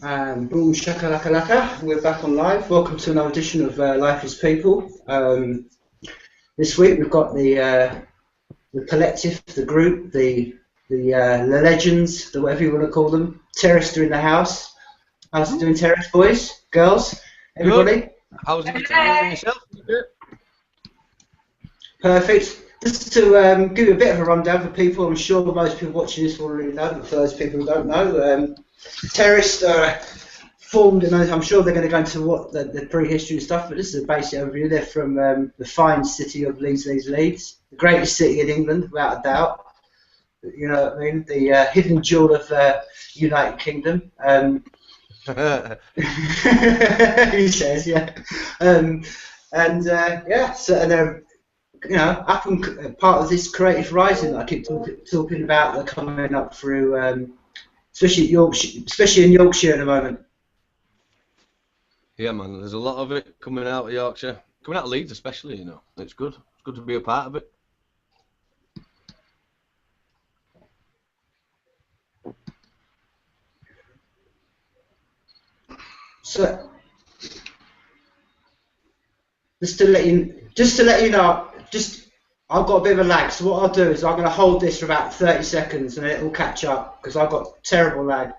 Boom shakalaka laka. We're back on live. Welcome to another edition of Life is People. This week we've got the collective, the group, the legends, the whatever you want to call them. Terrorists are in the house. How's it doing, terrorists, boys, girls, everybody? Good. How's it doing yourself? Perfect. Just to give you a bit of a rundown for people, I'm sure most people watching this already know, but for those people who don't know, terrorists are formed, and I'm sure they're going to go into what the prehistory and stuff, but this is a basic overview. They're from the fine city of Leeds, the greatest city in England, without a doubt. You know what I mean? The hidden jewel of the United Kingdom. He says, yeah. Yeah, so and they're up and part of this creative rising that I keep talking about. They're coming up through, especially in Yorkshire at the moment. Yeah, man. There's a lot of it coming out of Yorkshire, coming out of Leeds, especially. You know, it's good. It's good to be a part of it. So, just to let you know, I've got a bit of a lag. So what I'll do is I'm going to hold this for about 30 seconds, and then it will catch up because I've got terrible lag.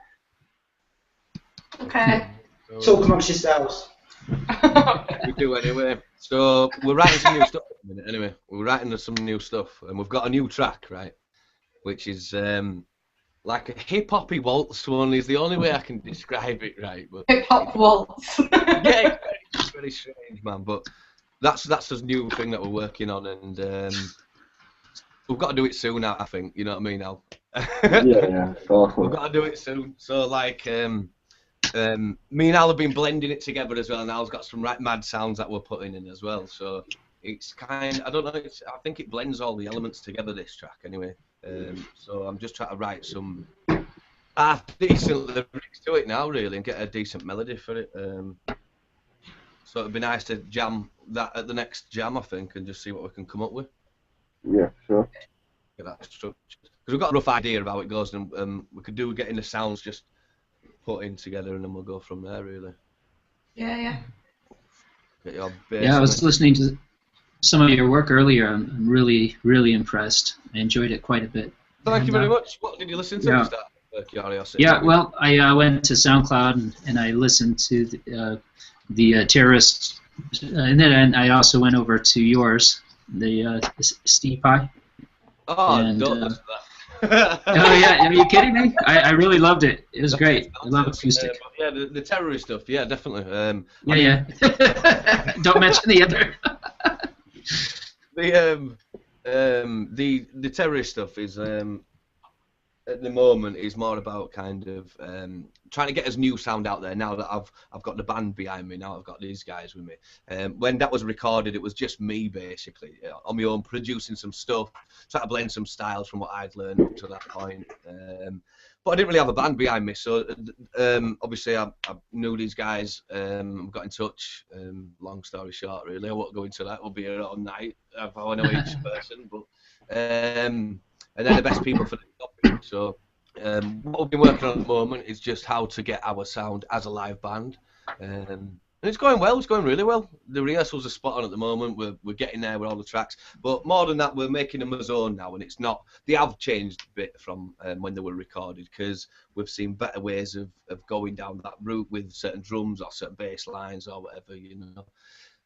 Okay. Talk amongst yourselves. We do anyway. So we're writing some new stuff at the minute. Anyway, we're writing some new stuff, and we've got a new track, right, which is like a hip-hoppy waltz one. Is the only way I can describe it, right? But Hip-hop waltz. Yeah, it's very strange, man. But that's a new thing that we're working on, and we've got to do it soon now, I think. You know what I mean now? Yeah, awesome. We've got to do it soon. So like, me and Al have been blending it together as well, and Al's got some right mad sounds that we're putting in as well. So it's I don't know. I think it blends all the elements together. This track, anyway. So I'm just trying to write some decent lyrics to it now, really, and get a decent melody for it. So it'd be nice to jam that at the next jam, I think, and just see what we can come up with. Yeah, sure. Get that structured. Because we've got a rough idea of how it goes, and we could do getting the sounds just put in together, and then we'll go from there, really. Yeah. Get your bass. Yeah, I was listening to some of your work earlier. I'm really, really impressed. I enjoyed it quite a bit. Thank you very much. What did you listen to? Yeah. Just out of curiosity? Yeah, well, I went to SoundCloud and I listened to the Terrorist, and then I also went over to yours, the Steve Pie. Oh, and, don't listen to Oh yeah, are you kidding me? I really loved it. It was great. I love acoustic. Yeah, the terrorist stuff. Yeah, definitely. Yeah. Don't mention the other. The terrorist stuff is at the moment is more about kind of trying to get us new sound out there now that I've got the band behind me. Now I've got these guys with me. When that was recorded, it was just me basically on my own producing some stuff, trying to blend some styles from what I'd learned up to that point. But I didn't really have a band behind me, so obviously I knew these guys, got in touch. Long story short, really, I won't go into that. We'll be here all night. I know each person, but and they're the best people for the topic. So what we've been working on at the moment is just how to get our sound as a live band. And it's going well. It's going really well. The rehearsals are spot on at the moment. We're getting there with all the tracks. But more than that, we're making them as own now, and it's not. They have changed a bit from when they were recorded because we've seen better ways of going down that route with certain drums or certain bass lines or whatever, you know.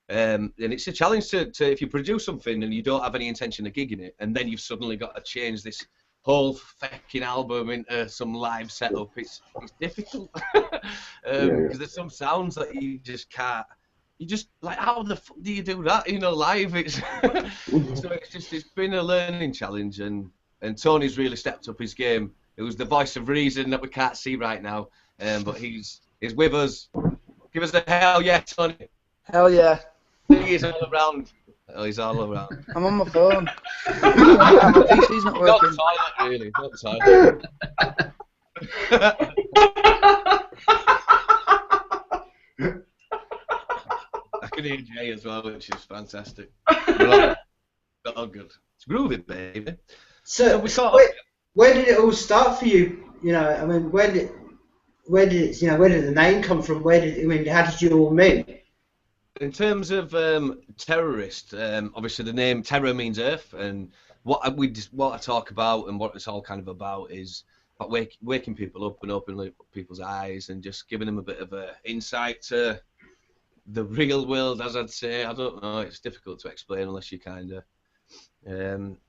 And it's a challenge to if you produce something and you don't have any intention of gigging it, and then you've suddenly got to change this whole fucking album into some live setup. It's difficult because there's some sounds that you just can't. You just like, how the fuck do you do that? You know, live. It's so it's been a learning challenge, and Tony's really stepped up his game. It was the voice of reason that we can't see right now, but he's with us. Give us a hell yeah, Tony. Hell yeah. He is all around. Oh, he's all around. I'm on my phone. My PC's not Not working. the toilet, really. Not the toilet. I can hear Jay as well, which is fantastic. All good. It's groovy, baby. So we sort of... where did it all start for you? You know, I mean, where did it, where did the name come from? How did you all meet? In terms of terrorist, obviously the name terror means earth, and what I talk about and what it's all kind of about is about waking people up and opening up people's eyes and just giving them a bit of a insight to the real world, as I'd say. I don't know, it's difficult to explain unless you kind of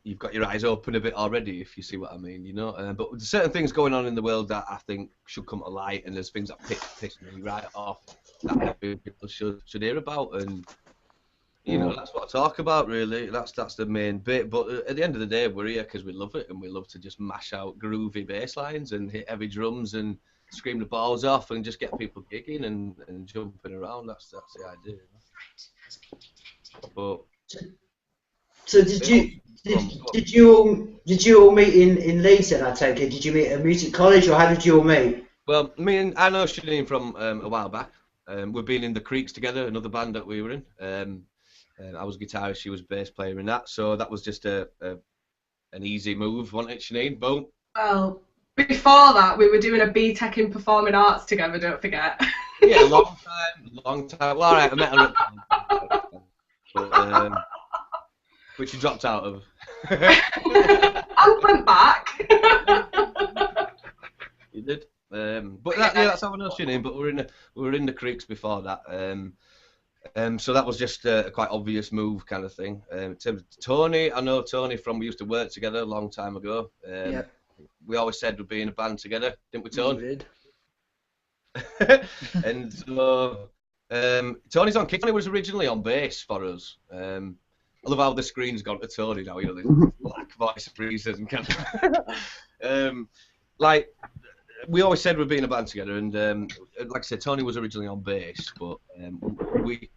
you've got your eyes open a bit already, if you see what I mean, but there's certain things going on in the world that I think should come to light, and there's things that piss me right off that I think people should hear about, and that's what I talk about really. That's the main bit. But at the end of the day, we're here because we love it, and we love to just mash out groovy bass lines and hit heavy drums and scream the balls off and just get people gigging and jumping around. That's the idea. But so did you all meet in Leeds then, I take it? Did you meet at a music college, or how did you all meet? Well, I know Shanine from a while back. We've been in the Creeks together, another band that we were in. I was guitarist, she was bass player in that, so that was just an easy move, wasn't it, Shanine? Boom. Well, before that, we were doing a BTEC in performing arts together, don't forget. Yeah, long time. Well, all right, I met her at but, which you dropped out of. I went back. You did. But that's how I know Shanine. But we were in the Creeks before that. So that was just a quite obvious move kind of thing. In terms of Tony, I know Tony from, we used to work together a long time ago. Yep. We always said we'd be in a band together, didn't we, Tony? We did. And so Tony's on kick. Tony was originally on bass for us. I love how the screen's gone to Tony now, this black voice freezes and kind of like we always said we'd be in a band together, and like I said, Tony was originally on bass, but the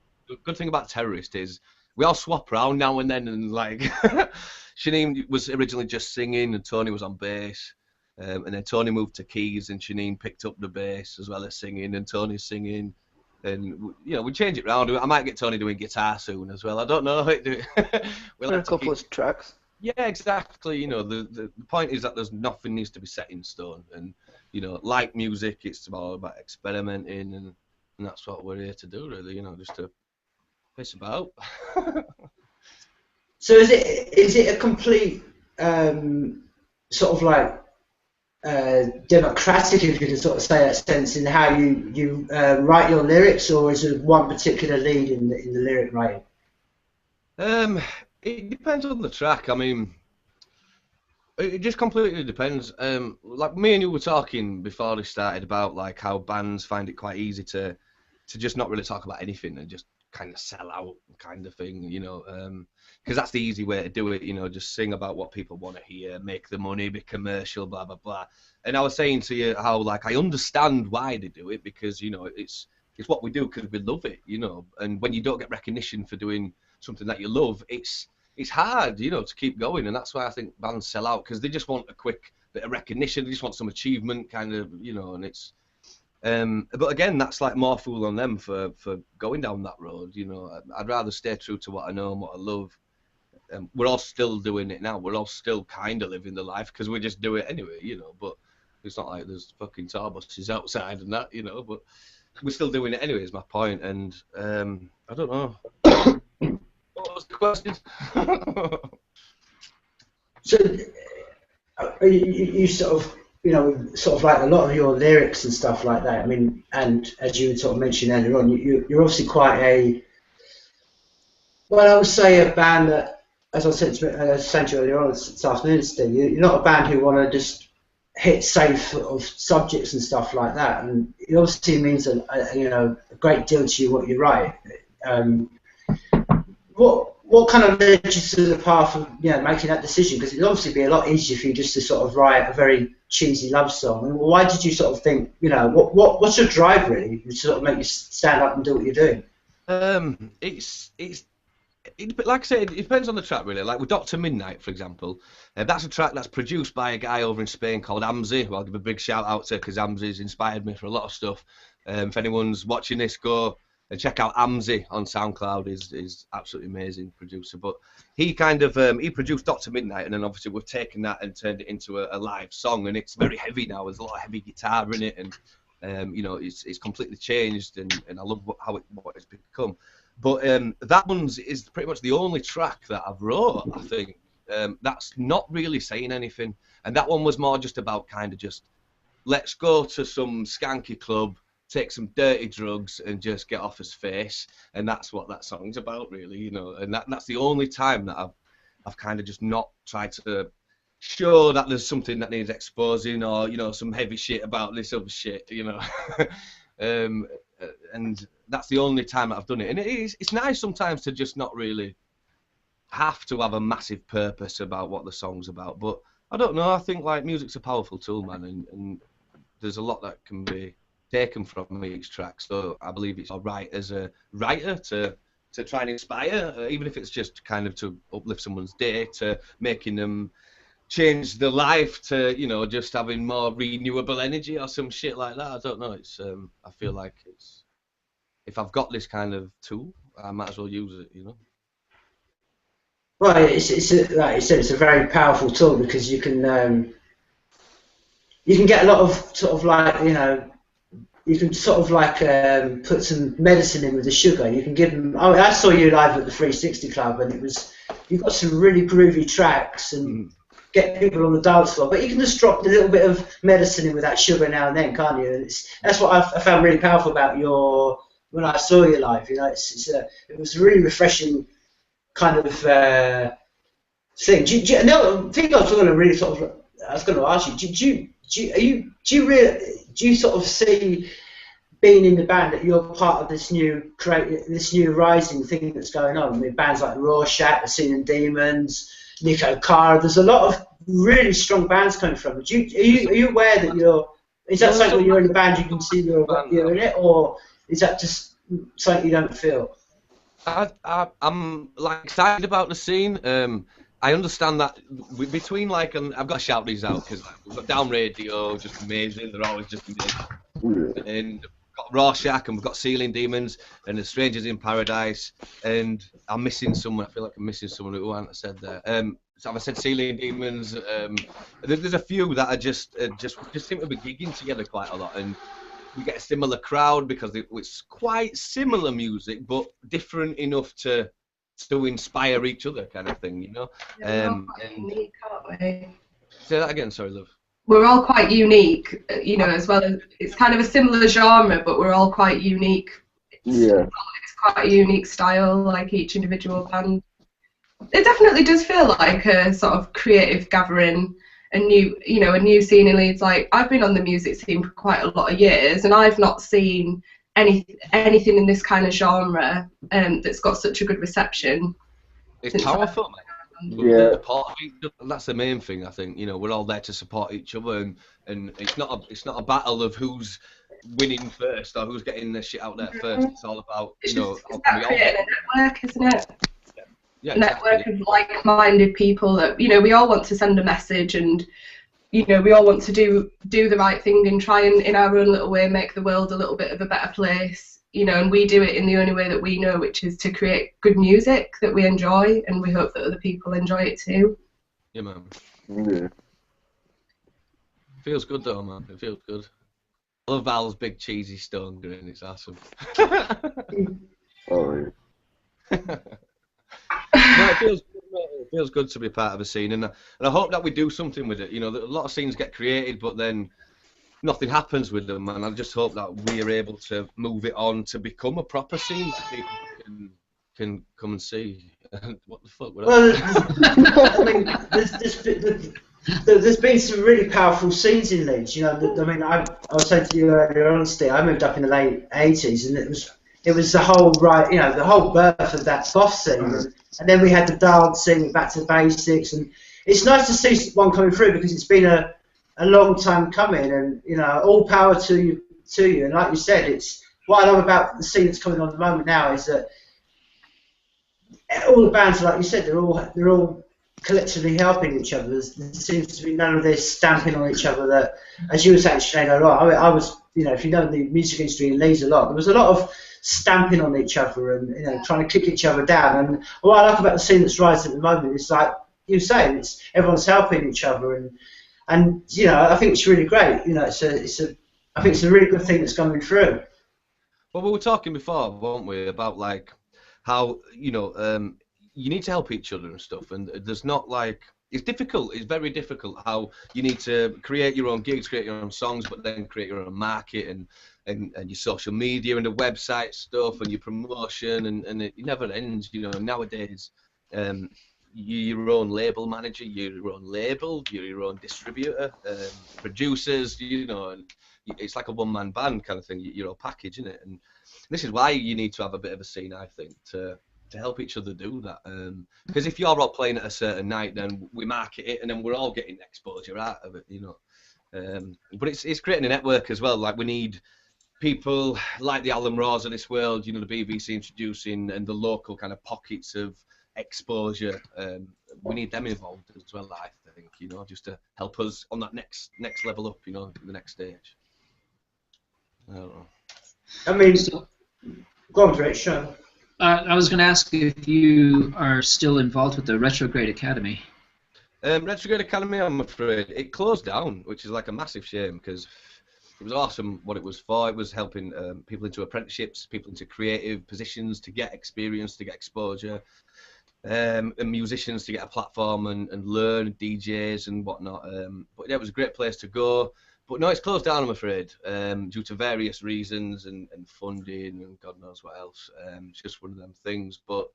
good thing about Terrorist is we all swap around now and then, and like Shanine was originally just singing and Tony was on bass, and then Tony moved to keys and Shanine picked up the bass as well as singing, and Tony's singing. And we change it round. I might get Tony doing guitar soon as well. I don't know. We'll have a couple of tracks. Yeah, exactly. The point is that nothing needs to be set in stone. And like music, it's all about experimenting, and that's what we're here to do, really. Just to piss about. So is it a complete sort of like democratic, if you can sort of say that sense, in how you write your lyrics, or is there one particular lead in the lyric writing? It depends on the track. I mean, it just completely depends. Like me and you were talking before this started about like how bands find it quite easy to just not really talk about anything and just kind of sell out kind of thing, because that's the easy way to do it, just sing about what people want to hear, make the money, be commercial, blah blah blah. And I was saying to you how like I understand why they do it, because it's what we do because we love it, and when you don't get recognition for doing something that you love, it's hard, to keep going. And that's why I think bands sell out, because they just want a quick bit of recognition, they just want some achievement kind of, and it's but again, that's like more fool on them for going down that road. I'd rather stay true to what I know and what I love. We're all still doing it now. We're all still kind of living the life because we just do it anyway, But it's not like there's fucking tour buses outside and that, But we're still doing it anyway, is my point. And I don't know. What was the question? So you sort of, sort of like a lot of your lyrics and stuff like that. I mean, and as you sort of mentioned earlier on, you're obviously quite I would say a band that, as I said to you earlier on this afternoon, Steve, you're not a band who want to just hit safe of subjects and stuff like that. And it obviously means a great deal to you what you write. What kind of led you to the path of making that decision? Because it'd obviously be a lot easier for you just to sort of write a very cheesy love song. And why did you sort of think, what's your drive really to sort of make you stand up and do what you're doing? Like I said, it depends on the track really. Like with Dr. Midnight, for example, that's a track that's produced by a guy over in Spain called Amzi, who I'll give a big shout out to because Amzi's inspired me for a lot of stuff. If anyone's watching this, go and check out Amzi on SoundCloud. Is absolutely amazing producer. But he kind of he produced Dr. Midnight, and then obviously we've taken that and turned it into a live song, and it's very heavy now. There's a lot of heavy guitar in it, and You know, it's completely changed, and I love what it's become. But that one's is pretty much the only track that I've wrote, I think. That's not really saying anything, and that one was more just about kind of just let's go to some skanky club, take some dirty drugs, and just get off his face, and that's what that song's about, really, you know. And that's the only time that I've kind of just not tried to show that there's something that needs exposing, or, you know, some heavy shit about this other shit, you know. And that's the only time that I've done it, and it's nice sometimes to just not really have to have a massive purpose about what the song's about. But I don't know, I think like music's a powerful tool, man, and there's a lot that can be taken from each track, so I believe it's alright as a writer to try and inspire, even if it's just kind of to uplift someone's day, to making them change their life, to, you know, just having more renewable energy or some shit like that. I don't know, it's I feel like it's, if I've got this kind of tool, I might as well use it, you know. Well, like you said, it's a very powerful tool, because you can get a lot of sort of like, you know, you can sort of like put some medicine in with the sugar. You can give them. I saw you live at the 360 Club, and you got some really groovy tracks and get people on the dance floor. But you can just drop a little bit of medicine in with that sugar now and then, can't you? And that's what I found really powerful about when I saw you live. You know, it was a really refreshing kind of thing. Do I was going to ask you. Do you sort of see being in the band that you're part of this new rising thing that's going on? I mean, bands like Rorschach, The Sealing Demons, Nico Cara. There's a lot of really strong bands coming from. Are you aware that is that something when you're in the band you can see you're in it, or is that just something you don't feel? I'm like excited about the scene. I understand that between like, and I've got to shout these out because we've got Down Radio, just amazing. They're always just amazing. And we've got Rorschach, and we've got Sealing Demons, and the Strangers in Paradise. And I'm missing someone. I feel like I'm missing someone who hadn't said that. So I've said Sealing Demons. There's a few that are just seem to be gigging together quite a lot, and we get a similar crowd because it's quite similar music, but different enough to inspire each other, kind of thing, you know. Yeah, we're all quite unique, aren't we? Say that again, sorry, love. We're all quite unique, you know, as well as it's kind of a similar genre, but we're all quite unique. Yeah. It's quite a unique style, like each individual band. It definitely does feel like a sort of creative gathering, a new scene in Leeds. Like, I've been on the music scene for quite a lot of years, and I've not seen anything in this kind of genre that's got such a good reception. It's powerful, man. Yeah. That's the main thing, I think. You know, we're all there to support each other, and it's not a battle of who's winning first or who's getting the shit out there first. It's all about, It's you know, just about creating a network, isn't it? Yeah, a network of like-minded people that, you know, we all want to send a message, and, you know, we all want to do the right thing and try and, in our own little way, make the world a little bit of a better place, you know, and we do it in the only way that we know, which is to create good music that we enjoy, and we hope that other people enjoy it too. Yeah, man. Yeah. Feels good though, man. It feels good. I love Val's big cheesy stone grin. It's awesome. Alright. No, it feels good to be part of a scene, and I hope that we do something with it. You know, a lot of scenes get created, but then nothing happens with them, and I just hope that we are able to move it on to become a proper scene that people can come and see. What the fuck? Well, I mean, there's been some really powerful scenes in Leeds. You know, I mean, I was saying to you earlier on, Steve, I moved up in the late '80s, and it was the whole the whole birth of that goth scene, and then we had the dancing, back to basics, and it's nice to see one coming through because it's been a long time coming, and, you know, all power to you. And like you said, it's what I love about the scene that's coming on at the moment now is that all the bands, like you said, they're all collectively helping each other. There seems to be none of this stamping on each other. That, as you were saying, Sinead, I was, you know, if you know the music industry in Leeds a lot, there was a lot of stamping on each other and, you know, trying to kick each other down. And what I like about the scene that's rising at the moment is, like you were saying, it's everyone's helping each other, and you know, I think it's really great. You know, it's a I think it's a really good thing that's coming through. Well, we were talking before, weren't we, about like how you need to help each other and stuff, and there's not like it's difficult. It's very difficult how you need to create your own gigs, create your own songs, but then create your own market and your social media and the website stuff and your promotion, and it never ends. Nowadays, you're your own label manager, you're your own label, you're your own distributor, producers, and it's like a one-man band kind of thing. You're all package, isn't it? And this is why you need to have a bit of a scene, I think, to help each other do that. Because if you're all playing at a certain night, then we market it, and then we're all getting exposure out of it, But it's creating a network as well. Like we need people like the Alan Raws of this world, the BBC introducing, and the local kind of pockets of exposure. We need them involved as well, I think, just to help us on that next level up, the next stage. I don't know. I mean, go on, Rich. I was going to ask if you are still involved with the Retrograde Academy. Retrograde Academy, I'm afraid, it closed down, which is like a massive shame because it was awesome what it was for. It was helping people into apprenticeships, people into creative positions to get experience, to get exposure, and musicians to get a platform and learn, DJs and whatnot. But yeah, it was a great place to go. But no, it's closed down, I'm afraid, due to various reasons and funding and God knows what else. It's just one of them things. But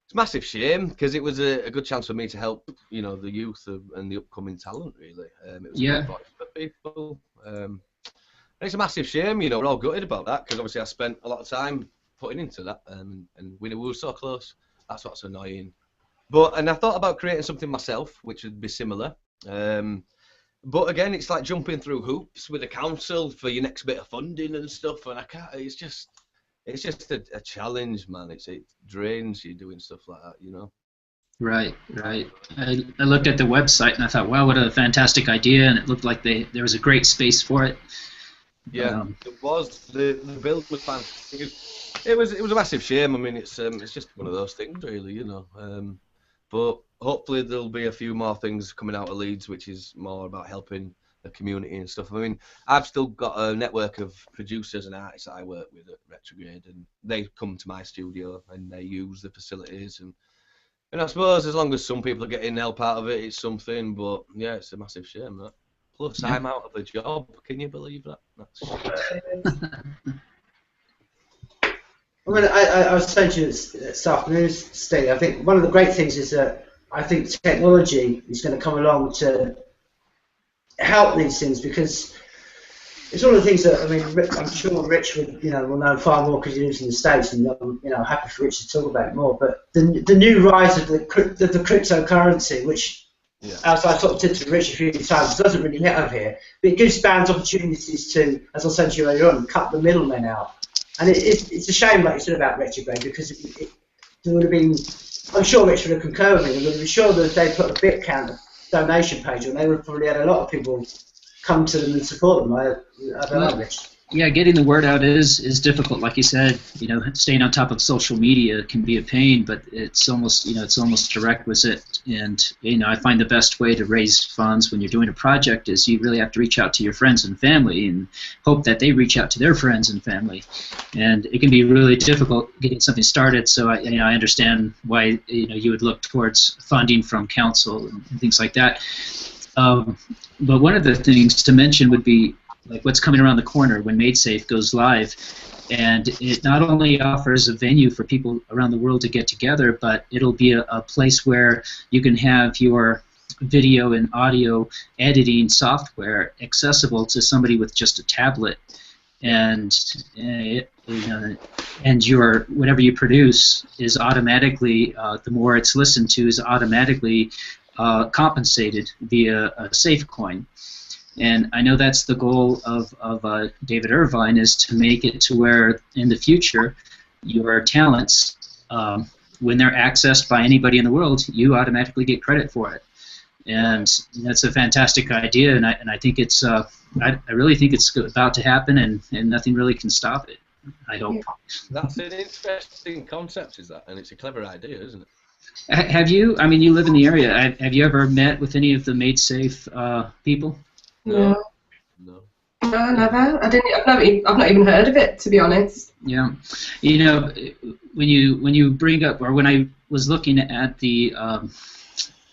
it's a massive shame because it was a good chance for me to help, the youth and the upcoming talent, really. It was a great voice for people. And it's a massive shame, we're all gutted about that because obviously I spent a lot of time putting into that and we were so close. That's what's annoying. And I thought about creating something myself, which would be similar. But again, it's like jumping through hoops with the council for your next bit of funding and stuff, and I can't. It's just a challenge, man. It drains you doing stuff like that, Right. I looked at the website and I thought, wow, what a fantastic idea, and it looked like there was a great space for it. Yeah, it was. The build was fantastic. It was a massive shame. I mean, it's just one of those things, really, But hopefully there'll be a few more things coming out of Leeds, which is more about helping the community and stuff. I mean, I've still got a network of producers and artists that I work with at Retrograde, and they come to my studio and they use the facilities. And I suppose as long as some people are getting help out of it, it's something. But yeah, it's a massive shame, that. Plus, I'm out of a job. Can you believe that? I was saying to you this afternoon, Steve, I think one of the great things is that I think technology is going to come along to help these things because it's one of the things that, I mean, I'm sure Rich would, will know far more because he lives in the States, and I'm, happy for Rich to talk about it more. But the new rise of the cryptocurrency, which, as I talked to Rich a few times, doesn't really hit over here, but it gives bands opportunities to, as I said to you earlier on, cut the middlemen out. And it's a shame, like you said about Retrograde, because it would have been, I'm sure Rich would have concurred with me, and I'm sure that if they put a bit count donation page on, they would have probably had a lot of people come to them and support them. I don't know, Rich. Yeah, getting the word out is difficult. Like you said, staying on top of social media can be a pain, but it's almost a requisite. And I find the best way to raise funds when you're doing a project is you really have to reach out to your friends and family and hope that they reach out to their friends and family. And it can be really difficult getting something started. So I understand why you would look towards funding from council and things like that. But one of the things to mention would be like what's coming around the corner when Maidsafe goes live, and it not only offers a venue for people around the world to get together, but it'll be a place where you can have your video and audio editing software accessible to somebody with just a tablet, and and your whatever you produce is automatically the more it's listened to is automatically compensated via a safe coin. And I know that's the goal of David Irvine, is to make it to where in the future your talents, when they're accessed by anybody in the world, you automatically get credit for it. And that's a fantastic idea, and I think it's I really think it's about to happen, and nothing really can stop it. I hope. That's an interesting concept, is that? And it's a clever idea, isn't it? Have you? I mean, you live in the area. Have you ever met with any of the Maidsafe people? No. No, never. I've not even heard of it, to be honest. Yeah, you know, when you bring up, or when I was looking at the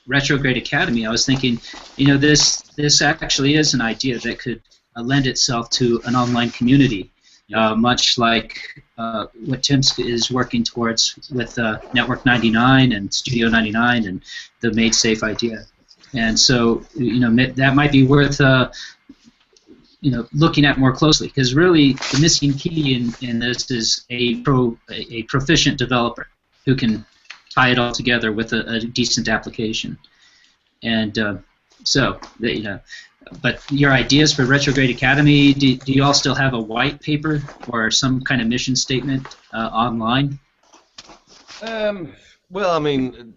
Retrograde Academy, I was thinking, you know, this actually is an idea that could lend itself to an online community, much like what Tim is working towards with Network 99 and Studio 99 and the Maidsafe idea. And so, you know, that might be worth you know, looking at more closely, because really the missing key in this is a proficient developer who can tie it all together with a decent application. And so, you know, but your ideas for Retrograde Academy, do you all still have a white paper or some kind of mission statement online? Well, I mean,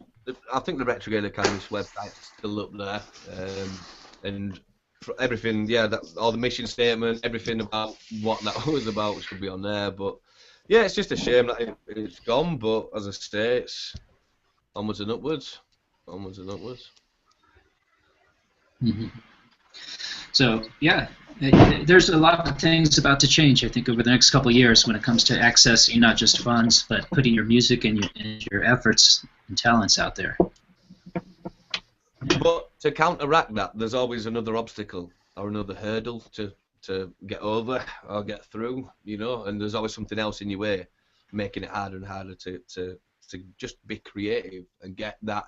I think the Retrograde Academy's website is still up there, and everything, yeah, all the mission statement, everything about what that was about should be on there. But yeah, it's just a shame that it's gone. But as I say, it's onwards and upwards, onwards and upwards. Mm-hmm. So yeah, there's a lot of things about to change, I think, over the next couple of years when it comes to accessing not just funds, but putting your music and your efforts and talents out there. But to counteract that, there's always another obstacle or another hurdle to get over or get through, you know, and there's always something else in your way, making it harder and harder to just be creative and get that.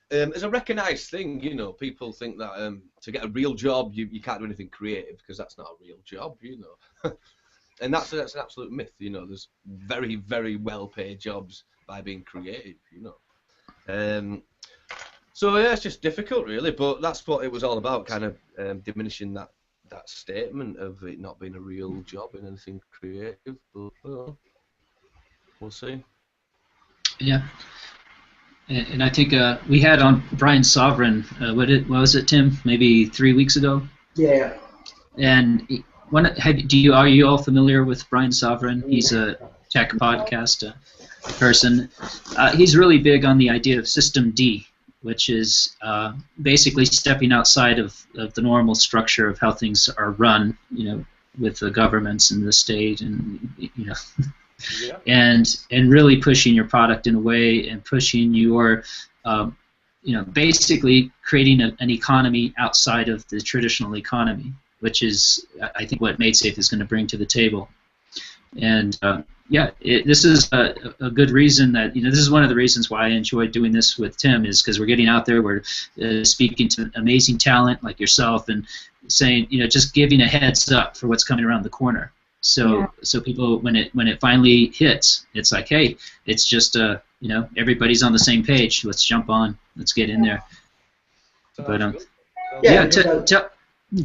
It's a recognised thing, you know. People think that to get a real job, you can't do anything creative because that's not a real job, you know. And that's an absolute myth, you know. There's very, very well-paid jobs by being creative, you know. So yeah, it's just difficult, really. But that's what it was all about, kind of diminishing that statement of it not being a real job in anything creative. But we'll see. Yeah. And I think we had on Brian Sovereign, what was it, Tim? Maybe 3 weeks ago. Yeah. And are you all familiar with Brian Sovereign? He's a tech podcast person. He's really big on the idea of System D, which is basically stepping outside of the normal structure of how things are run, you know, with the governments and the state, and you know. Yeah. And really pushing your product in a way, and pushing your, you know, basically creating an economy outside of the traditional economy, which is, I think, what Maidsafe is going to bring to the table. And yeah, this is a good reason that, you know, this is one of the reasons why I enjoy doing this with Tim, is because we're getting out there, we're speaking to amazing talent like yourself, and saying, you know, just giving a heads up for what's coming around the corner. So people, when it finally hits, it's like, hey, it's just you know, everybody's on the same page. Let's jump on. Let's get in there. But go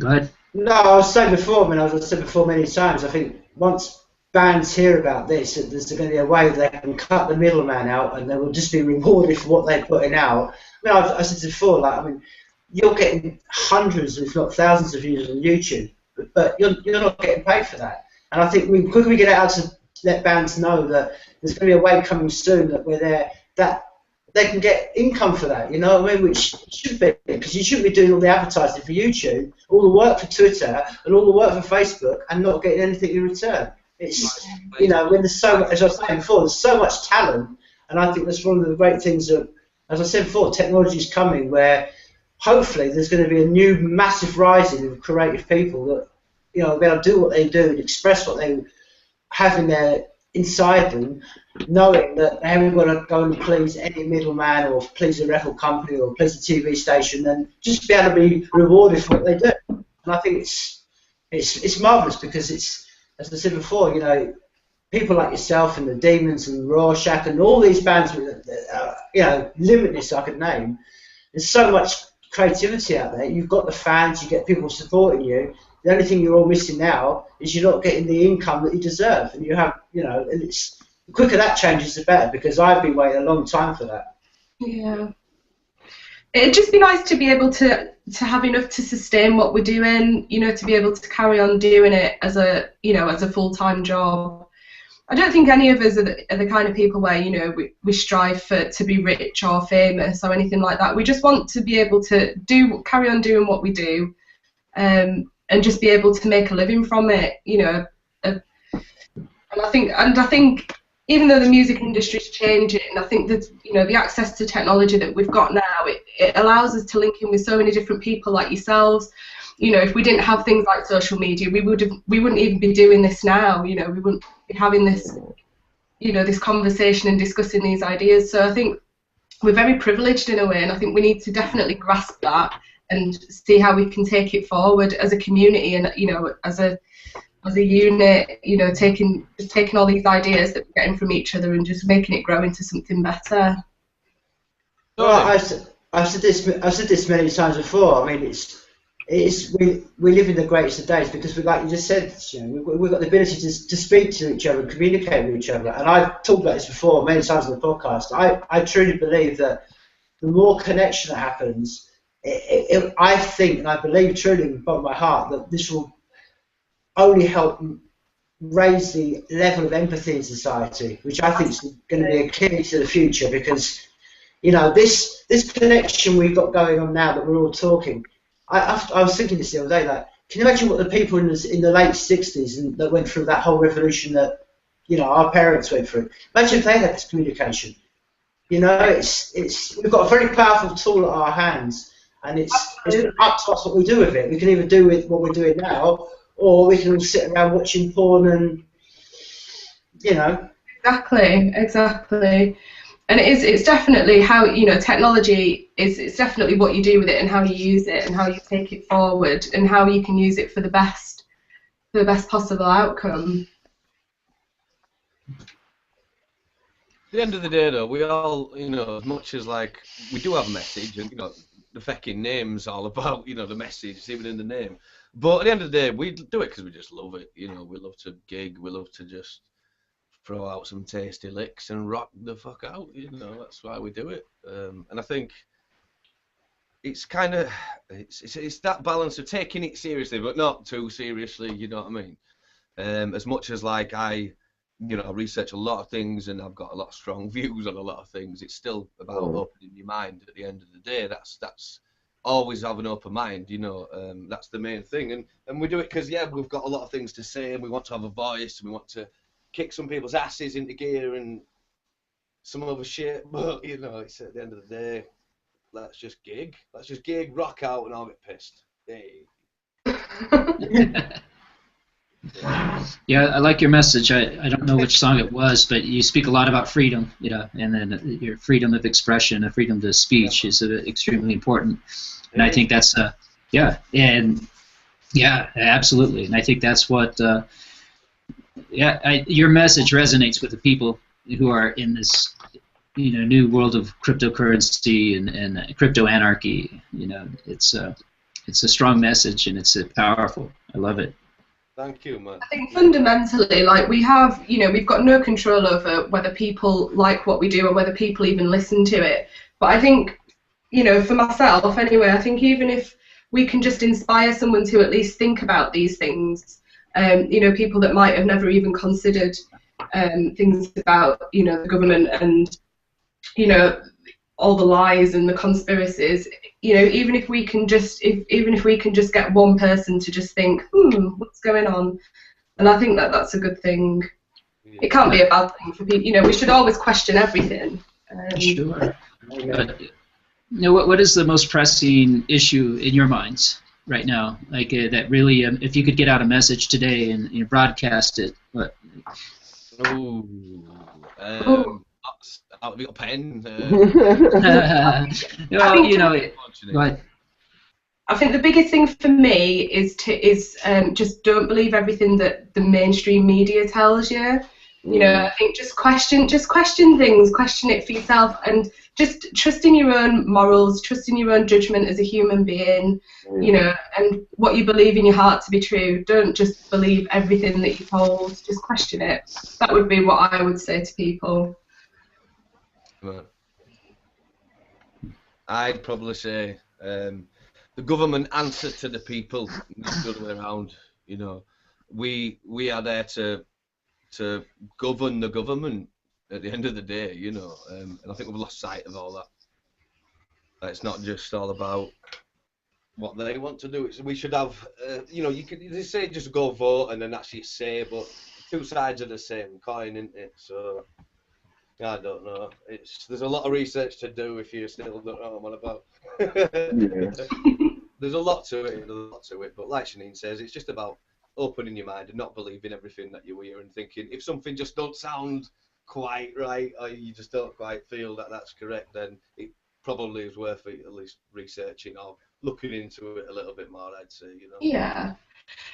ahead. No, I was saying before. I mean, I've said before many times. I think once bands hear about this, there's going to be a way they can cut the middleman out, and they will just be rewarded for what they're putting out. I mean, I said before, like, I mean, you're getting hundreds, if not thousands, of views on YouTube, but you're not getting paid for that. And I think the quicker we get out to let bands know that there's going to be a way coming soon that we're there, that they can get income for that, you know what I mean? Which should be, because you shouldn't be doing all the advertising for YouTube, all the work for Twitter, and all the work for Facebook, and not getting anything in return. It's, you know, when there's so much, as I was saying before, there's so much talent, and I think that's one of the great things that, as I said before, technology is coming, where hopefully there's going to be a new massive rising of creative people that, you know, be able to do what they do and express what they have in their inside them, knowing that they haven't got to go and please any middleman or please a record company or please a TV station, and just be able to be rewarded for what they do. And I think it's marvellous, because it's, as I said before, you know, people like yourself and the Demons and Rorschach and all these bands with, you know, limitless I could name. There's so much creativity out there. You've got the fans, you get people supporting you. The only thing you're all missing now is you're not getting the income that you deserve, and you have, you know, and it's, the quicker that changes, the better, because I've been waiting a long time for that. Yeah, it'd just be nice to be able to have enough to sustain what we're doing, you know, to be able to carry on doing it as a, you know, as a full-time job. I don't think any of us are the kind of people where, you know, we strive to be rich or famous or anything like that. We just want to be able to carry on doing what we do. and just be able to make a living from it, you know. And I think even though the music industry is changing, I think that, you know, the access to technology that we've got now, it allows us to link in with so many different people like yourselves. You know, if we didn't have things like social media, we wouldn't even be doing this now. You know, we wouldn't be having this, you know, this conversation and discussing these ideas. So I think we're very privileged in a way, and I think we need to definitely grasp that and see how we can take it forward as a community, and, you know, as a unit, you know, taking all these ideas that we're getting from each other and just making it grow into something better. Well, I've said this many times before. I mean, we live in the greatest of days because we, like you just said, you know, we've got the ability to speak to each other, communicate with each other. And I've talked about this before many times on the podcast. I truly believe that the more connection that happens, I think and I believe truly in the bottom of my heart that this will only help raise the level of empathy in society, which I think is going to be a key to the future, because, you know, this connection we've got going on now that we're all talking. I was thinking this the other day, like, can you imagine what the people in the late 60s and that went through that whole revolution that, you know, our parents went through? Imagine if they had this communication. You know, we've got a very powerful tool at our hands, and it's up to us what we do with it. We can either do with what we're doing now, or we can all sit around watching porn and, you know. Exactly. And it's definitely how, you know, technology it's definitely what you do with it and how you use it and how you take it forward and how you can use it for the best possible outcome. At the end of the day, though, we all, you know, as much as, like, we do have a message, and, you know, the fucking name's all about, you know, the message, it's even in the name. But at the end of the day, we do it because we just love it. You know, we love to gig, we love to just throw out some tasty licks and rock the fuck out. You know, that's why we do it. And I think it's kind of it's that balance of taking it seriously, but not too seriously. You know what I mean? As much as, like, I research a lot of things and I've got a lot of strong views on a lot of things, it's still about opening your mind at the end of the day. That's always have an open mind, you know. That's the main thing, and we do it because, yeah, we've got a lot of things to say and we want to have a voice and we want to kick some people's asses into gear and some other shit. But, you know, it's at the end of the day, let's just gig, rock out, and I'll get pissed. Hey. Yeah, I like your message. I don't know which song it was, but you speak a lot about freedom, you know, and then your freedom of expression, a freedom to speech is extremely important. And I think that's absolutely. And I think that's what your message resonates with the people who are in this, you know, new world of cryptocurrency and crypto anarchy. You know, it's a strong message and it's powerful. I love it. Thank you, man. I think fundamentally, like, we've got no control over whether people like what we do or whether people even listen to it. But I think, you know, for myself anyway, I think even if we can just inspire someone to at least think about these things, you know, people that might have never even considered things about, you know, the government and, you know, all the lies and the conspiracies, you know, even if we can just get one person to just think, what's going on, and I think that's a good thing. It can't be a bad thing for people. You know, we should always question everything. Sure. But, you know, what is the most pressing issue in your minds right now? Like that really, if you could get out a message today and, you know, broadcast it, what? Out of your pen. Well, you know, but I think the biggest thing for me is just don't believe everything that the mainstream media tells you. You know, I think just question things, question it for yourself, and just trust in your own morals, trust in your own judgment as a human being. You know, and what you believe in your heart to be true. Don't just believe everything that you're told. Just question it. That would be what I would say to people. I'd probably say the government answer to the people, not the other way around. You know, we are there to govern the government at the end of the day. You know, and I think we've lost sight of all that. It's not just all about what they want to do. We should have, you know, they say just go vote and then that's your say, but two sides of the same coin, isn't it? So I don't know. There's a lot of research to do if you still don't know what I'm about. Yeah. There's a lot to it, but like Shanine says, it's just about opening your mind and not believing everything that you hear and thinking if something just don't sound quite right or you just don't quite feel that that's correct, then it probably is worth it, at least researching or looking into it a little bit more, I'd say, you know. Yeah.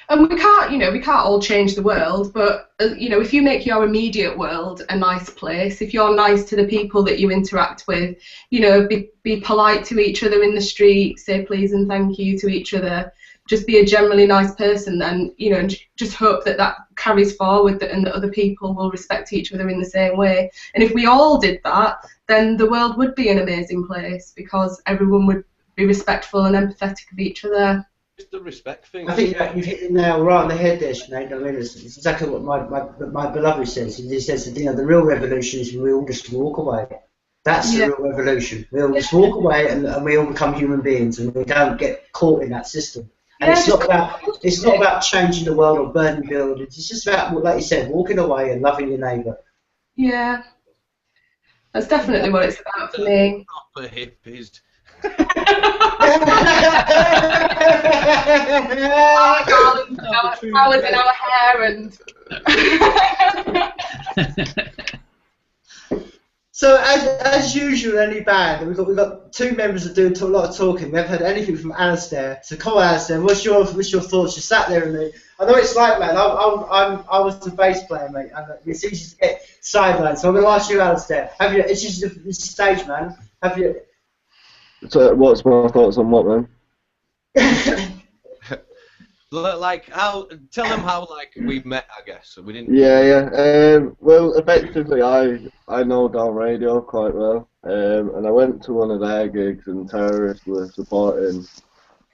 And we can't, you know, we can't all change the world, but, you know, if you make your immediate world a nice place, if you're nice to the people that you interact with, you know, be polite to each other in the street, say please and thank you to each other, just be a generally nice person, then, you know, just hope that that carries forward and that other people will respect each other in the same way. And if we all did that, then the world would be an amazing place because everyone would be respectful and empathetic of each other. Just the respect thing. I think you've hit the nail right on the head there, Sinead. I mean, it's exactly what my beloved says. He says that, you know, the real revolution is when we all just walk away. That's the real revolution. We all just walk away and we all become human beings and we don't get caught in that system. And it's not about changing the world or burning buildings. It's just about, like you said, walking away and loving your neighbour. Yeah, that's definitely what it's about for me. Proper hippies. Flowers in our hair and. So as usual, any band, we've got two members that do a lot of talking. We haven't heard anything from Alistair. So come on, Alistair, what's your thoughts? You sat there and I know it's like, man. I was the bass player, mate, and it's easy to get sidelined. So I'm going to ask you, Alistair. It's just the stage, man. Have you? So what's my thoughts on what, man? Like tell them how like we met, I guess. So we didn't. Yeah. Well, effectively, I know Down Radio quite well, and I went to one of their gigs and Terrorist were supporting.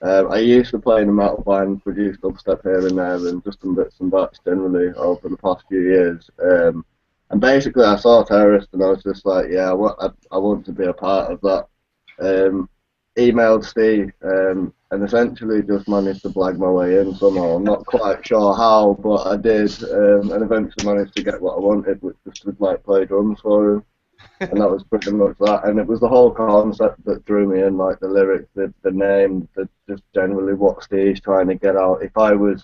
I used to play in a metal band, produced dubstep here and there, and just some bits and bats generally over the past few years. And basically, I saw Terrorist and I was just like, yeah, I want to be a part of that. Emailed Steve and essentially just managed to blag my way in somehow. I'm not quite sure how, but I did, and eventually managed to get what I wanted, which was to like play drums for him, and that was pretty much that. And it was the whole concept that drew me in, like the lyrics, the name, just generally what Steve's trying to get out. If I was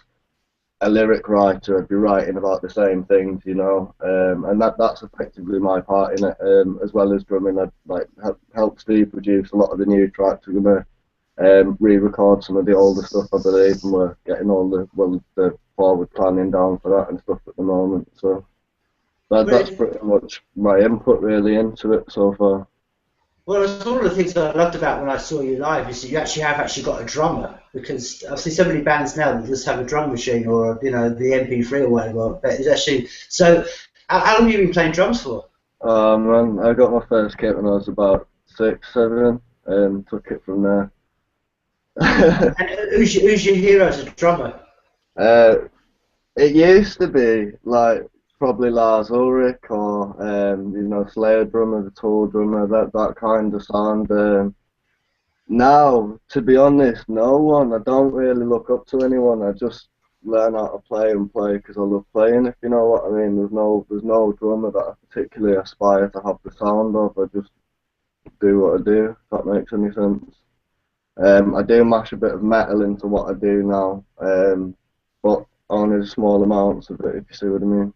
a lyric writer, I'd be writing about the same things, you know, and that's effectively my part in it, as well as drumming. I'd like help Steve produce a lot of the new tracks. We're gonna re-record some of the older stuff, I believe, and we're getting all the forward planning down for that and stuff at the moment. So that's pretty much my input really into it so far. Well, it's one of the things that I loved about when I saw you live is that you have got a drummer, because I see so many bands now that just have a drum machine or, you know, the MP3 or whatever. But it's actually, so how long have you been playing drums for? Man, I got my first kit when I was about 6, 7, and took it from there. And who's your hero as a drummer? It used to be like probably Lars Ulrich or you know, Slayer drummer, the Tool drummer, that kind of sound. Now, to be honest, no one. I don't really look up to anyone. I just learn how to play and play because I love playing. If you know what I mean. There's no drummer that I particularly aspire to have the sound of. I just do what I do. If that makes any sense. I do mash a bit of metal into what I do now, but only small amounts of it, if you see what I mean.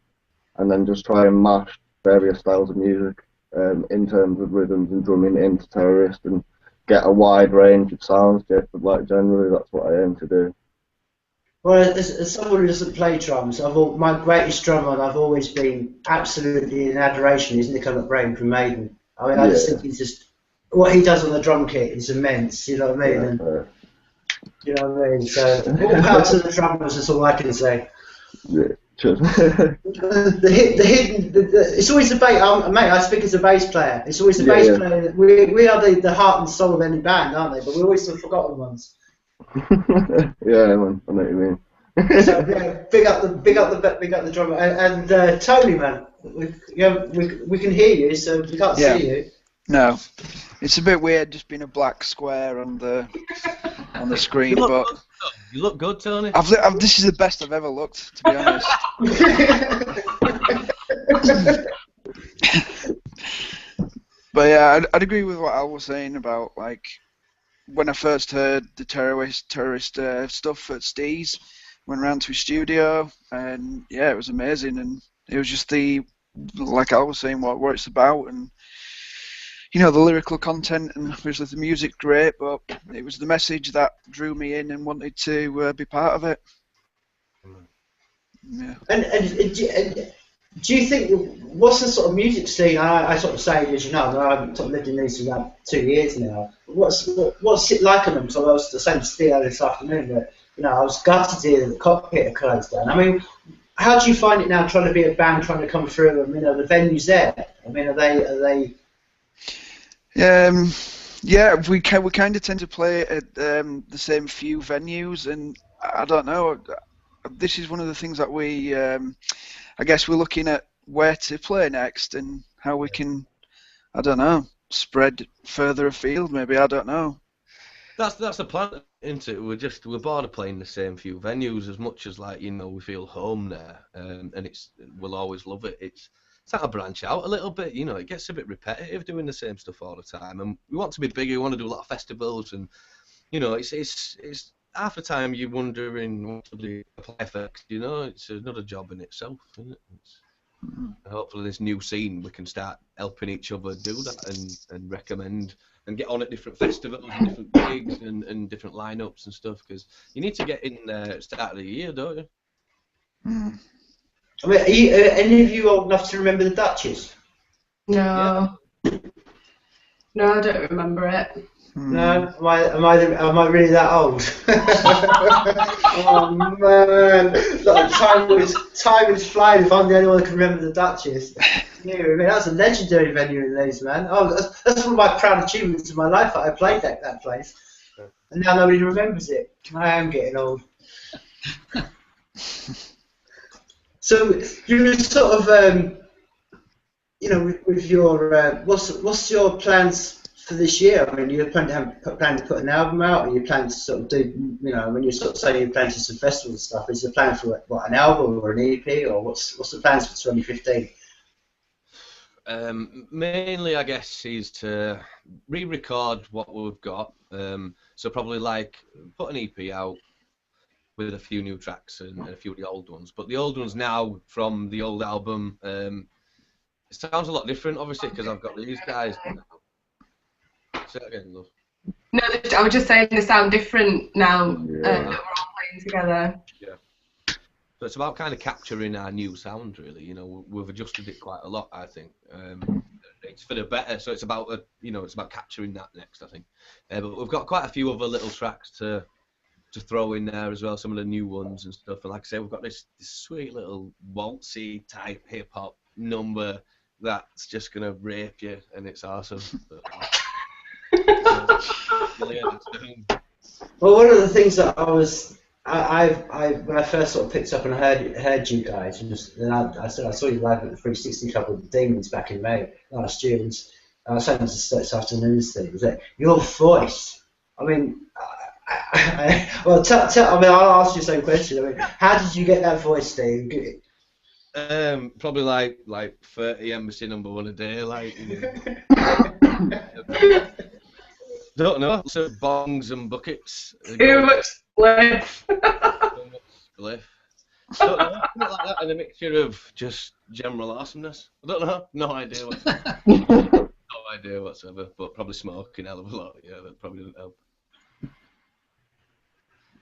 And then just try and mash various styles of music in terms of rhythms and drumming into Terrorist and get a wide range of sounds. Like generally, that's what I aim to do. Well, as someone who doesn't play drums, my greatest drummer I've always been absolutely in adoration is Nico McBrain from Maiden. I mean, I just think he's just, what he does on the drum kit is immense, you know what I mean? And, you know what I mean? So, all power to the drummers, that's all I can say. Yeah. It's always the bass, mate. I speak as a bass player. It's always the bass player. We are the heart and soul of any band, aren't they? But we're always the forgotten ones. Yeah, man, I know what you mean. So yeah, big up the drummer and Tony, man. We can hear you, so we can't see you. No, it's a bit weird just being a black square on the on the screen, You look good, Tony. This is the best I've ever looked, to be honest. But yeah, I'd agree with what Al was saying about, like, when I first heard the terrorist stuff at Steve's, went round to his studio, and yeah, it was amazing, and it was just like Al was saying, what it's about, and you know, the lyrical content, and obviously the music great, but it was the message that drew me in and wanted to be part of it. Yeah. And do you think, what's the sort of music scene? I sort of say, as you know, I've sort of lived in these for about 2 years now. What's it like on them? So I was saying to Steve this afternoon that, you know, I was gutted to hear that the cockpit had closed down. I mean, how do you find it now trying to be a band trying to come through? I mean, are the venues there? I mean, are they? Yeah, we kind of tend to play at the same few venues, and I don't know. This is one of the things that we, I guess, we're looking at where to play next and how we can, I don't know, spread further afield. Maybe, I don't know. That's the plan, isn't it? We're bored of playing the same few venues as much as, like, you know, we feel home there, and we'll always love it. It's time to branch out a little bit, you know. It gets a bit repetitive doing the same stuff all the time, and we want to be bigger. We want to do a lot of festivals, and you know, it's half the time you're wondering what to do apply for. You know, it's another job in itself, isn't it? Hopefully, this new scene we can start helping each other do that and recommend and get on at different festivals and different gigs and different lineups and stuff, because you need to get in there at the start of the year, don't you? Mm. I mean, are any of you old enough to remember the Duchess? No. Yeah. No, I don't remember it. No, am I really that old? Oh man, like, time is flying. If I'm the only one that can remember the Duchess, yeah, I mean, that was a legendary venue in Leeds, man. Oh, that's one of my proud achievements of my life. That I played that place, and now nobody remembers it. I am getting old. So you're sort of, you know, with your what's your plans for this year? I mean, you plan to put an album out, or you plan to sort of do, you know, when you sort of say you plan to some festivals and stuff, is the plan for what, an album or an EP, or what's the plans for 2015? Mainly, I guess, is to re-record what we've got. So probably like put an EP out with a few new tracks and a few of the old ones. But the old ones now from the old album, it sounds a lot different, obviously, because I've got these guys. Say that again, love. No, I was just saying they sound different now that we're all playing together. Yeah. So it's about kind of capturing our new sound, really. You know, we've adjusted it quite a lot, I think. It's for the better, so it's about you know, it's about capturing that next, I think. But we've got quite a few other little tracks to throw in there as well, some of the new ones and stuff. And like I say, we've got this sweet little waltzy type hip hop number that's just gonna rape you, and it's awesome. Well, one of the things that I when I first sort of picked up and heard you guys, and I saw you live at the 360 Club with the Demons back in May last year, and I was saying this afternoon's thing, was that your voice, I mean, well, I mean, I'll ask you the same question. I mean, how did you get that voice, Steve? Probably like 30 Embassy #1 a day, like. You know. Don't know. So bongs and buckets. Too much spliff. Too much spliff. Don't know. Like that, and a mixture of just general awesomeness. I don't know. No idea whatsoever. No idea whatsoever. But probably smoking a hell of a lot. Yeah, that probably didn't help.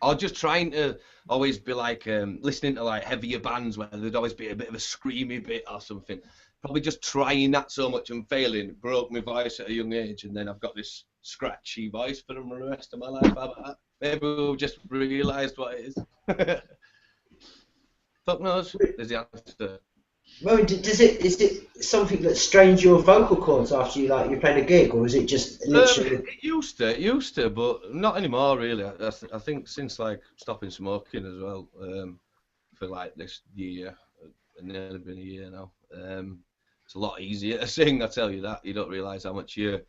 Or just trying to always be like listening to like heavier bands where there'd always be a bit of a screamy bit or something. Probably just trying that so much and failing. It broke my voice at a young age, and then I've got this scratchy voice for the rest of my life. How about that? Maybe we've just realised what it is. Fuck knows. Is the answer. Well, is it something that strains your vocal cords after you played a gig, or is it just literally? It used to, but not anymore really. I think since like stopping smoking as well, for like this year, and nearly been a year now. It's a lot easier to sing, I tell you that. You don't realise how much you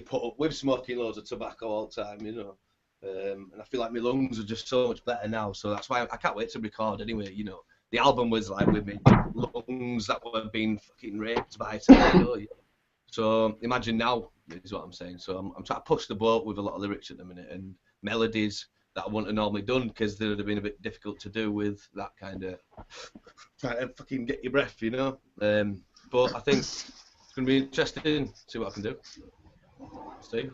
put up with smoking loads of tobacco all the time, you know. And I feel like my lungs are just so much better now. So that's why I can't wait to record anyway. You know, the album was like with me lungs that were being fucking raped by a tornado. So imagine now is what I'm saying. So I'm trying to push the boat with a lot of lyrics at the minute and melodies that I wouldn't have normally done because they would have been a bit difficult to do with that kind of trying to fucking get your breath, you know. But I think it's going to be interesting. See what I can do. See,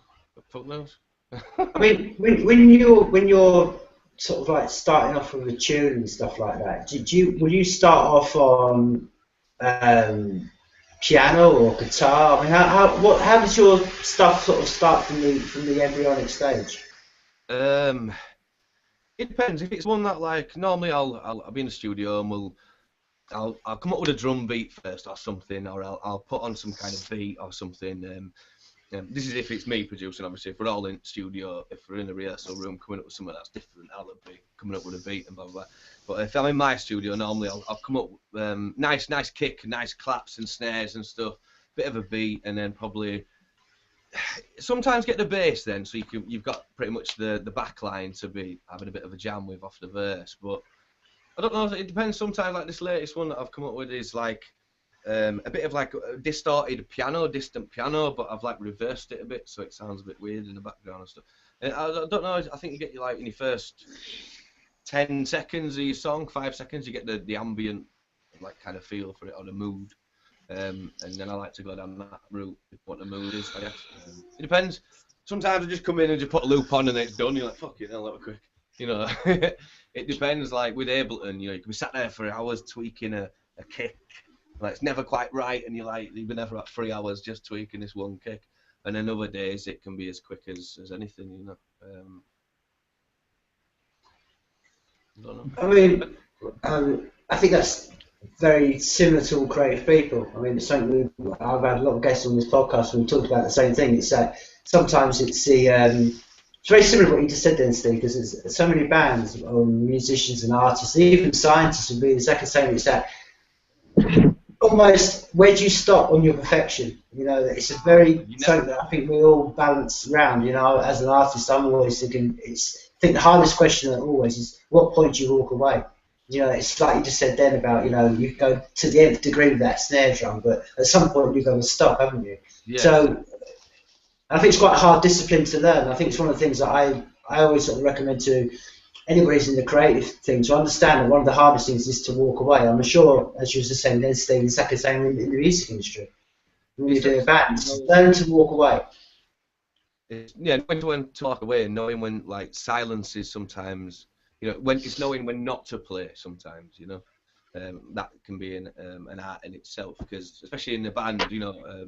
fuck knows. I mean, when you're sort of like starting off with a tune and stuff like that, will you start off on piano or guitar? I mean, how does your stuff sort of start from the embryonic stage? It depends. If it's one that like normally I'll be in the studio and I'll come up with a drum beat first or something, or I'll put on some kind of beat or something. This is if it's me producing, obviously. If we're all in studio, if we're in a rehearsal room coming up with something that's different, I'll be coming up with a beat and blah, blah, blah. But if I'm in my studio, normally I'll come up with nice kick, nice claps and snares and stuff, bit of a beat, and then probably sometimes get the bass then, so you've got pretty much the back line to be having a bit of a jam with off the verse. But I don't know, it depends. Sometimes like this latest one that I've come up with is like a bit of like a distorted piano, distant piano, but I've like reversed it a bit so it sounds a bit weird in the background and stuff. And I don't know, I think you get like in your first 10 seconds of your song, 5 seconds, you get the ambient like kind of feel for it or the mood. And then I like to go down that route with what the mood is, I guess. It depends. Sometimes I just come in and just put a loop on and then it's done. You're like, fuck it, that was quick. You know, it depends. Like with Ableton, you know, you can be sat there for hours tweaking a kick. Like it's never quite right, and you've been there for about 3 hours just tweaking this one kick. And then other days it can be as quick as anything, you know. I don't know. I mean, I think that's very similar to all creative people. I mean, it's something I've had a lot of guests on this podcast and we talked about the same thing. It's that sometimes it's it's very similar to what you just said then, Steve, because there's so many bands, musicians and artists, even scientists would be exactly the same. It's that almost, where do you stop on your perfection? You know, it's a very something that I think we all balance around. You know, as an artist, I'm always thinking I think the hardest question always is what point do you walk away? You know, it's like you just said then about, you know, you go to the nth degree with that snare drum, but at some point you've got to stop, haven't you? Yeah. So I think it's quite a hard discipline to learn. I think it's one of the things that I always sort of recommend to anybody who's in the creative thing to understand that one of the hardest things is to walk away. I'm sure, as you were just saying then, Steve, exactly the same in the music industry. When you're doing bands, learn to walk away. Yeah, knowing when to walk away and knowing when, like, silence is sometimes, you know, when it's knowing when not to play sometimes, you know. That can be an art in itself, because especially in the band, you know,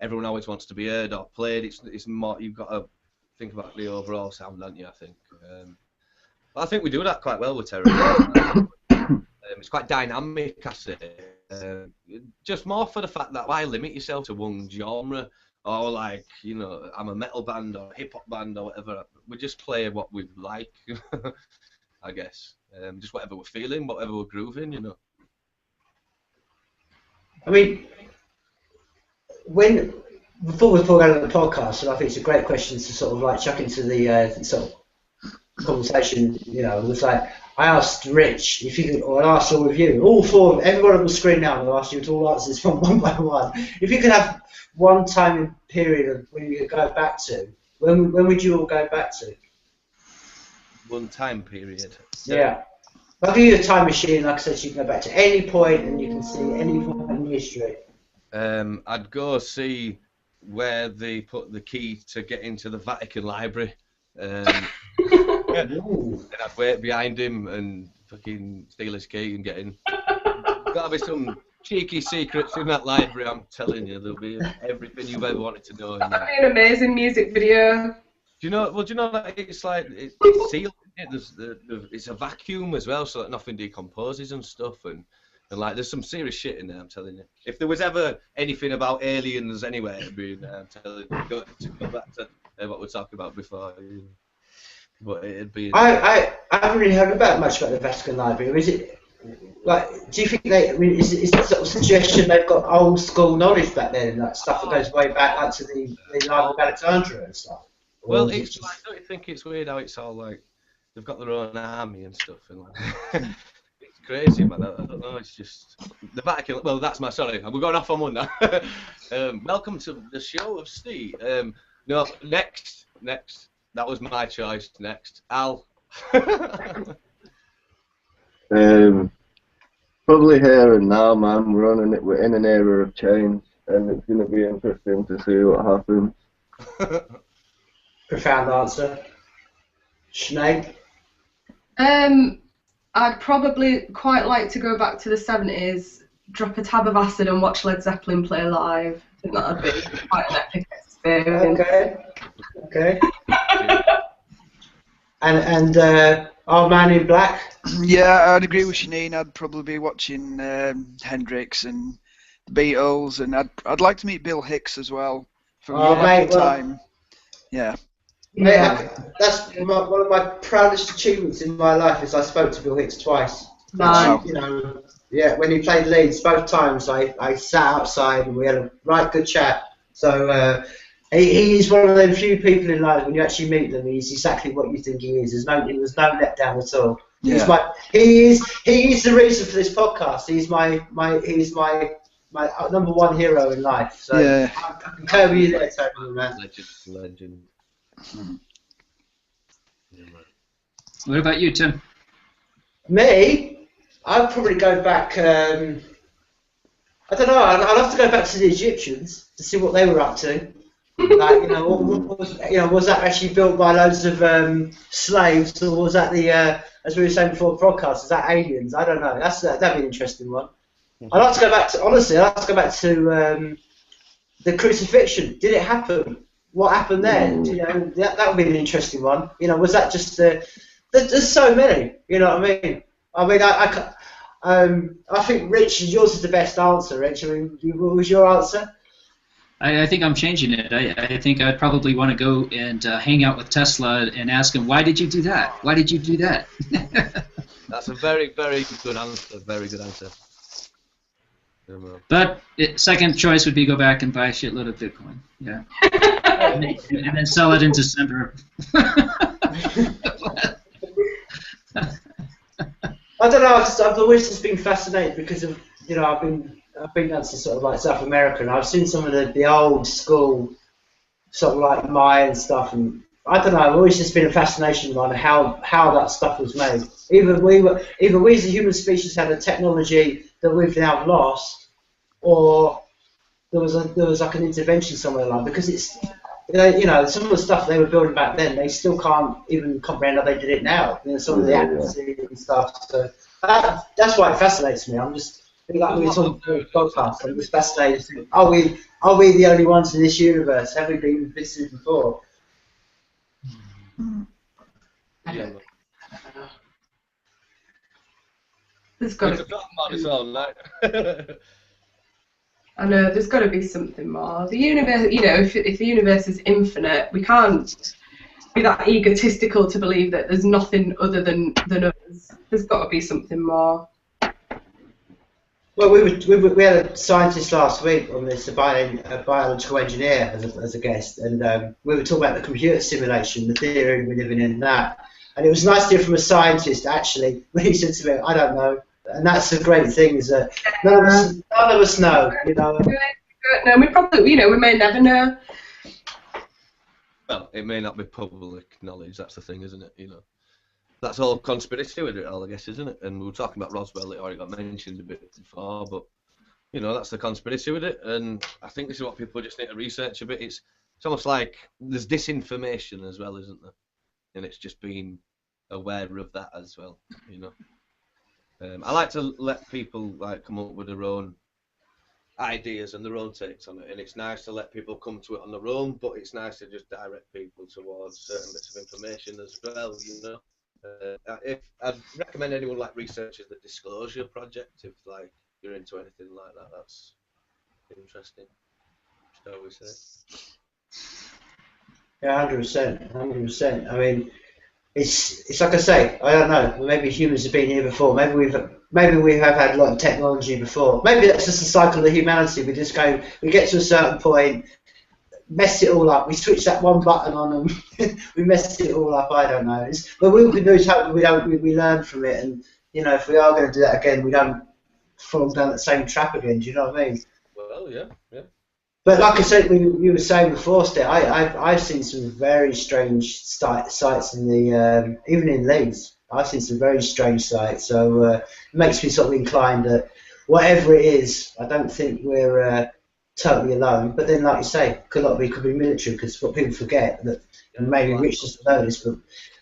everyone always wants to be heard or played. It's more, you've got to think about the overall sound, don't you, I think. But I think we do that quite well with Terra. It's quite dynamic, I say. Just more for the fact that why limit yourself to one genre, or like, you know, I'm a metal band or a hip-hop band or whatever. We just play what we like, I guess. Just whatever we're feeling, whatever we're grooving, you know. I mean, before we go on the podcast, and I think it's a great question to sort of like chuck into the sort of conversation, you know, it was like, I asked Rich if you could, or I asked all of you, all four, everyone on the screen now, and I asked you to all answer this one by one. If you could have one time period of when you could go back to, when would you all go back to? One time period? Yeah. I'll give you a time machine, like I said, so you can go back to any point and you can see any point in history. I'd go see where they put the key to get into the Vatican Library. And I'd wait behind him and fucking steal his key and get in. Gotta be some cheeky secrets in that library, I'm telling you. There'll be everything you've ever wanted to know in there. That'd be an amazing music video. Do you know that it's like, it's sealed, isn't it? It's a vacuum as well, so that nothing decomposes and stuff, and like there's some serious shit in there, I'm telling you. If there was ever anything about aliens anywhere, it'd be in there, I'm telling you. To go back to what we were talking about before. But it'd be. I haven't really heard much about the Vatican Library. Or is it like? Do you think they? I mean, is the sort of suggestion they've got old school knowledge back there and like stuff that goes way back, like to the Library of Alexandria and stuff? Well, Or is it it's just- like, don't you think it's weird how it's all like they've got their own army and stuff, and like, it's crazy, man. I don't know. It's just the Vatican. Well, that's my sorry. We're going off on one now. Welcome to the show of Steve. No, next. That was my choice. Next, Al. Probably here and now, man. We're in an era of change, and it's going to be interesting to see what happens. profound answer. Sinead? I'd probably quite like to go back to the 70s, drop a tab of acid and watch Led Zeppelin play live. I think that would be quite an epic experience. Okay. And our man in black. Yeah, I'd agree with Shanine. I'd probably be watching Hendrix and the Beatles, and I'd like to meet Bill Hicks as well from Mate, well, time. Yeah. Mate, that's one of my proudest achievements in my life is I spoke to Bill Hicks twice. Wow. You know, yeah, when he played Leeds, both times I sat outside and we had a right good chat. So he is one of those few people in life when you actually meet them, he's exactly what you think he is. He was no letdown at all. Yeah. He is the reason for this podcast. He's my number one hero in life. So Yeah. I can tell you there, Tony, man. Legend. What about you, Tim? Me, I'd probably go back. I don't know. I'd have to go back to the Egyptians to see what they were up to. Like, was that actually built by loads of slaves, or was that as we were saying before the podcast, is that aliens? I don't know. That'd be an interesting one. I'd like to go back to the crucifixion. Did it happen? What happened there? That would be an interesting one. Was that just there's so many. You know what I mean? I think Rich, yours is the best answer. Rich, what was your answer? I think I'm changing it. I think I'd probably want to go and hang out with Tesla and ask him, why did you do that? Why did you do that? That's a very, very good answer. Very good answer. But second choice would be go back and buy a shitload of Bitcoin. Yeah. and then sell it in December. I don't know. I've always just been fascinated because of I've been down to sort of like South America, and I've seen some of the old school sort of like Mayan stuff, and I don't know. I've always just been a fascination on how that stuff was made. Either we as a human species had a technology that we've now lost, or there was like an intervention somewhere along, because it's some of the stuff they were building back then, they still can't even comprehend how they did it now. Some of the accuracy and stuff. So that's why it fascinates me. I'm just like we were talking through the podcast. I'm just fascinated. Are we the only ones in this universe? Have we been visited before? Yeah. There's got It's a drop on its own, like. I know there's got to be something more. The universe, if the universe is infinite, we can't be that egotistical to believe that there's nothing other than us. There's got to be something more. Well, we had a scientist last week on this, a biological engineer as a guest, and we were talking about the computer simulation, the theory we're living in, that. And it was nice to hear from a scientist actually when he said to me, "I don't know." And that's the great thing, is that none of us know, No, we probably, we may never know. Well, it may not be public knowledge. That's the thing, isn't it? That's all conspiracy with it all, I guess, isn't it? And we were talking about Roswell. It already got mentioned a bit before, but that's the conspiracy with it. And I think this is what people just need to research a bit. It's almost like there's disinformation as well, isn't there? And it's just being aware of that as well, I like to let people come up with their own ideas and their own takes on it, and it's nice to let people come to it on their own, but it's nice to just direct people towards certain bits of information as well, If I'd recommend anyone researches the Disclosure Project, if you're into anything like that, that's interesting, shall we say. Yeah, 100%. I mean, it's like I say, I don't know. Maybe humans have been here before. Maybe we have had a lot of technology before. Maybe that's just the cycle of humanity. We get to a certain point, messed it all up. We switched that one button on and we messed it all up. I don't know. But we can do is hope we learn from it, and you know, if we are going to do that again, we don't fall down that same trap again. Do you know what I mean? Well, yeah. But like I said, you were saying before, Steve, I've seen some very strange sites in the even in Leeds. I've seen some very strange sites, so it makes me sort of inclined that whatever it is, I don't think we're totally alone. But then, like you say, a lot of it could be military, because what people forget that, and maybe Rich doesn't know this, but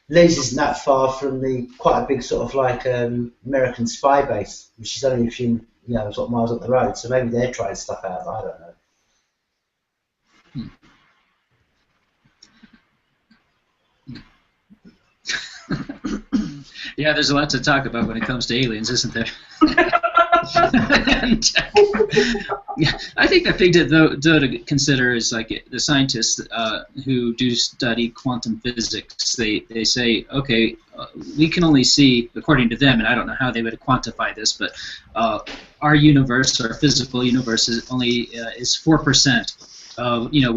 Leeds isn't that far from the quite a big sort of like American spy base, which is only a few sort of miles up the road. So maybe they're trying stuff out. I don't know. Yeah, there's a lot to talk about when it comes to aliens, isn't there? And, yeah, I think the thing to consider is like the scientists who do study quantum physics. They say, okay, we can only see, according to them, and I don't know how they would quantify this, but our universe, our physical universe, is only is 4%.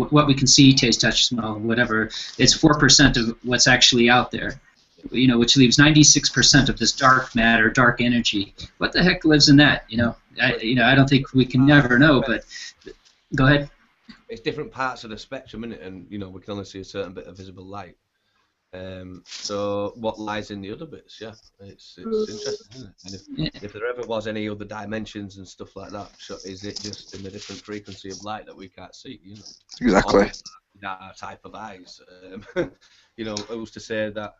What we can see, taste, touch, smell, whatever. It's 4% of what's actually out there. Which leaves 96% of this dark matter, dark energy. What the heck lives in that? I don't think we can never know. But go ahead. It's different parts of the spectrum, isn't it? And we can only see a certain bit of visible light. So what lies in the other bits? Yeah, it's interesting, isn't it? And if there ever was any other dimensions and stuff like that, is it just in a different frequency of light that we can't see? Exactly. That type of eyes. Who's to say that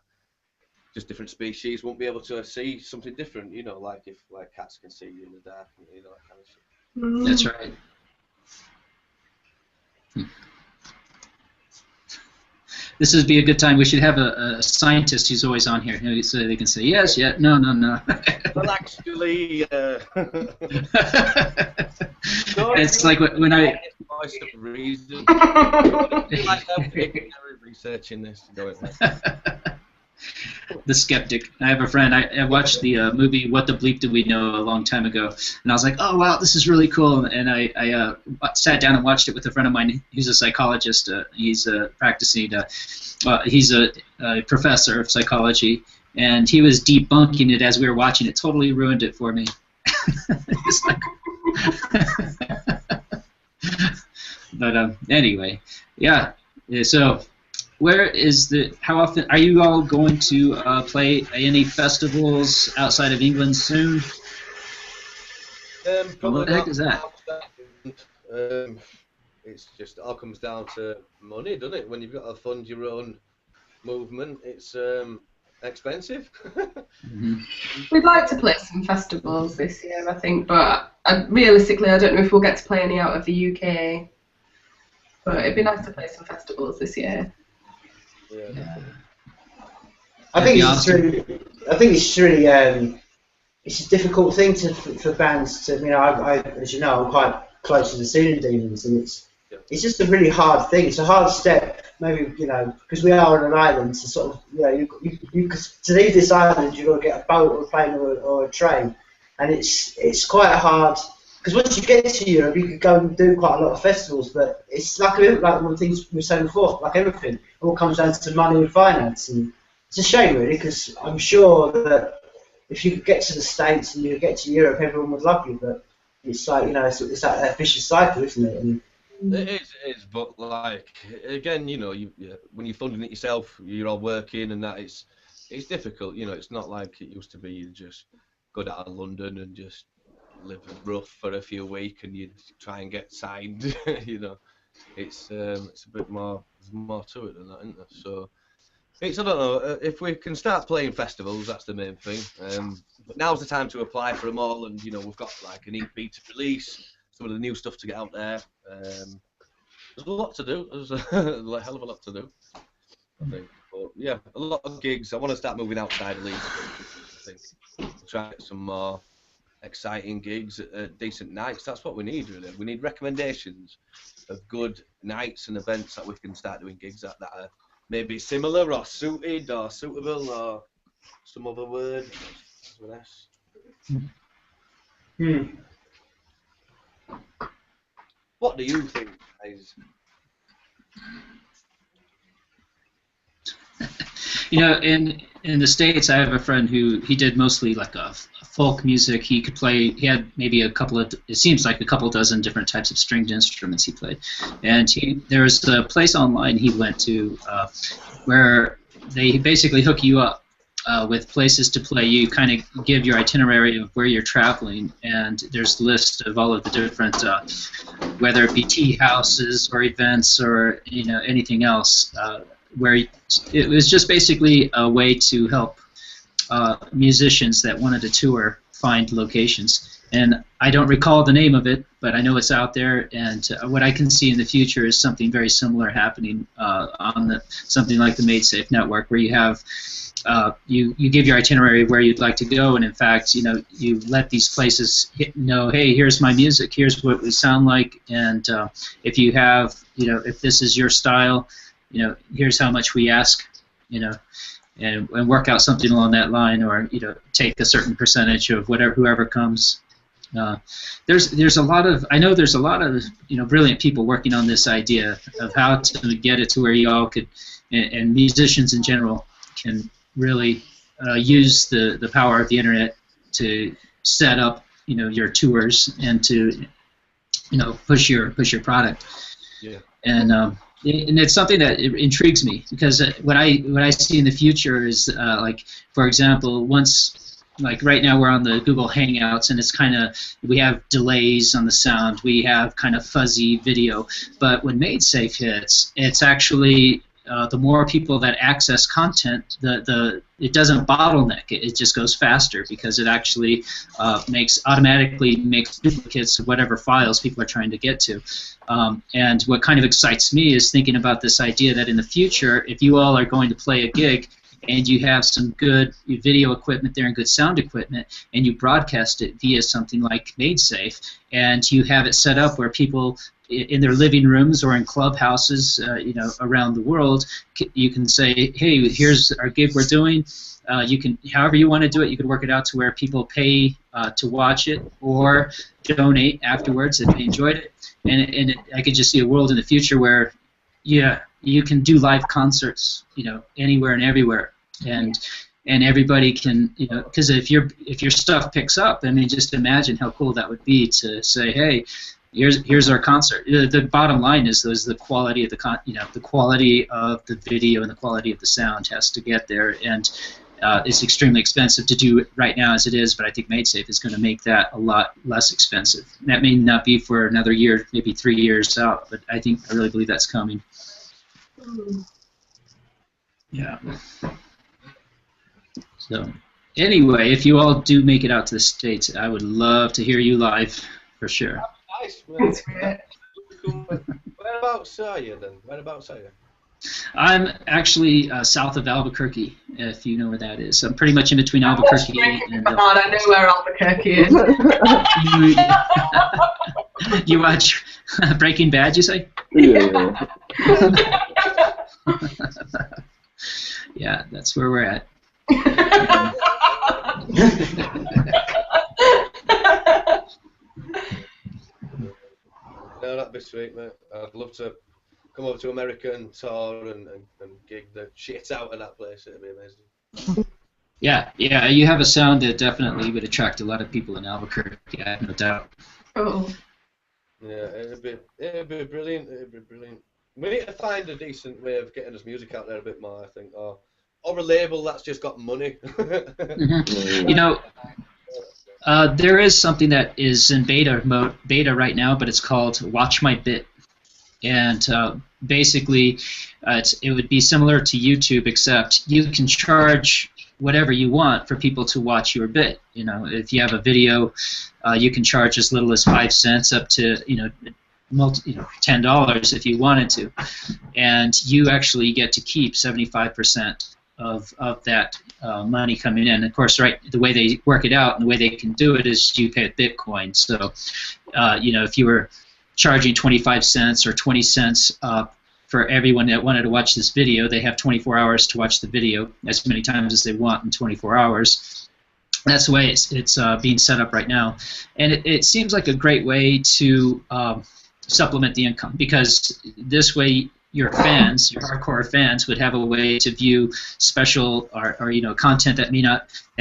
just different species won't be able to see something different? Like if cats can see in the dark, that kind of stuff. That's right. This would be a good time. We should have a scientist who's always on here, so they can say yes, yeah, no. Well, actually, it's like when I. Voice of reason. Researching this. The skeptic. I have a friend. I watched the movie What the Bleep Did We Know a long time ago, and I was like, oh wow, this is really cool. And I sat down and watched it with a friend of mine who's a psychologist. He's practicing. He's a professor of psychology, and he was debunking it as we were watching it. Totally ruined it for me. It's like, but anyway, yeah. So. How often are you all going to play any festivals outside of England soon? What the heck is that? It's just all comes down to money, doesn't it? When you've got to fund your own movement, it's expensive. We'd like to play some festivals this year, I think, but realistically, I don't know if we'll get to play any out of the UK. But it'd be nice to play some festivals this year. Yeah. I think it's really it's a difficult thing for bands to. I as you know, I'm quite close to the scene in Demons, and it's just a really hard thing. It's a hard step, maybe because we are on an island, to sort of you to leave this island, you've got to get a boat or a plane or a train, and it's quite hard. Because once you get to Europe, you could go and do quite a lot of festivals, but it's like one of the things we were saying before, like everything, it all comes down to money and finance, and it's a shame really, because I'm sure that if you could get to the States and you get to Europe, everyone would love you, but it's like, it's that vicious cycle, isn't it? And it is, but like, again, when you're funding it yourself, you're all working and that, it's difficult, it's not like it used to be, you just go down to London and just live rough for a few weeks and you try and get signed. It's a bit more. There's more to it than that, isn't there? So I don't know if we can start playing festivals. That's the main thing. But now's the time to apply for them all, and we've got like an EP to release, some of the new stuff to get out there. There's a lot to do. There's a hell of a lot to do, I think. But yeah, a lot of gigs. I want to start moving outside of Leeds. I think try and get some more exciting gigs at decent nights. That's what we need, really. We need recommendations of good nights and events that we can start doing gigs at that are maybe similar or suited or suitable or some other word. What do you think, guys? You know, in the States, I have a friend who he did mostly like a folk music. He could play. He had maybe a couple of. It seems like a couple dozen different types of stringed instruments he played. And there was a place online he went to where they basically hook you up with places to play. You kind of give your itinerary of where you're traveling, and there's a list of all of the different, whether it be tea houses or events or anything else. Where it was just basically a way to help musicians that wanted to tour find locations. And I don't recall the name of it, but I know it's out there. And what I can see in the future is something very similar happening on something like the Maidsafe network, where you have you give your itinerary where you'd like to go, and in fact, you let these places know, hey, here's my music, here's what we sound like, and if you have, if this is your style, here's how much we ask, and work out something along that line, or take a certain percentage of whoever comes. There's a lot of brilliant people working on this idea of how to get it to where you all could, and musicians in general can really use the power of the internet to set up your tours and to push your product. Yeah. And it's something that intrigues me, because what I see in the future is like, for example, like right now we're on the Google Hangouts, and it's we have delays on the sound, we have kind of fuzzy video, but when Maidsafe hits, it's actually the more people that access content, it doesn't bottleneck. It just goes faster, because it actually automatically makes duplicates of whatever files people are trying to get to. And what kind of excites me is thinking about this idea that in the future, if you all are going to play a gig and you have some good video equipment there and good sound equipment, and you broadcast it via something like Maidsafe, and you have it set up where people in their living rooms or in clubhouses, around the world, you can say, hey, here's our gig we're doing. You can, however you want to do it, you can work it out to where people pay to watch it or donate afterwards if they enjoyed it. And I could just see a world in the future where, you can do live concerts, anywhere and everywhere, and everybody can, because if your stuff picks up, I mean, just imagine how cool that would be to say, hey, here's our concert. The bottom line is the quality of the quality of the video and the quality of the sound has to get there, and it's extremely expensive to do it right now as it is, but I think Maidsafe is going to make that a lot less expensive. That may not be for another year, maybe 3 years out, but I really believe that's coming. Yeah. So anyway, if you all do make it out to the States, I would love to hear you live for sure. Nice. Whereabouts are you then? Whereabouts are you? I'm actually south of Albuquerque, if you know where that is. I'm pretty much in between Albuquerque and... I know where Albuquerque is. You watch Breaking Bad, you say? Yeah. Yeah, that's where we're at. No, that'd be sweet, mate. I'd love to come over to America and tour and gig the shit out of that place. It'd be amazing. Yeah, you have a sound that definitely would attract a lot of people in Albuquerque, I have no doubt. Oh. Yeah, it'd be brilliant. It'd be brilliant. We need to find a decent way of getting us music out there a bit more, I think, or a label that's just got money. Mm-hmm. There is something that is in beta right now, but it's called Watch My Bit, and basically, it would be similar to YouTube, except you can charge whatever you want for people to watch your bit. If you have a video, you can charge as little as 5 cents up to $10 if you wanted to, and you actually get to keep 75% of that money coming in. Of course, right, the way they work it out and the way they can do it is you pay with Bitcoin. So, if you were charging 25 cents or 20 cents for everyone that wanted to watch this video, they have 24 hours to watch the video as many times as they want in 24 hours. That's the way it's being set up right now, and it seems like a great way to supplement the income, because this way your fans, your hardcore fans, would have a way to view special or content that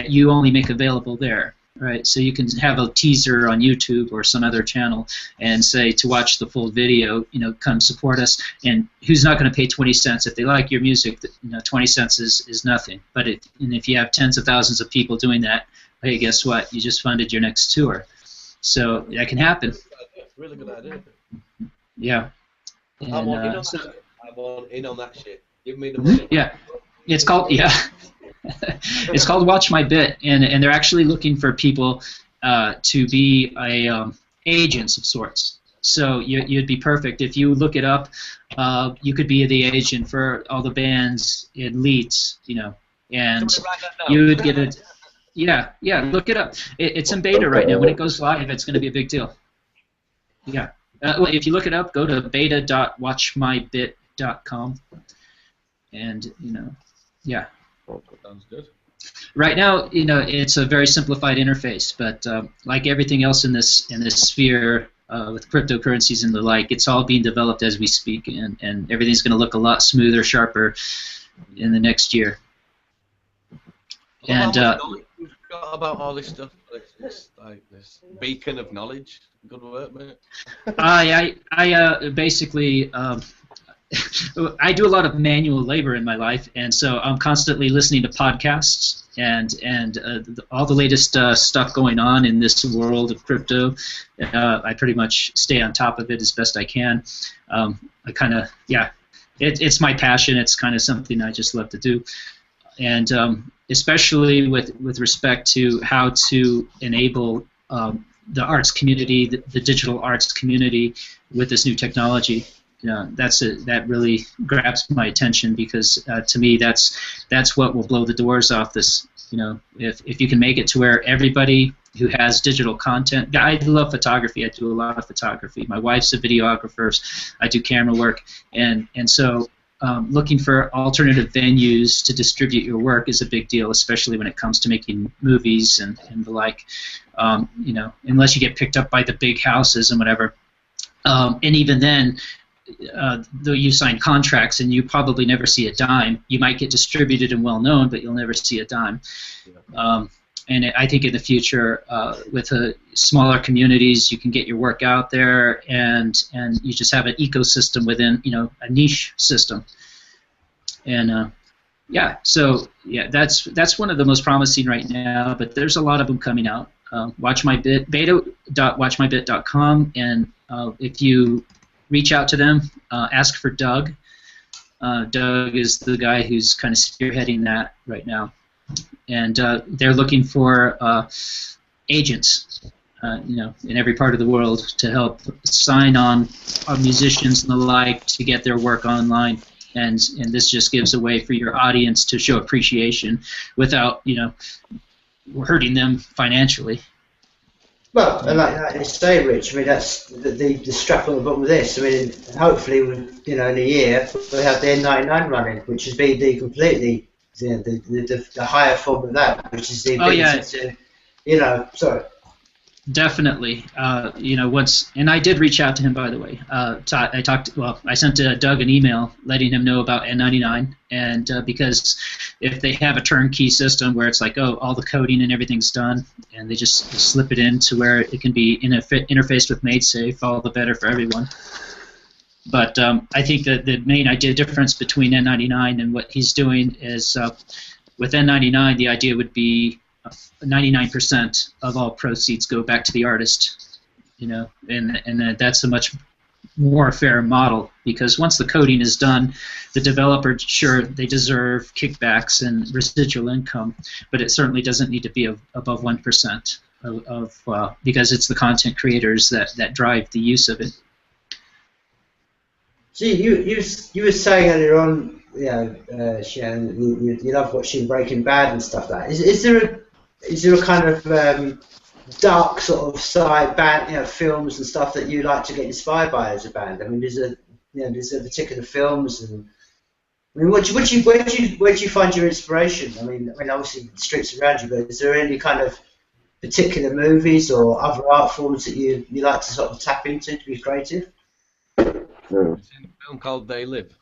you only make available there. Right, so you can have a teaser on YouTube or some other channel and say to watch the full video, come support us. And who's not going to pay 20 cents if they like your music? 20 cents is nothing. But if you have tens of thousands of people doing that, hey, guess what? You just funded your next tour. So that can happen. Really good idea. Yeah. And, I want in on that shit. Give me the money. Yeah, it's called It's called Watch My Bit, and they're actually looking for people to be agents of sorts. So you'd be perfect if you look it up. You could be the agent for all the bands in Leeds, and you would get it. Yeah, look it up. It's in beta right now. When it goes live, it's going to be a big deal. Yeah. Well, if you look it up, go to beta.watchmybit.com, and yeah. Sounds good. Right now, it's a very simplified interface, but like everything else in this sphere with cryptocurrencies and the like, it's all being developed as we speak, and everything's going to look a lot smoother, sharper in the next year. And we've got about all this stuff. It's like this beacon of knowledge. Good work, mate. I basically. I do a lot of manual labor in my life, and so I'm constantly listening to podcasts and all the latest stuff going on in this world of crypto. I pretty much stay on top of it as best I can. It's my passion. It's kind of something I just love to do, and especially with respect to how to enable the arts community, the digital arts community, with this new technology. That really grabs my attention, because to me that's what will blow the doors off this. If you can make it to where everybody who has digital content. I love photography. I do a lot of photography. My wife's a videographer. I do camera work, and so looking for alternative venues to distribute your work is a big deal, especially when it comes to making movies and the like. Unless you get picked up by the big houses and whatever, and even then. Though you sign contracts and you probably never see a dime, you might get distributed and well known, but you'll never see a dime. And I think in the future, with smaller communities, you can get your work out there, and you just have an ecosystem within, a niche system. And that's one of the most promising right now. But there's a lot of them coming out. Watch My Bit, beta.watchmybit.com, and if you reach out to them, ask for Doug. Doug is the guy who's kind of spearheading that right now. And they're looking for agents, in every part of the world to help sign on musicians and the like to get their work online. And this just gives a way for your audience to show appreciation without, hurting them financially. Well, and like you say, Rich, I mean, that's the strap on the bottom of this. I mean, hopefully, in a year, we'll have the N99 running, which is the completely, the higher form of that, which is the ability to, sorry. Definitely, and I did reach out to him, by the way. I sent Doug an email letting him know about N99, and because if they have a turnkey system where it's like, all the coding and everything's done, and they just slip it in to where it can be interfaced with Maidsafe, all the better for everyone. But I think that the main difference between N99 and what he's doing is with N99, the idea would be 99% of all proceeds go back to the artist, and that's a much more fair model, because once the coding is done, the developer, sure, they deserve kickbacks and residual income, but it certainly doesn't need to be above 1% of because it's the content creators that drive the use of it. So you were saying earlier on, Shannon, you love watching Breaking Bad and stuff like that. Is there a kind of dark sort of side band, films and stuff that you like to get inspired by as a band? I mean, is there particular films and where do you find your inspiration? I mean, obviously the streets around you, but is there any kind of particular movies or other art forms that you like to sort of tap into to be creative? Yeah. film called They Live?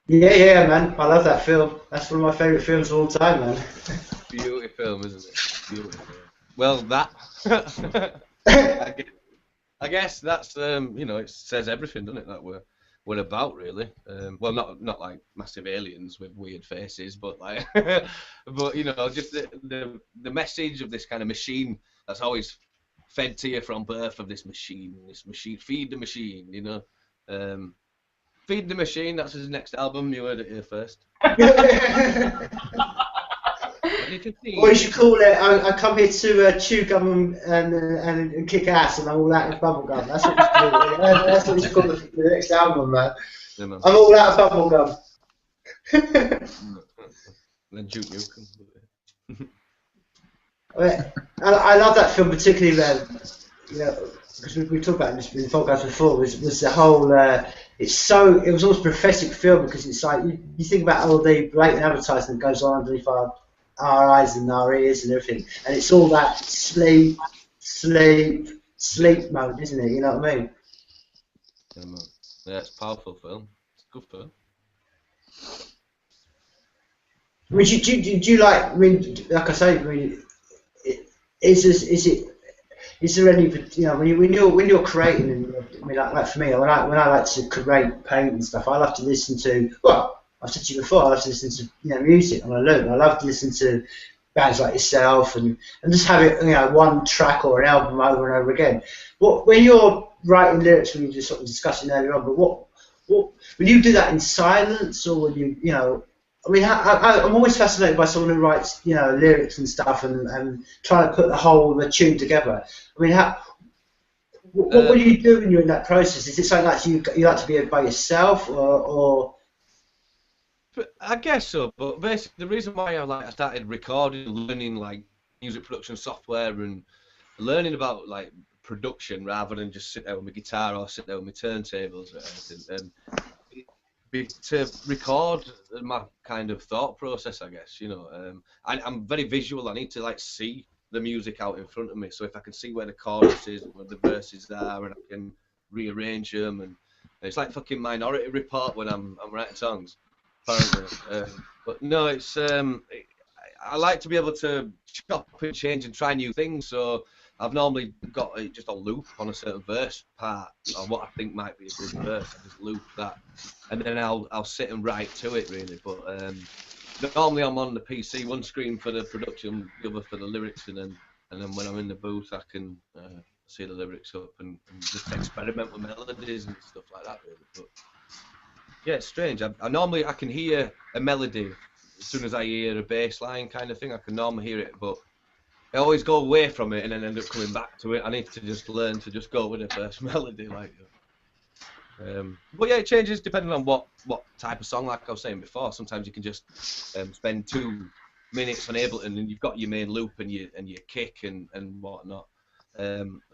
Yeah, man. I love that film. That's one of my favourite films of all time, man. Beauty film, isn't it? Beautiful. Well, that. I guess that's you know, it says everything, doesn't it? That we're about really. Well, not like massive aliens with weird faces, but like, but you know, just the message of this kind of machine that's always fed to you from birth, of this machine, feed the machine, you know. Feed the Machine, that's his next album, you heard it here first. Or you should call it, I come here to chew gum and kick ass, and I'm all out of bubble gum. That's what you should call it. That's what you should call the next album, man. Yeah, man. I'm all out of bubble gum. Then Duke Nukem. I love that film particularly, you know, because we talked about this in the podcast before, was the whole, it was almost a prophetic film, because it's like, you think about all the blatant advertising that goes on underneath our eyes and our ears and everything, and it's all that sleep mode, isn't it? You know what I mean? Yeah, man. Yeah, it's a powerful film. It's a good film. I mean, do you like, I mean, like I say, I mean, is there any, you know, when you're creating, and I mean, like for me, when I like to create, paint and stuff, I love to listen to, well, I've said to you before, I love to listen to, you know, music on a loop. I love to listen to bands like yourself and just have it, you know, one track or an album over and over again. When you're writing lyrics, when you're just sort of discussing earlier on, but what will you do that in silence, or will you, you know? I mean, I'm always fascinated by someone who writes, you know, lyrics and stuff, and trying to put the tune together. I mean, what will you do when you're in that process? Is it something like you like to be by yourself, or? I guess so, but basically the reason why I started recording, learning like music production software and learning about like production rather than just sit there with my guitar or sit there with my turntables or anything, and to record my kind of thought process, I guess, you know. I'm very visual. I need to like see the music out in front of me, so if I can see where the chorus is, where the verses are, and I can rearrange them, and it's like fucking Minority Report when I'm writing songs. But no, it's I like to be able to chop and change and try new things. So I've normally got it just a loop on a certain verse part, or what I think might be a good verse. I just loop that, and then I'll sit and write to it really. But normally I'm on the PC, one screen for the production, the other for the lyrics, and then when I'm in the booth, I can see the lyrics up and just experiment with melodies and stuff like that really. But yeah, it's strange. I can hear a melody as soon as I hear a bass line kind of thing. I can normally hear it, but I always go away from it and then end up coming back to it. I need to just learn to just go with the first melody, like. But yeah, it changes depending on what type of song. Like I was saying before, sometimes you can just spend 2 minutes on Ableton and you've got your main loop and your kick and whatnot.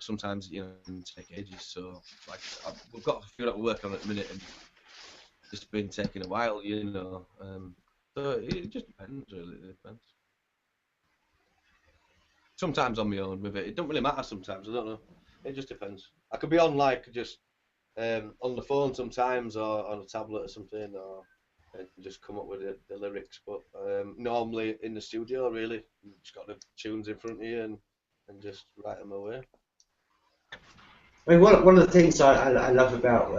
Sometimes you know it can take ages. So like we've got a few that we're working on at the minute and it's been taking a while, you know. So it just depends, really. It depends. Sometimes on my own with it. It don't really matter sometimes. I don't know. It just depends. I could be on like just on the phone sometimes, or on a tablet or something, or just come up with the lyrics. But normally in the studio, really, you just got the tunes in front of you and just write them away. I mean, one of the things I love about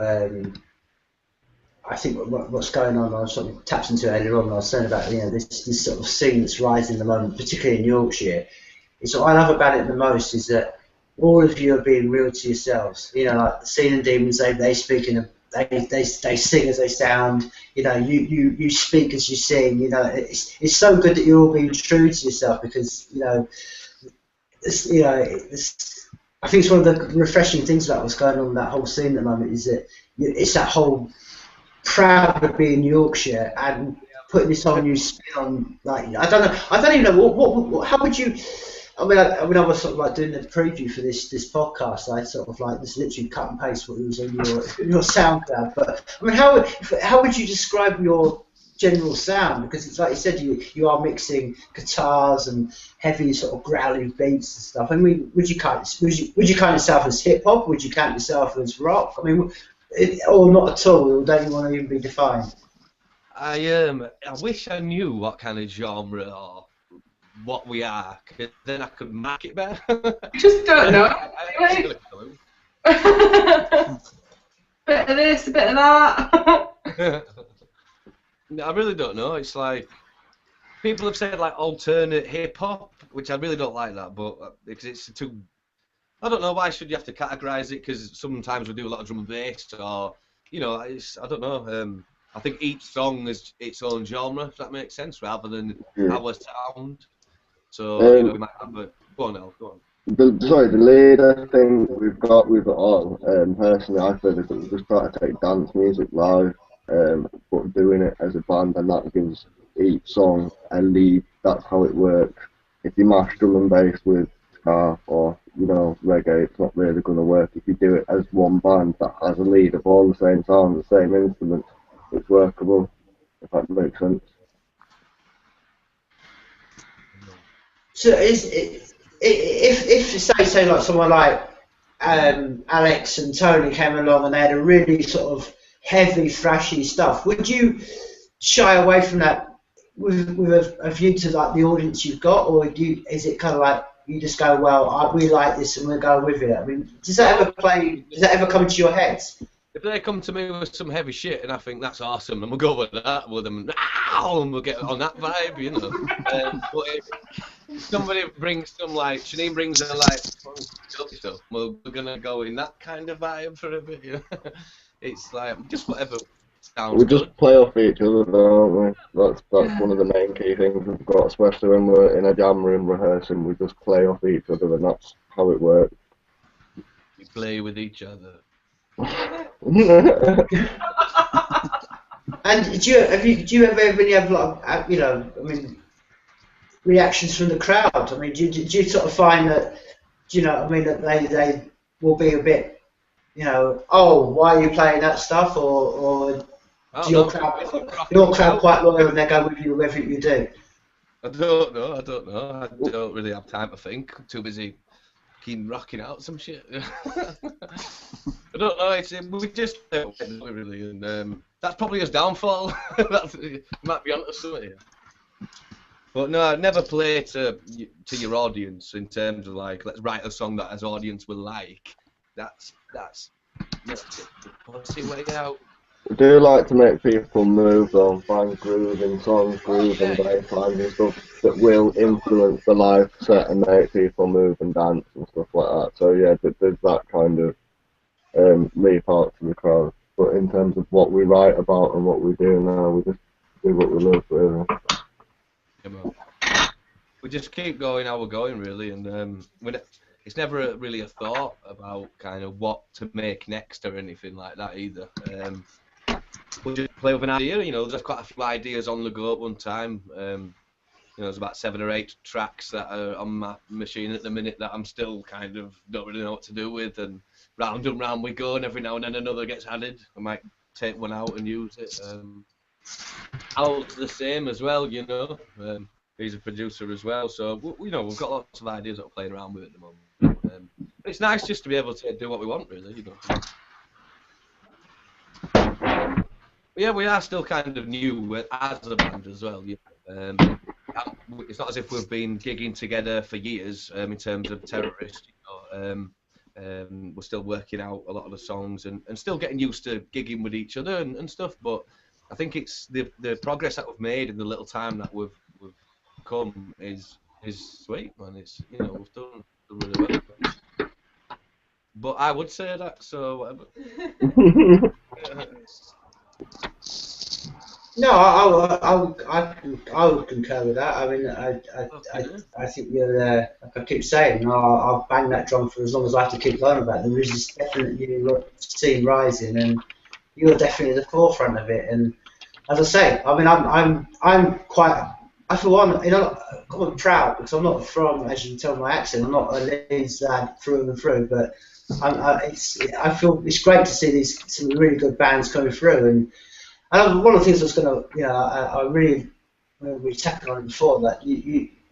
I think what's going on, I sort of tapped into earlier on, I was saying about, you know, this sort of scene that's rising at the moment, particularly in Yorkshire. It's what I love about it the most is that all of you are being real to yourselves. You know, like the Scene and Demons, they speak they sing as they sound. You know, you speak as you sing. You know, it's so good that you're all being true to yourself, because I think it's one of the refreshing things about what's going on in that whole scene at the moment is that it's that whole proud of being Yorkshire and putting this whole new spin on. Like, I don't even know what how would you. I mean, I was sort of like doing the preview for this podcast. I sort of like just literally cut and paste what was on your SoundCloud. But I mean, how would you describe your general sound? Because it's like you said, you are mixing guitars and heavy sort of growly beats and stuff. I mean, would you count yourself as hip hop? Would you count yourself as rock? I mean, or not at all, or don't you want to even be defined? I wish I knew what kind of genre or what we are, 'cause then I could mark it better. I just don't know. I haven't got a clue. Bit of this, a bit of that. I really don't know. It's like people have said like alternate hip hop, which I really don't like that, but because it's too. I don't know, why should you have to categorise it? Because sometimes we do a lot of drum and bass, or I don't know. I think each song is its own genre, if that makes sense, rather than our sound. So we might have a. Go on, El, go on. The latest thing we've got with it all, personally, I feel is that we just try to take dance music live, but doing it as a band, and that gives each song a lead. That's how it works. If you mash drum and bass with ska or reggae, it's not really going to work. If you do it as one band that has a lead of all the same sounds, the same instruments, it's workable. If that makes sense. So if say like someone like Alex and Tony came along and they had a really sort of heavy thrashy stuff, would you shy away from that with a view to like the audience you've got, or is it kind of like you just go, well, we like this and we'll go with it? I mean, does that ever come into your head? If they come to me with some heavy shit and I think that's awesome, then we'll go with that with them, and we'll get on that vibe, But if somebody brings some like Shanine brings a like filthy stuff, we're gonna go in that kind of vibe for a bit. It's like just whatever sounds We good. just play off each other, don't we? That's one of the main key things we've got, especially when we're in a jam room rehearsing. We just play off each other, and that's how it works. We play with each other. And do you ever really have like reactions from the crowd? I mean, do you sort of find that that they will be a bit oh, why are you playing that stuff, or do your crowd quite loyal and they go with you wherever you do? I don't know. I don't really have time to think. I'm too busy rocking out some shit. I don't know. We just really, and that's probably his downfall. Might be onto something here. But no, I'd never play to your audience in terms of like, let's write a song that his audience will like. That's the pussy way out. We do like to make people move though, find groove in songs, groove and bass lines and stuff that will influence the live set and make people move and dance and stuff like that. So yeah, there's that kind of leap out to the crowd. But in terms of what we write about and what we do now, we just do what we love, really. We just keep going how we're going, really, and it's never really a thought about kind of what to make next or anything like that either. We just play with an idea, there's quite a few ideas on the go at one time. There's about 7 or 8 tracks that are on my machine at the minute that I'm still kind of don't really know what to do with, and round and round we go, and every now and then another gets added. I might take one out and use it. Al's the same as well, he's a producer as well, so we've got lots of ideas that we're playing around with at the moment. It's nice just to be able to do what we want, really. Yeah, we are still kind of new as a band as well. It's not as if we've been gigging together for years in terms of Terrorist. We're still working out a lot of the songs and still getting used to gigging with each other and stuff. But I think it's the progress that we've made in the little time that we've come is sweet, man. It's we've done really well. But I would say that, so whatever. No, I would concur with that. I mean, I think you're, like I keep saying, I'll bang that drum for as long as I have to keep learning about it. There is this definite new scene rising, and you're definitely at the forefront of it. And as I say, I mean, I'm quite, I for one, I'm proud because I'm not from, as you can tell by my accent, I'm not a Leeds lad through and through, but I feel it's great to see some really good bands coming through. And one of the things I was going to, I really, we tackled on it before, that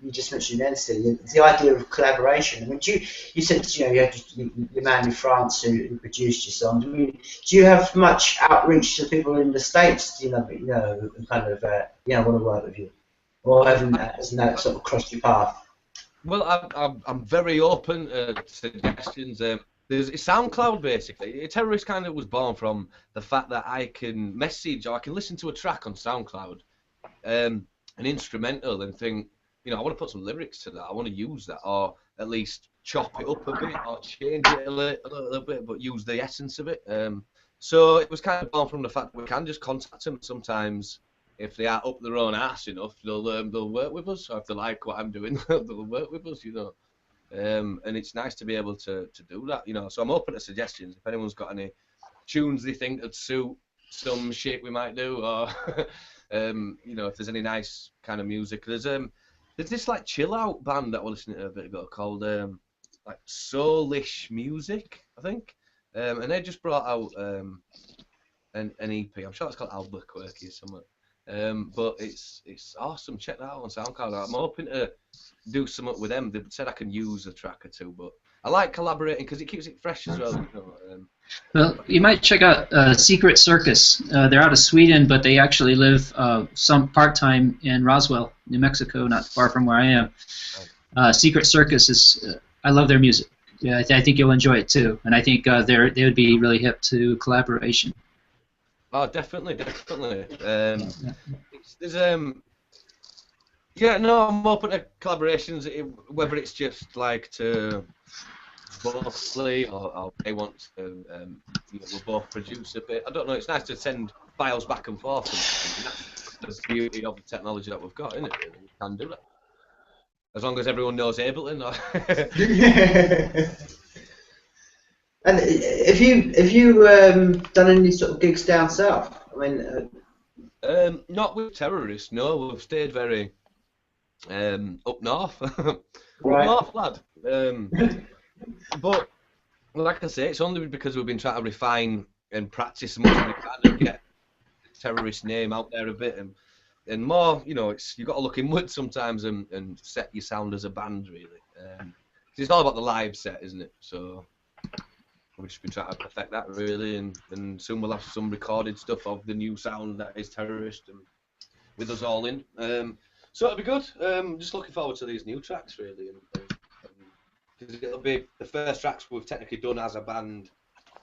you just mentioned Nancy, the idea of collaboration. I mean, you said you had your man in France who produced your songs. I mean, do you have much outreach to people in the States? Who kind of want to work with you, or hasn't that sort of crossed your path? Well, I'm very open to suggestions. There's SoundCloud basically. Terrorist kind of was born from the fact that I can message or I can listen to a track on SoundCloud, an instrumental, and think, I want to put some lyrics to that. I want to use that, or at least chop it up a bit, or change it a little bit, but use the essence of it. So it was kind of born from the fact that we can just contact them sometimes. If they are up their own ass enough, they'll work with us. Or if they like what I'm doing, they'll work with us, And it's nice to be able to do that, So I'm open to suggestions. If anyone's got any tunes they think would suit some shit we might do, or if there's any nice kind of music. There's this like chill out band that we're listening to a bit ago called like Soulish Music, I think, and they just brought out an EP. I'm sure it's called Albuquerque or something. But it's awesome. Check that out on SoundCloud. I'm hoping to do something with them. They said I can use a track or two, but I like collaborating because it keeps it fresh as well. Well, you might check out Secret Circus. They're out of Sweden, but they actually live some part-time in Roswell, New Mexico, not far from where I am. Secret Circus is, I love their music. Yeah, I think you'll enjoy it too, and I think they would be really hip to collaboration. Oh, definitely. There's I'm open to collaborations, whether it's just like to both play or they want to, we'll both produce a bit. I don't know. It's nice to send files back and forth, and that's the beauty of the technology that we've got, isn't it? Really? We can do that as long as everyone knows Ableton. And have you done any sort of gigs down south? I mean, not with Terrorist. No, we've stayed very up north. Right. Up north, lad. But like I say, it's only because we've been trying to refine and practice as much as we can and get the Terrorist name out there a bit and more. You've got to look inward sometimes and set your sound as a band really. It's all about the live set, isn't it? So. We've just been trying to perfect that really, and soon we'll have some recorded stuff of the new sound that is Terrorist and with us all in. So it'll be good. Just looking forward to these new tracks really, because it'll be the first tracks we've technically done as a band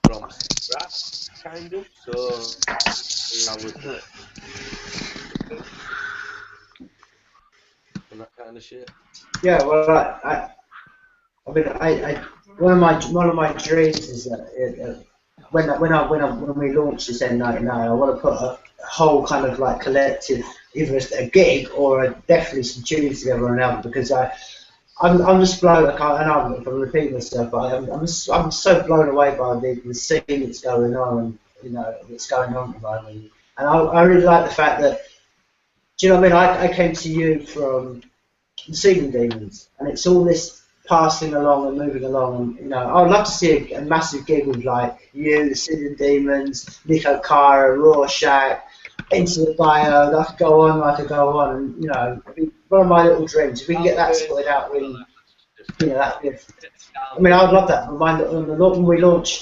from scratch, kind of. So and that kind of shit. Yeah, well, I mean, one of my dreams is that when we launch this N99, I want to put a whole kind of like collective, either a gig or definitely some tunes together on an album, because I'm just blown. I know if I'm repeating myself, but I'm so blown away by the scene that's going on, and that's going on at the moment. And I really like the fact that, do you know what I mean? I came to you from the Sealing Demons, and it's all this passing along and moving along, and I would love to see a massive gig with like you, the Sealing Demons, Nico Cara, Rorschach, Into the Bio. I could go on, and it'd be one of my little dreams. If we can get that sorted out, that'd be. I mean, I'd love that. When we launch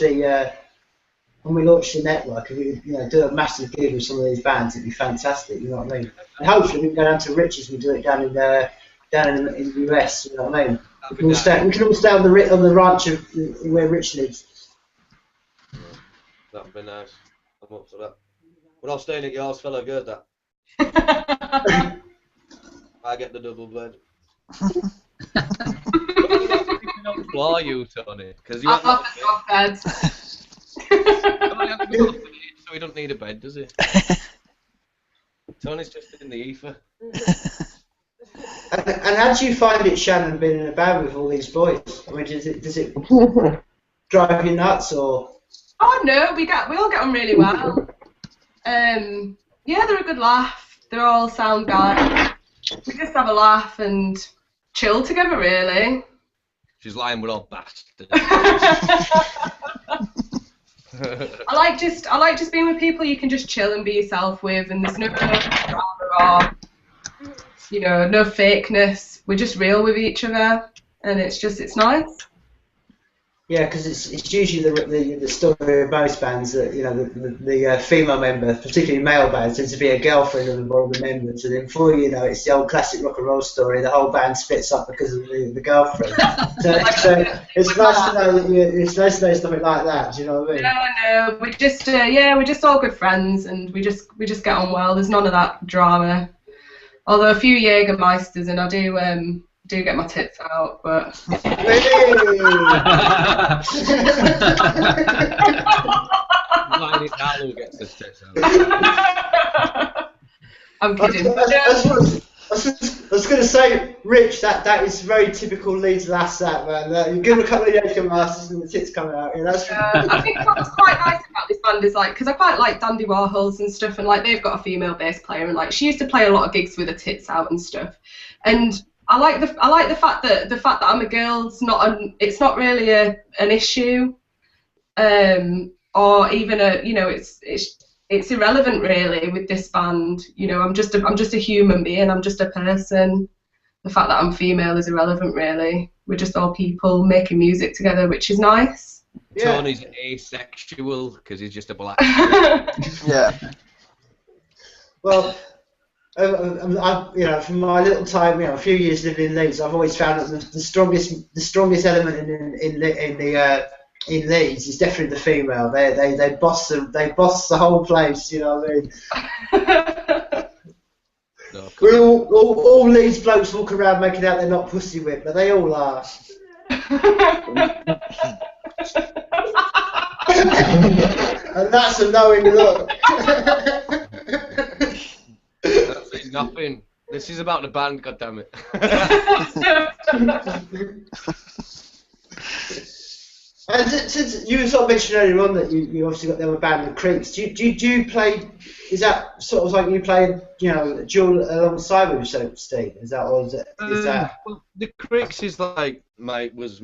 the network, if we do a massive gig with some of these bands, it'd be fantastic. You know what I mean? And hopefully we can go down to Rich's and do it down in the US. You know what I mean? We can all stay on the ranch of where Rich lives. That'd be nice. I'm up for that. We're all staying at yours, fella. Good that. I get the double bed. Don't flaw you, Tony, because you. I've got beds. So he don't need a bed, does he? Tony's just in the ether. And how do you find it, Shannon, being in a band with all these boys? I mean, does it drive you nuts, or? Oh no, we all get on really well. Yeah, they're a good laugh. They're all sound guys. We just have a laugh and chill together, really. She's lying, we're all bastards. I like just being with people you can just chill and be yourself with, and there's no drama or you know, no fakeness. We're just real with each other, and it's nice. Yeah, because it's usually the story of most bands that, you know, the female member, particularly male bands, tends to be a girlfriend of one of the members, and then before you know, it's the old classic rock and roll story. The whole band splits up because of the girlfriend. So it's nice to know that it's nice to know something like that. Do you know what I mean? No, we're just we're just all good friends, and we just get on well. There's none of that drama. Although a few Jägermeisters, and I do get my tits out, but. I'm kidding. I was going to say, Rich, that is very typical Leeds last that, man. You give them a couple of Jägermeisters and the tits coming out. Yeah, that's. I think what's quite nice about this band is like, because I quite like Dandy Warhols and stuff, and like they've got a female bass player, and like she used to play a lot of gigs with her tits out and stuff, and. I like the fact that I'm a girl. It's not really an issue, or even it's irrelevant really with this band. You know, I'm just a human being. I'm just a person. The fact that I'm female is irrelevant really. We're just all people making music together, which is nice. Yeah. Tony's asexual because he's just a black. Yeah. Well. You know, from my little time, you know, a few years living in Leeds, I've always found that the strongest element in Leeds is definitely the female. They boss the whole place. You know what I mean? No, We're all Leeds blokes walk around making out they're not pussy whipped, but they all are. And that's a knowing look. That's it, nothing. This is about the band, goddammit. And since you sort of mentioned earlier on that you obviously got the other band, the Creeps, do you play? Is that sort of like you playing, you know, dual alongside with Steve? Is that Well, the Creeps is like was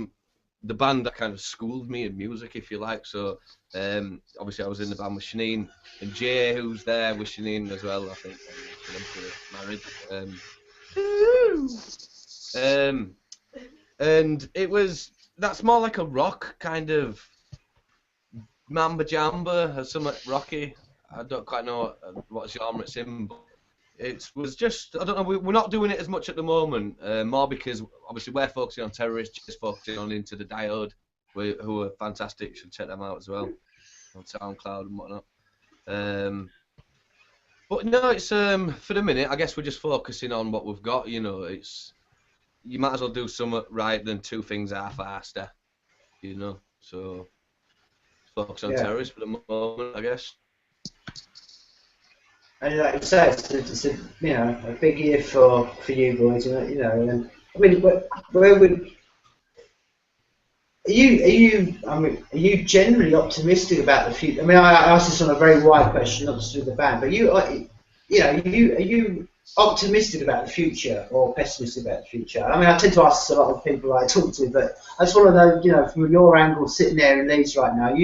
the band that kind of schooled me in music, if you like. So obviously I was in the band with Shanine and Jay, who's there with Shanine as well, I think, married. And that's more like a rock kind of mamba jamba or something rocky. I don't quite know what genre it's in, but it was just, I don't know, we're not doing it as much at the moment, more because obviously we're focusing on Terrorist, just focusing on Into the Diode, who are fantastic. You should check them out as well on SoundCloud and whatnot. But no, it's for the minute, I guess we're just focusing on what we've got. You know, you might as well do something right than two things half-assed, you know. So focus on Terrorist for the moment, I guess. And like you say, it's a you know, a big year for you boys, you know. And I mean, where would are you generally optimistic about the future? I mean, I asked this on a very wide question, not just with the band, but are you optimistic about the future or pessimistic about the future? I mean, I tend to ask a lot of people I talk to, but I just want to know, you know, from your angle, sitting there in Leeds right now,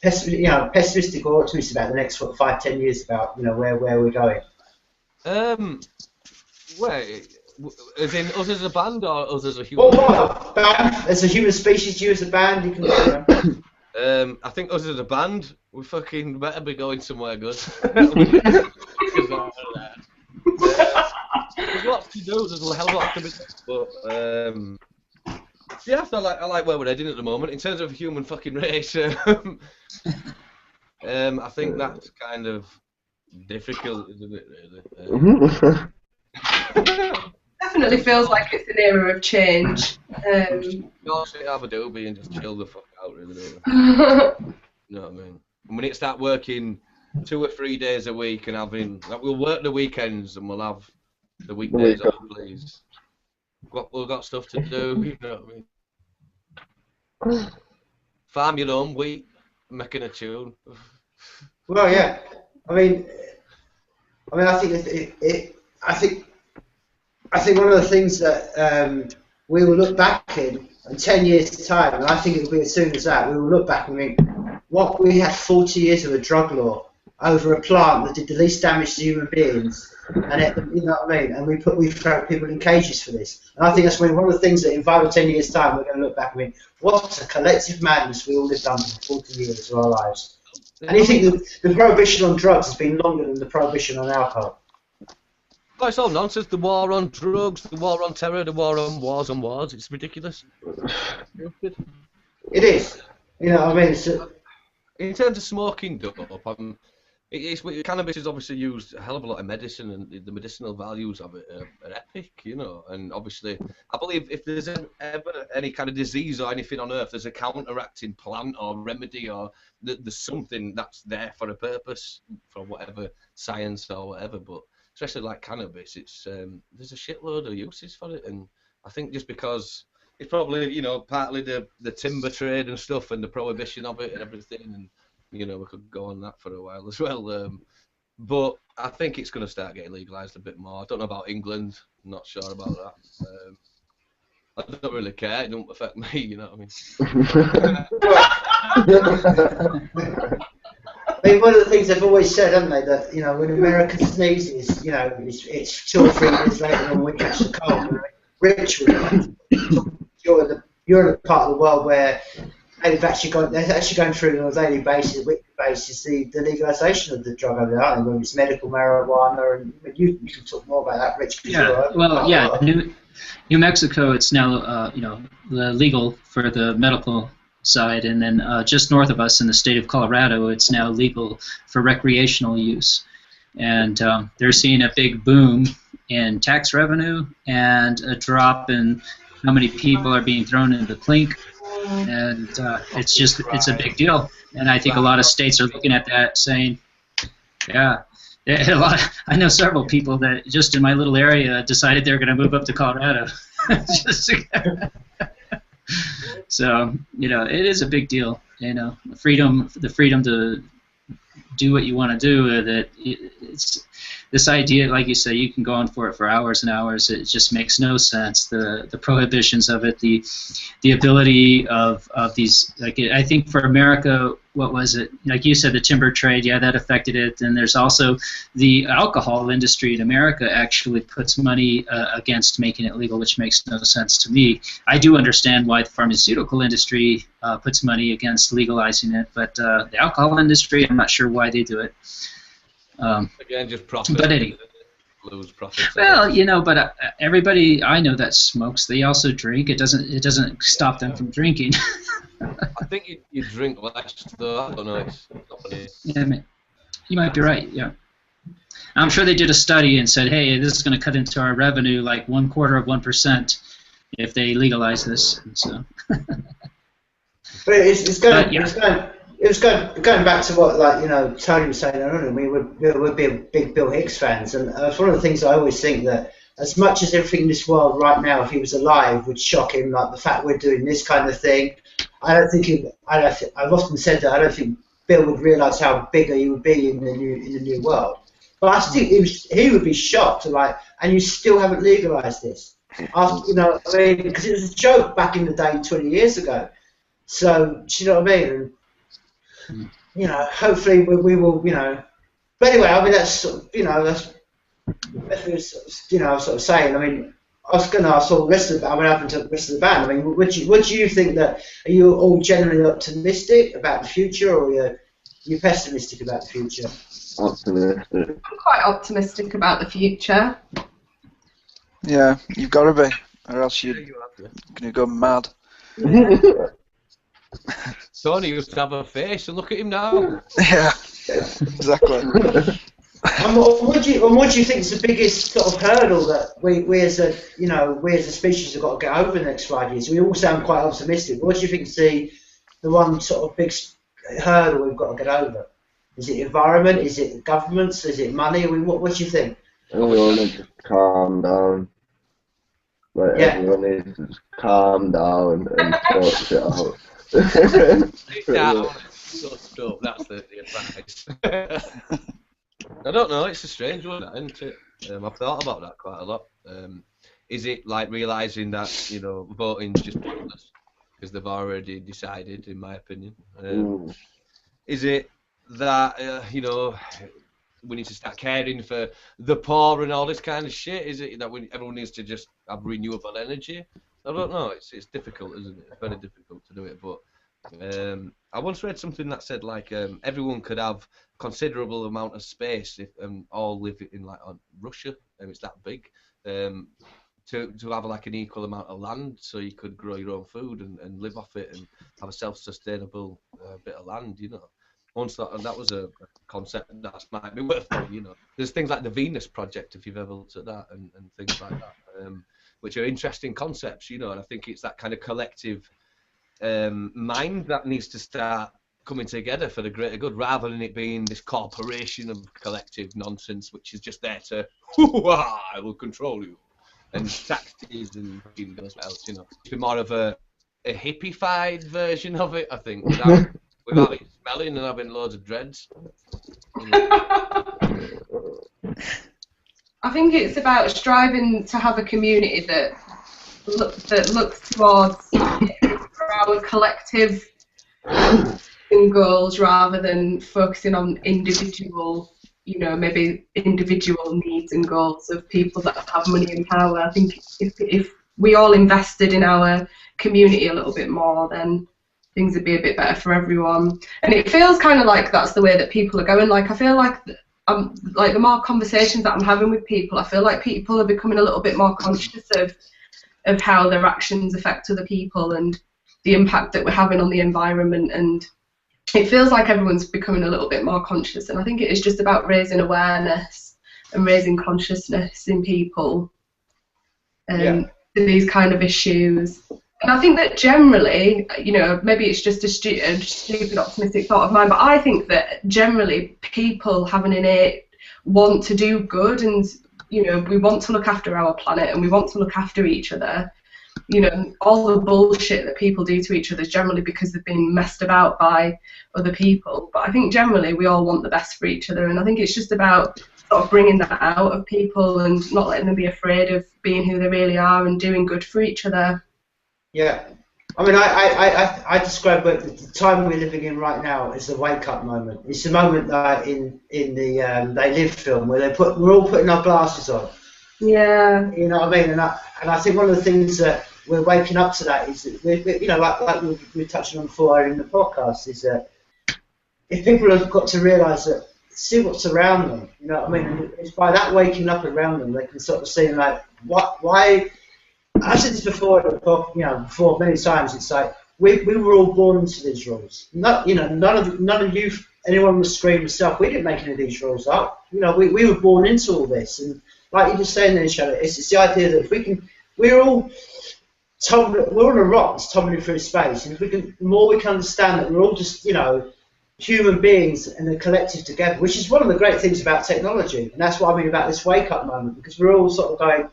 pessimistic or optimistic about the next 5-10 years, about, you know, where we're going? As in us as a band or us as a human? Well, band, as a human species, you as a band, you can. I think us as a band, we fucking better be going somewhere good. There's lots to do. There's a hell of a lot to be done. But yeah, I like where we're heading at the moment in terms of human fucking race. I think that's kind of difficult, isn't it? Really. Definitely feels like it's an era of change. No, sit have a doobie and just chill the fuck out, really. You know what I mean? And we need to start working 2 or 3 days a week and having, like, we'll work the weekends and we'll have the weekdays off, please. We've got stuff to do, you know what I mean? Farm your own wheat, making a tune. Well, yeah. I mean, I think I think one of the things that we will look back in 10 years' time, and I think it will be as soon as that, we will look back and think, what, we had 40 years of a drug law over a plant that did the least damage to human beings, and you know what I mean. And we throw people in cages for this. And I think that's one of the things that in 5 or 10 years' time we're going to look back and think, what a collective madness we all have done for 40 years of our lives. And you think the prohibition on drugs has been longer than the prohibition on alcohol? Oh, it's all nonsense. The war on drugs, the war on terror, the war on wars on wars. It's ridiculous. It is. You know what I mean? In terms of smoking dope, cannabis is obviously used a hell of a lot of medicine, and the medicinal values of it are epic, you know. And obviously, I believe if there's ever any kind of disease or anything on Earth, there's a counteracting plant or remedy, or there's something that's there for a purpose, for whatever science or whatever. But especially like cannabis, it's there's a shitload of uses for it, and I think just because it's probably, you know, partly the timber trade and stuff and the prohibition of it and everything, and you know, we could go on that for a while as well. But I think it's going to start getting legalised a bit more. I don't know about England. I'm not sure about that. I don't really care. It don't affect me, you know what I mean, one of the things they've always said, haven't they, that, you know, when America sneezes, you know, it's 2 or 3 years later when we catch the cold. Rich, you're the part of the world where they're actually going through on a daily basis, weekly basis, the legalisation of the drug over there, aren't they? Whether it's medical marijuana, and you can talk more about that, Rich. Yeah, well, yeah, New Mexico, it's now legal for the medical side, and then just north of us in the state of Colorado, it's now legal for recreational use, and they're seeing a big boom in tax revenue and a drop in how many people are being thrown into the clink. And it's a big deal, and I think a lot of states are looking at that saying, yeah, I know several people that just in my little area decided they're going to move up to Colorado. So, you know, it is a big deal, you know, the freedom to do what you want to do. It's this idea, like you say, you can go on for it for hours and hours. It just makes no sense. The prohibitions of it, the ability of these, like, I think for America, what was it? Like you said, the timber trade, yeah, that affected it. And there's also the alcohol industry in America actually puts money against making it legal, which makes no sense to me. I do understand why the pharmaceutical industry puts money against legalizing it, but the alcohol industry, I'm not sure why they do it. Again, just profit. But anyway, lose profit. Well, you know, but everybody I know that smokes, they also drink. It doesn't stop them from drinking. I think you drink less, though. I don't know. It's not funny. Yeah, you might be right. Yeah, I'm sure they did a study and said, hey, this is going to cut into our revenue like 1/4% if they legalize this. And so. But it's going back to what, like, you know, Tony was saying earlier. We're big Bill Hicks fans, and it's one of the things I always think, that as much as everything in this world right now, if he was alive, would shock him, like the fact we're doing this kind of thing. I've often said that I don't think Bill would realise how bigger he would be in the new world. But I think he would be shocked, like, and you still haven't legalised this. After, you know, I mean, because it was a joke back in the day 20 years ago. So, do you know what I mean? And, you know, hopefully we will, you know. But anyway, I mean, that's, you know, that's you know, sort of saying. I mean, I was going to ask all the rest of the band. What happened to the rest of the band? I mean, what do you think? That are you all generally optimistic about the future, or are you pessimistic about the future? Optimistic. I'm quite optimistic about the future. Yeah, you've got to be, or else you're going to go mad. Tony used to have a face, and look at him now. Yeah, exactly. And what do you think is the biggest sort of hurdle that we as a species have got to get over in the next 5 years? We all sound quite optimistic. What do you think is the one sort of big hurdle we've got to get over? Is it environment? Is it governments? Is it money? I mean, what do you think? Everyone needs to calm down. Like, yeah. Everyone needs to just calm down and sort it out. Sit down, shut up. That's the advice. I don't know. It's a strange one, isn't it? I've thought about that quite a lot. Is it like realising that, you know, voting's just pointless because they've already decided, in my opinion? Is it that you know, we need to start caring for the poor and all this kind of shit? Is it that everyone needs to just have renewable energy? I don't know. It's difficult, isn't it? It's very difficult to do it. But I once read something that said like everyone could have considerable amount of space if all live in like on Russia, and it's that big. To have like an equal amount of land, so you could grow your own food and live off it and have a self-sustainable bit of land, you know. Once that was a concept that might be worth it, you know. There's things like the Venus Project, if you've ever looked at that, and things like that, which are interesting concepts, you know. And I think it's that kind of collective mind that needs to start coming together for the greater good, rather than it being this corporation of collective nonsense, which is just there to, I will control you. And taxis and goes else, you know. It's been more of a hippified version of it, I think, without it smelling and having loads of dreads. You know. I think it's about striving to have a community that looks towards our collective goals rather than focusing on individual, you know, maybe individual needs and goals of people that have money and power. I think if we all invested in our community a little bit more, then things would be a bit better for everyone. And it feels kind of like that's the way that people are going. Like I feel like like the more conversations that I'm having with people, I feel like people are becoming a little bit more conscious of how their actions affect other people and the impact that we're having on the environment, and it feels like everyone's becoming a little bit more conscious, and I think it is just about raising awareness and raising consciousness in people to these kind of issues. And I think that generally, you know, maybe it's just a stupid optimistic thought of mine, but I think that generally people have an innate want to do good, and, you know, we want to look after our planet and we want to look after each other. You know, all the bullshit that people do to each other is generally because they've been messed about by other people. But I think generally we all want the best for each other, and I think it's just about sort of bringing that out of people and not letting them be afraid of being who they really are and doing good for each other. Yeah, I mean, I describe the time we're living in right now as the wake-up moment. It's the moment that in the They Live film where we're all putting our glasses on. Yeah. You know what I mean? And I think one of the things that we're waking up to that is that we're, you know, like we were touching on before in the podcast, is that if people have got to realise that, see what's around them, you know what I mean? And it's by that waking up around them they can sort of see like why. I've said this before, you know, before many times. It's like we were all born into these rules. Not, you know, none of you, anyone on the screen myself, we didn't make any of these rules up. You know, we were born into all this, and like you just saying there, Shadow, it's the idea that if we can, we're all we're on a rock that's tumbling through space, and if we can, the more we can understand that we're all just, you know, human beings and a collective together, which is one of the great things about technology, and that's what I mean about this wake-up moment, because we're all sort of going.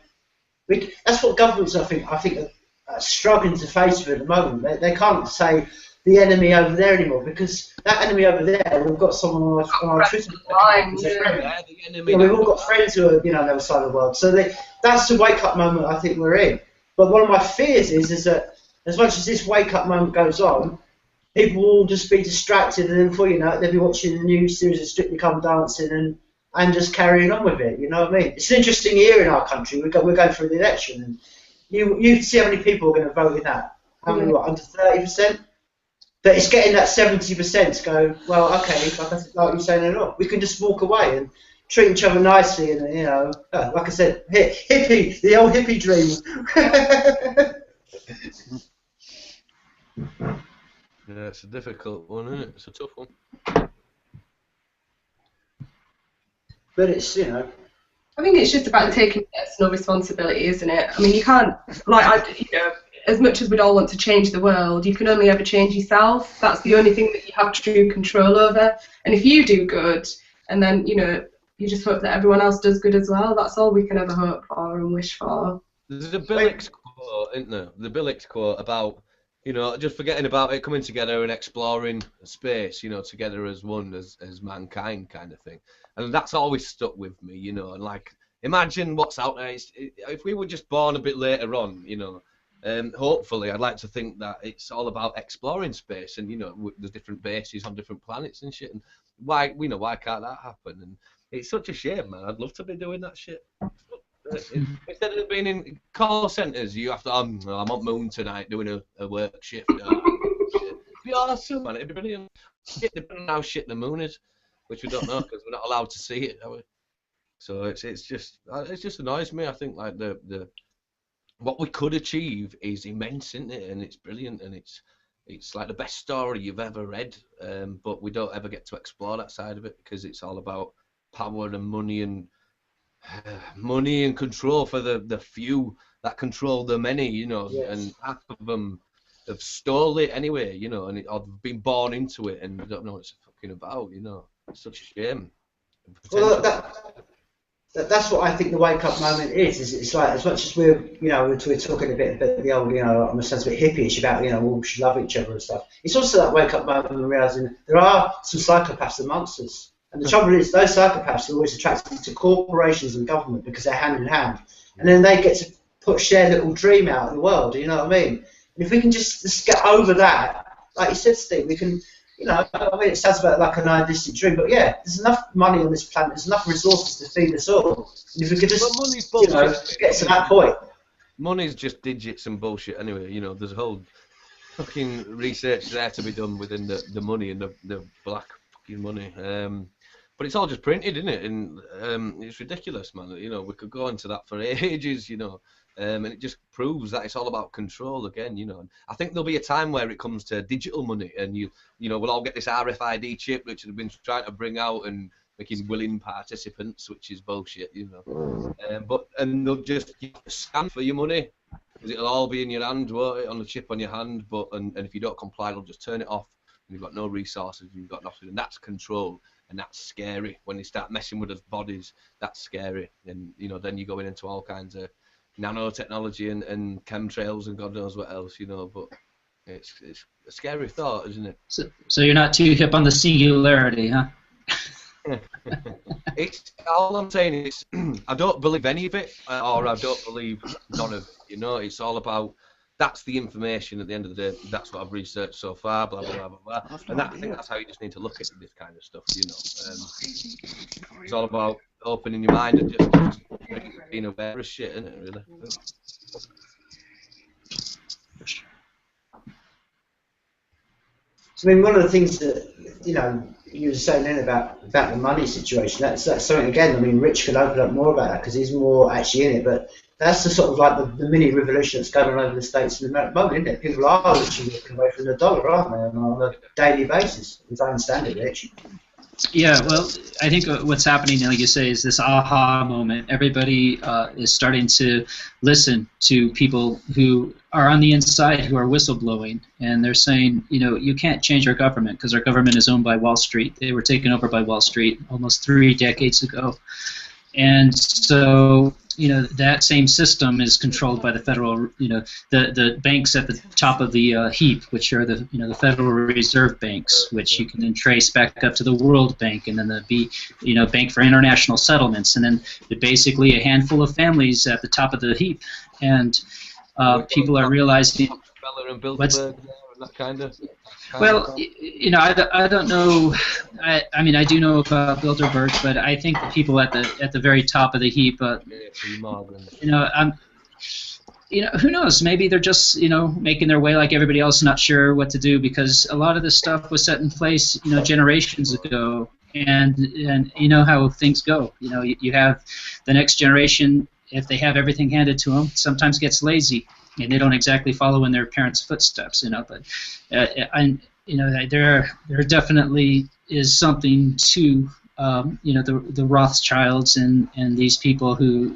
That's what governments, I think, are struggling to face with at the moment. They can't say the enemy over there anymore, because that enemy over there, we've got someone on our Twitter account. We've all got friends who are, you know, on the other side of the world. So that's the wake-up moment I think we're in. But one of my fears is that as much as this wake-up moment goes on, people will just be distracted, and then before you know it, they'll be watching the new series of Strictly Come Dancing and just carrying on with it, you know what I mean? It's an interesting year in our country. We're going through the election, and you see how many people are going to vote in that. How many, under 30%? But it's getting that 70% to go, well, okay, like you're saying, look, we can just walk away and treat each other nicely, and, you know, like I said, hippie, the old hippie dream. Yeah, it's a difficult one, isn't it? It's a tough one. But it's, you know. I think it's just about taking personal responsibility, isn't it? I mean, you can't, like, you know, as much as we'd all want to change the world, you can only ever change yourself. That's the only thing that you have true control over. And if you do good, and then, you know, you just hope that everyone else does good as well, that's all we can ever hope for and wish for. There's a Bill Hicks quote, isn't there? The Bill Hicks quote about, you know, just forgetting about it, coming together and exploring space, you know, together as one, as mankind kind of thing. And that's always stuck with me, you know, and like, imagine what's out there. If we were just born a bit later on, you know, hopefully I'd like to think that it's all about exploring space, and, you know, there's different bases on different planets and shit, and why can't that happen? And it's such a shame, man. I'd love to be doing that shit. Instead of being in call centres, you have to. I'm on Moon tonight doing a work shift. It'd be awesome, man. It'd be brilliant. Shit, depending on how shit the moon is, which we don't know because we're not allowed to see it, are we? So it just annoys me. I think like the what we could achieve is immense, isn't it? And it's brilliant, and it's like the best story you've ever read. But we don't ever get to explore that side of it because it's all about power and money and control for the few that control the many, you know. Yes. And half of them have stole it anyway, you know, and or been born into it and don't know what it's fucking about, you know. It's such a shame. Well, that's what I think the wake up moment is. It's like as much as we're talking a bit about the old, you know, I'm a sense a bit hippyish about, you know, we should love each other and stuff. It's also that wake up moment of realizing there are some psychopaths amongst us. And the trouble is, those psychopaths are always attracted to corporations and government because they're hand in hand. And then they get to share their little dream out in the world, you know what I mean? And if we can just get over that, like you said, Steve, we can, you know, I mean, it sounds about like an idealistic dream, but yeah, there's enough money on this planet, there's enough resources to feed us all. And if we could just, you know, get to that point. Money's just digits and bullshit anyway, you know, there's a whole fucking research there to be done within the money and the black fucking money. But it's all just printed, isn't it? And it's ridiculous, man. You know, we could go into that for ages, you know. And it just proves that it's all about control again, you know. And I think there'll be a time where it comes to digital money, and you know, we'll all get this RFID chip, which they've been trying to bring out and making willing participants, which is bullshit, you know. And they'll just scan for your money, because it'll all be in your hand, won't it, on the chip on your hand. And if you don't comply, they'll just turn it off. And you've got no resources, you've got nothing, and that's control. And that's scary. When they start messing with us bodies, that's scary. And, you know, then you're going into all kinds of nanotechnology and chemtrails and God knows what else, you know. But it's a scary thought, isn't it? So you're not too hip on the singularity, huh? It's all I'm saying is I don't believe any of it, or I don't believe none of it, you know. It's all about, that's the information at the end of the day. That's what I've researched so far, blah, blah, blah, blah, blah. And I think that's how you just need to look at this kind of stuff, you know. It's all about opening your mind and just being aware of shit, isn't it, really? I mean, one of the things that, you know, you were saying then about the money situation, that's something, again, I mean, Rich could open up more about that because he's more actually in it, but that's the sort of like the mini revolution that's going on over the States at the moment, isn't it? People are literally looking away from the dollar, aren't they, on a daily basis, as I understand it, Rich. Yeah, well, I think what's happening, like you say, is this aha moment. Everybody is starting to listen to people who are on the inside, who are whistleblowing, and they're saying, you know, you can't change our government because our government is owned by Wall Street. They were taken over by Wall Street almost 3 decades ago. And so, you know, that same system is controlled by the federal, you know, the banks at the top of the heap, which are the, you know, the Federal Reserve banks, which you can then trace back up to the World Bank, and then the Bank for International Settlements, and then basically a handful of families at the top of the heap, and people are realizing what's that kind of. Well, you know, I don't know. I mean, I do know about Bilderberg, but I think the people at the very top of the heap, you know, who knows? Maybe they're just, you know, making their way like everybody else, not sure what to do, because a lot of this stuff was set in place, you know, generations ago, and you know how things go. You know, you have the next generation, if they have everything handed to them, sometimes gets lazy, and they don't exactly follow in their parents' footsteps, you know. But you know, there definitely is something to you know, the Rothschilds and these people who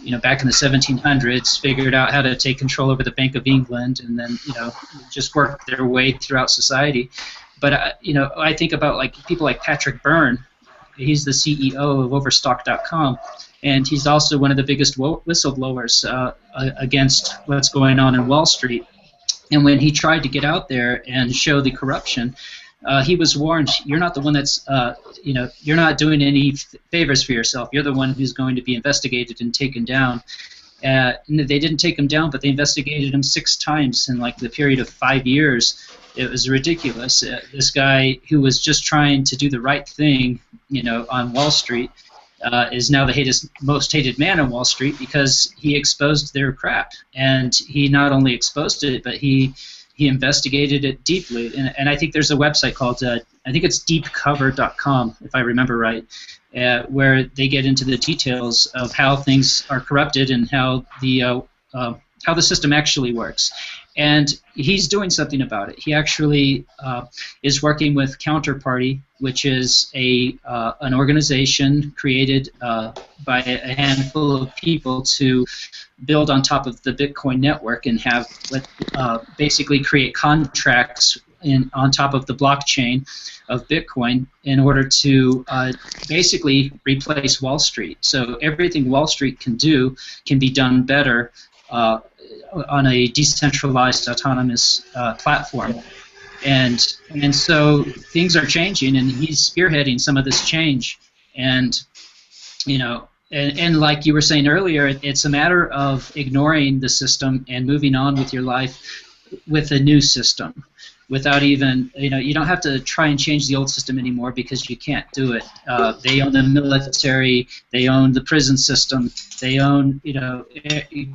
you know, back in the 1700s figured out how to take control over the Bank of England, and then, you know, just work their way throughout society. But you know, I think about like people like Patrick Byrne. He's the CEO of Overstock.com. And he's also one of the biggest whistleblowers against what's going on in Wall Street. And when he tried to get out there and show the corruption, he was warned, you're not the one that's, you know, you're not doing any favors for yourself. You're the one who's going to be investigated and taken down. And they didn't take him down, but they investigated him 6 times in like the period of 5 years. It was ridiculous. This guy who was just trying to do the right thing, on Wall Street, is now the most hated man on Wall Street because he exposed their crap. And he not only exposed it, but he investigated it deeply. And I think there's a website called, I think it's deepcover.com, if I remember right, where they get into the details of how things are corrupted and how the system actually works. And he's doing something about it. He actually is working with Counterparty, which is an organization created by a handful of people to build on top of the Bitcoin network and have basically create contracts on top of the blockchain of Bitcoin in order to basically replace Wall Street. So everything Wall Street can do can be done better on a decentralized autonomous platform. And so things are changing, and he's spearheading some of this change. And and like you were saying earlier, it's a matter of ignoring the system and moving on with your life with a new system, without even, you don't have to try and change the old system anymore because you can't do it. They own the military, they own the prison system, they own,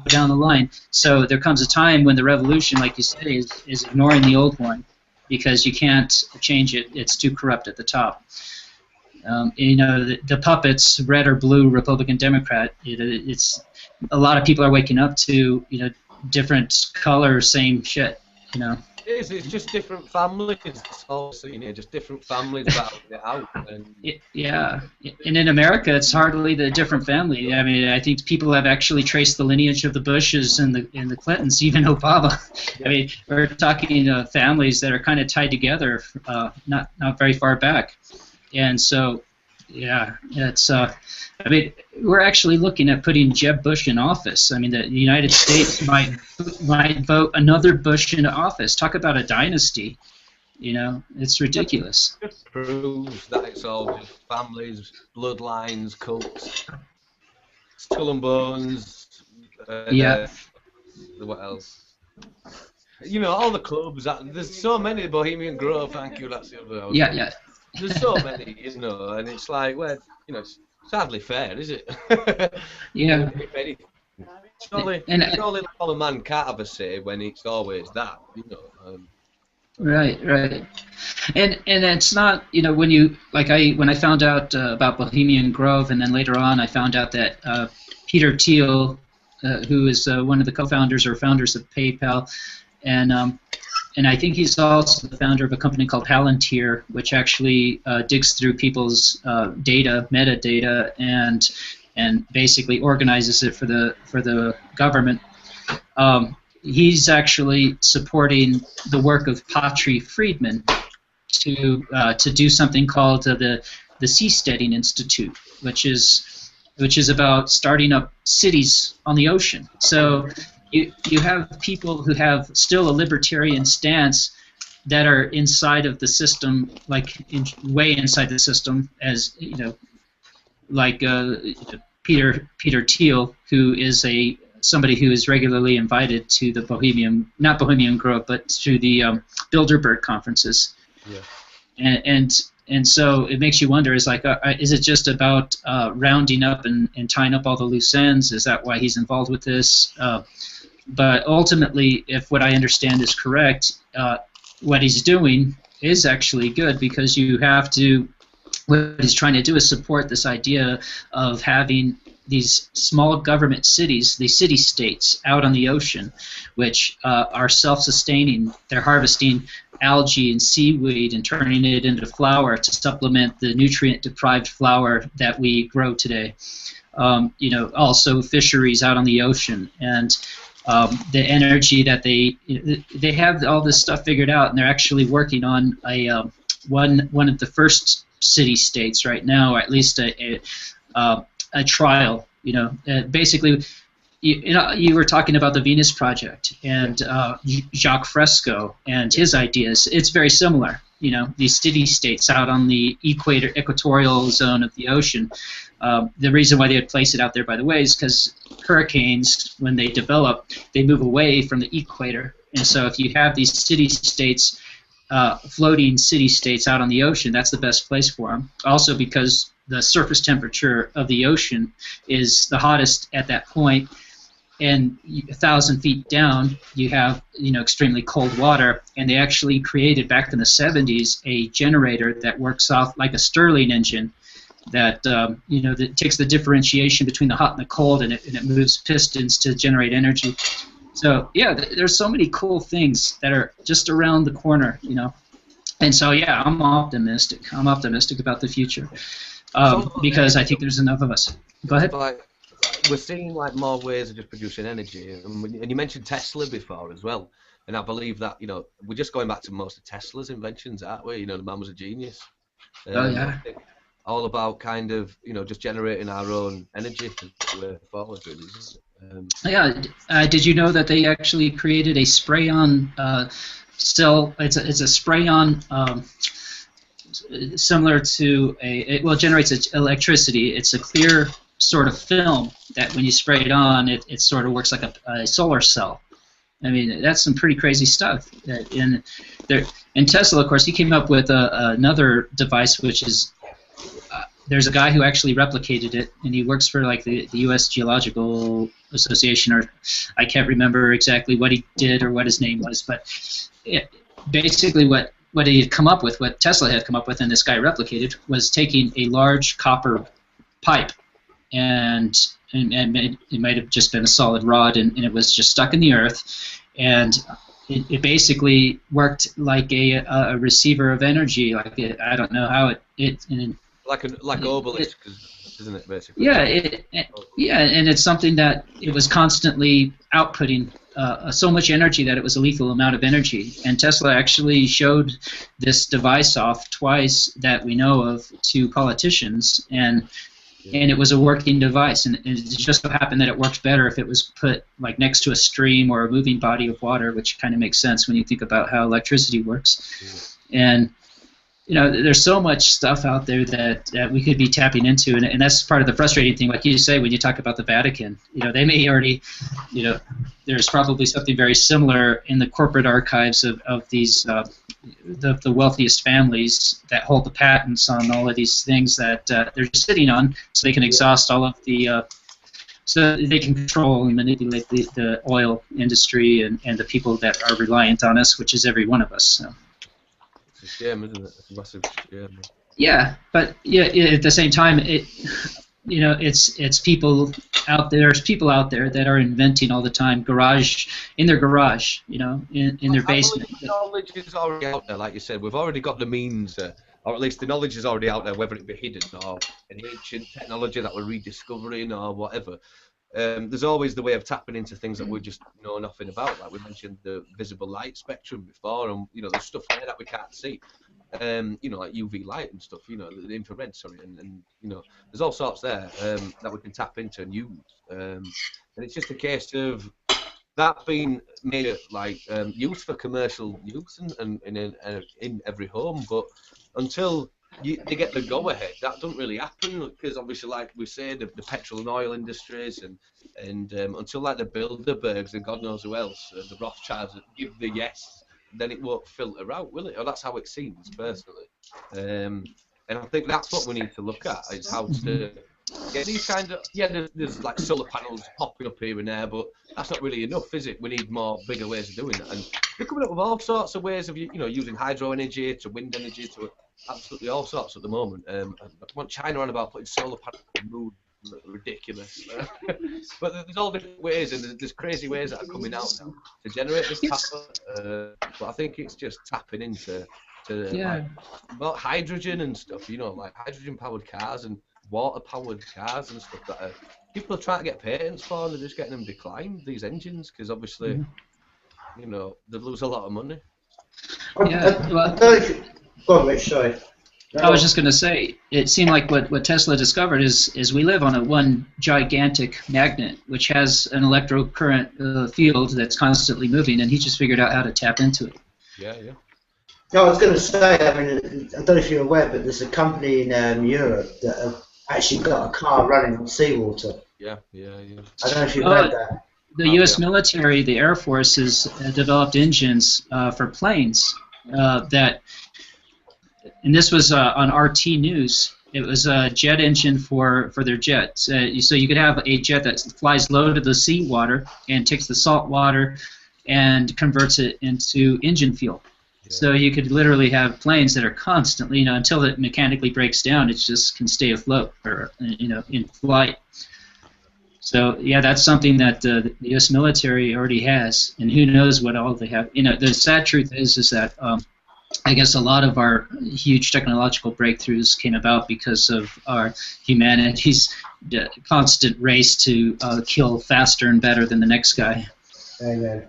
down the line. So there comes a time when the revolution, like you say, is ignoring the old one because you can't change it. It's too corrupt at the top. The puppets, red or blue, Republican, Democrat, it's a lot of people are waking up to, different color, same shit, It's just different families. It's all seen here, just different families battling it out. And yeah, and in America, it's hardly the different family. I mean, I think people have actually traced the lineage of the Bushes and the Clintons, even Obama. I mean, we're talking families that are kind of tied together, not very far back, and so yeah, it's. I mean, we're actually looking at putting Jeb Bush in office. I mean, the United States might vote another Bush into office. Talk about a dynasty. It's ridiculous. It just proves that it's all just families, bloodlines, cults, skull and bones. Yeah. What else? All the clubs. There's so many. Bohemian Grove. Thank you. That's the other. Yeah. There's so many, and it's like, well, it's hardly fair, is it? Yeah. If anything. Surely all a man can't have a say when it's always that, Right. And it's not, when I found out about Bohemian Grove, and then later on I found out that Peter Thiel, who is one of the co-founders or founders of PayPal, and I think he's also the founder of a company called Palantir, which actually digs through people's data, metadata, and basically organizes it for the government. He's actually supporting the work of Patri Friedman to do something called the Seasteading Institute, which is about starting up cities on the ocean. So you have people who have still a libertarian stance that are inside of the system, way inside the system, as like Peter Thiel, who is somebody who is regularly invited to the not Bohemian Grove, but to the Bilderberg conferences. Yeah. And so it makes you wonder, is it just about rounding up and tying up all the loose ends? Is that why he's involved with this? But ultimately, if what I understand is correct, what he's doing is actually good, because what he's trying to do is support this idea of having these small government cities, these city-states out on the ocean, which are self-sustaining. They're harvesting algae and seaweed and turning it into flour to supplement the nutrient-deprived flour that we grow today. Also fisheries out on the ocean, and the energy that they have all this stuff figured out, and they're actually working on one of the first city-states right now, or at least a trial. Basically, you were talking about the Venus Project and Jacques Fresco and his ideas. It's very similar. These city-states out on the equatorial zone of the ocean. The reason why they would place it out there, by the way, is because hurricanes, when they develop, they move away from the equator. And so if you have these city-states floating city-states out on the ocean, that's the best place for them. Also because the surface temperature of the ocean is the hottest at that point, and 1,000 feet down you have extremely cold water. And they actually created back in the 70s a generator that works off like a Stirling engine that that takes the differentiation between the hot and the cold, and it moves pistons to generate energy. So yeah, there's so many cool things that are just around the corner, And so yeah, I'm optimistic. I'm optimistic about the future because I think there's enough of us. Go ahead. We're seeing like more ways of just producing energy, and you mentioned Tesla before as well. And I believe that we're just going back to most of Tesla's inventions, aren't we? The man was a genius. Oh yeah. All about kind of just generating our own energy way forward, really. Did you know that they actually created a spray-on cell? It's a spray-on similar to it generates electricity. It's a clear sort of film that when you spray it on, it sort of works like a solar cell. I mean, that's some pretty crazy stuff. And Tesla, of course, he came up with another device, which is there's a guy who actually replicated it, and he works for like the U.S. Geological Association, or I can't remember exactly what he did or what his name was, but basically what he had come up with, what Tesla had come up with, and this guy replicated, was taking a large copper pipe, and it might have just been a solid rod, and it was just stuck in the earth, and it basically worked like a receiver of energy. Like I don't know how like obelisk, isn't it, basically? Yeah, and it's something that it was constantly outputting so much energy that it was a lethal amount of energy. And Tesla actually showed this device off twice that we know of to politicians, and it was a working device. And it just so happened that it worked better if it was put like next to a stream or a moving body of water, which kind of makes sense when you think about how electricity works. And there's so much stuff out there that we could be tapping into, and that's part of the frustrating thing. Like you say, when you talk about the Vatican, they may already, there's probably something very similar in the corporate archives of these, the wealthiest families that hold the patents on all of these things that they're sitting on, so they can exhaust all of the, so they can control and manipulate the oil industry and the people that are reliant on us, which is every one of us. So. It's a shame, isn't it? It's a massive shame. Yeah, but at the same time, it's people out there. There's people out there that are inventing all the time, in their garage, in their basement. The knowledge is already out there, like you said. We've already got the means, or at least the knowledge is already out there, whether it be hidden or an ancient technology that we're rediscovering or whatever. There's always the way of tapping into things that we just know nothing about. Like we mentioned the visible light spectrum before, and there's stuff there that we can't see. Like UV light and stuff. The infrared, sorry, and there's all sorts there that we can tap into and use. And it's just a case of that being made like used for commercial use and in every home. But until they get the go-ahead, that doesn't really happen, because obviously, like we say, the petrol and oil industries and until like the Bilderbergs and God knows who else, the Rothschilds give the yes, then it won't filter out, will it? Or that's how it seems, personally. And I think that's what we need to look at, is how to get these kind of, there's like solar panels popping up here and there, but that's not really enough, is it? We need bigger ways of doing it, and we're coming up with all sorts of ways of using hydro energy to wind energy to absolutely all sorts at the moment. I want China on about putting solar panels on the moon. Ridiculous. But there's all different ways, and there's crazy ways that are coming out now to generate this power. But I think it's just tapping into like hydrogen and stuff, like hydrogen-powered cars and water-powered cars and stuff that people are trying to get patents for, and they're just getting them declined, these engines, because obviously, they lose a lot of money. Go on, Rich, sorry. I was just going to say, it seemed like what Tesla discovered is we live on one gigantic magnet, which has an electrocurrent field that's constantly moving, and he just figured out how to tap into it. Yeah. No, I was going to say, I don't know if you're aware, but there's a company in Europe that have actually got a car running on seawater. Yeah. I don't know if you've heard that. The U.S. military, the Air Force, has developed engines for planes. that, and this was on RT News. It was a jet engine for their jets. So you could have a jet that flies low to the seawater and takes the salt water and converts it into engine fuel. Yeah. So you could literally have planes that are constantly, until it mechanically breaks down, it just can stay afloat or, in flight. So yeah, that's something that the U.S. military already has, and who knows what all they have. The sad truth is that I guess a lot of our huge technological breakthroughs came about because of our humanity's constant race to kill faster and better than the next guy. Yeah.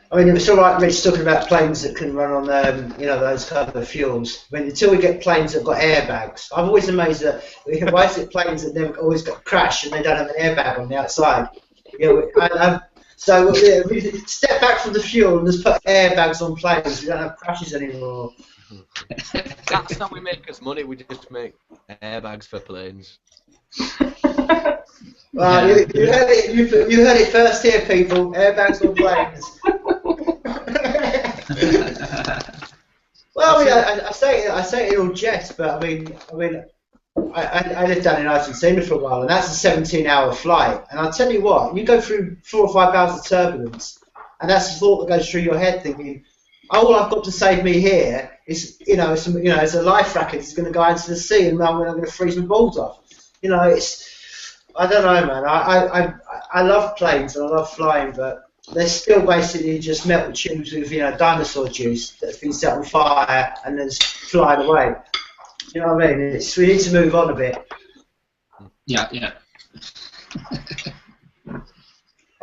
I mean, it's all right, Rich, talking about planes that can run on, those kind of fuels. I mean, until we get planes that have got airbags, I'm always amazed that why is it planes that never always got crashed and they don't have an airbag on the outside? So we step back from the fuel and just put airbags on planes. We don't have crashes anymore. That's how we make us money. We just make airbags for planes. Well, you heard it first here, people. Airbags on planes. Well, I say it in all jest, but I lived down in Argentina for a while, and that's a 17-hour flight. And I'll tell you what, you go through 4 or 5 hours of turbulence, and that's the thought that goes through your head, thinking, all I've got to save me here is, it's a life racket. It's going to go into the sea, and I'm going to freeze my balls off. I don't know, man. I love planes and I love flying, but they're still basically just metal tubes with dinosaur juice that's been set on fire and then flying away. You know what I mean? We need to move on a bit. Yeah.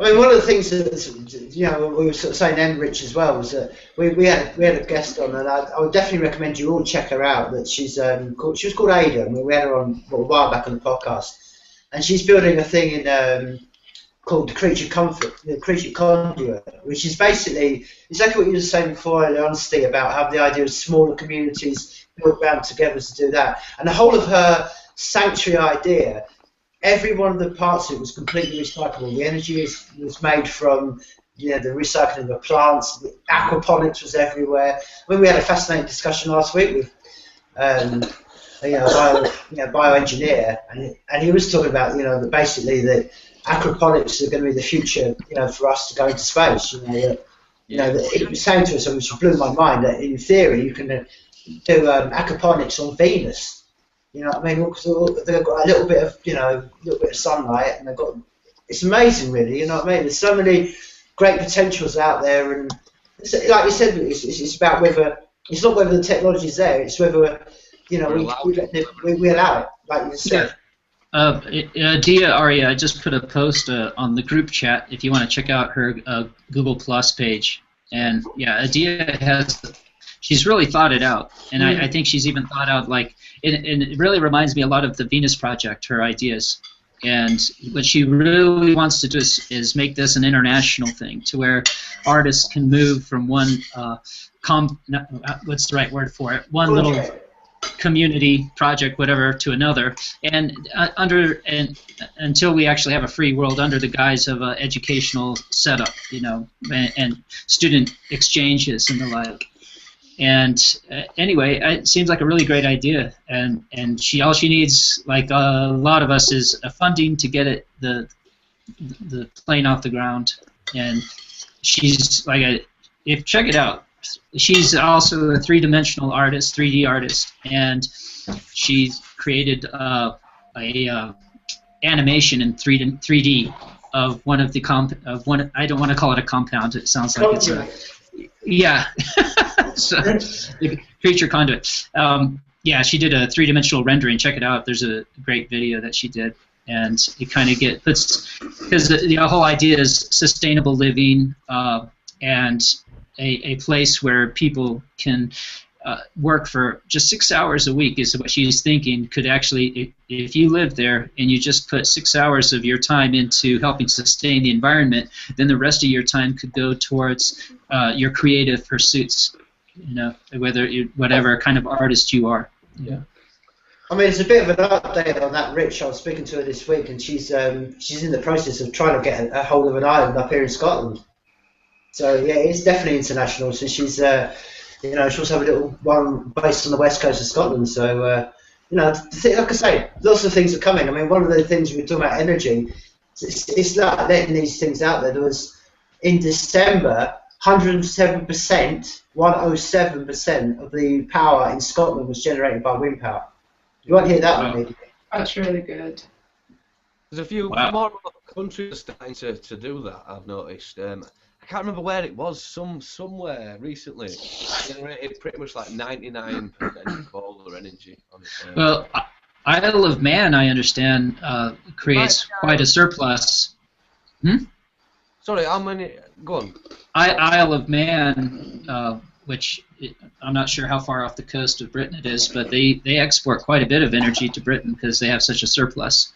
I mean, one of the things that we were sort of saying then, Rich, as well, was that we had a guest on, and I would definitely recommend you all check her out. That she was called Ada, and we had her on a while back on the podcast. And she's building a thing called the Creature Conduit, which is basically exactly what you were saying before, the honesty about how the idea of smaller communities built around together to do that. And the whole of her sanctuary idea, every one of the parts of it was completely recyclable. The energy was made from the recycling of plants. The aquaponics was everywhere. We had a fascinating discussion last week with bioengineer, and he was talking about that basically that aquaponics are going to be the future for us to go into space. He was saying to us, which blew my mind, that in theory you can do aquaponics on Venus. You know what I mean? Because they've got a little bit of sunlight, and it's amazing, really. You know what I mean? There's so many great potentials out there, and like you said, it's about whether it's not whether the technology's there, it's whether we allow it, like you said. Dia Aria, I just put a post on the group chat if you want to check out her Google Plus page. And yeah, Dia she's really thought it out. And I think she's even thought out, and it really reminds me a lot of the Venus Project, her ideas. And what she really wants to do is make this an international thing, to where artists can move from one, what's the right word for it? One little community project, whatever, to another, and until we actually have a free world under the guise of an educational setup, and student exchanges and the like. And anyway, it seems like a really great idea, and all she needs, like a lot of us, is funding to get the plane off the ground. And she's check it out. She's also a three-dimensional artist, 3D artist, and she's created a animation in 3D of one of the I don't want to call it a compound. It sounds like it's a so, the Creature Conduit. Yeah, she did a three-dimensional rendering. Check it out. There's a great video that she did, and it kind of because the whole idea is sustainable living and a place where people can work for just 6 hours a week is what she's thinking. Could actually, if you live there and you just put 6 hours of your time into helping sustain the environment, then the rest of your time could go towards your creative pursuits. Whatever kind of artist you are. Yeah. I mean, it's a bit of an update on that, Rich. I was speaking to her this week, and she's in the process of trying to get a hold of an island up here in Scotland. So yeah, it's definitely international. So she's You know, she also have a little one based on the west coast of Scotland. So, you know, like I say, lots of things are coming. I mean, one of the things we were talking about energy, it's like letting these things out there. There was, in December, 107%, 107% of the power in Scotland was generated by wind power. You won't hear that on media. That's really good. There's a few more countries starting to do that, I've noticed. I can't remember where it was, somewhere recently. Generated pretty much like 99% solar energy on it. Well, Isle of Man, I understand, creates quite a surplus. Sorry, how many? Go on. Isle of Man, which I'm not sure how far off the coast of Britain it is, but they export quite a bit of energy to Britain because they have such a surplus.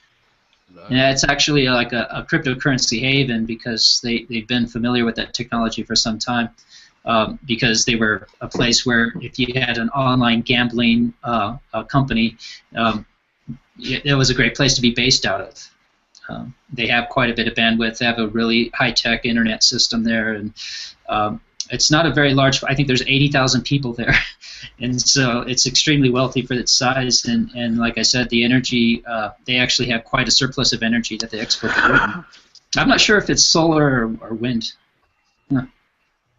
Yeah, it's actually like a cryptocurrency haven because they've been familiar with that technology for some time, because they were a place where if you had an online gambling company, it was a great place to be based out of. They have quite a bit of bandwidth. They have a really high-tech internet system there, and it's not a very large. I think there's 80,000 people there, and so it's extremely wealthy for its size. And like I said, the energy, they actually have quite a surplus of energy that they export to Britain. I'm not sure if it's solar or wind. Huh.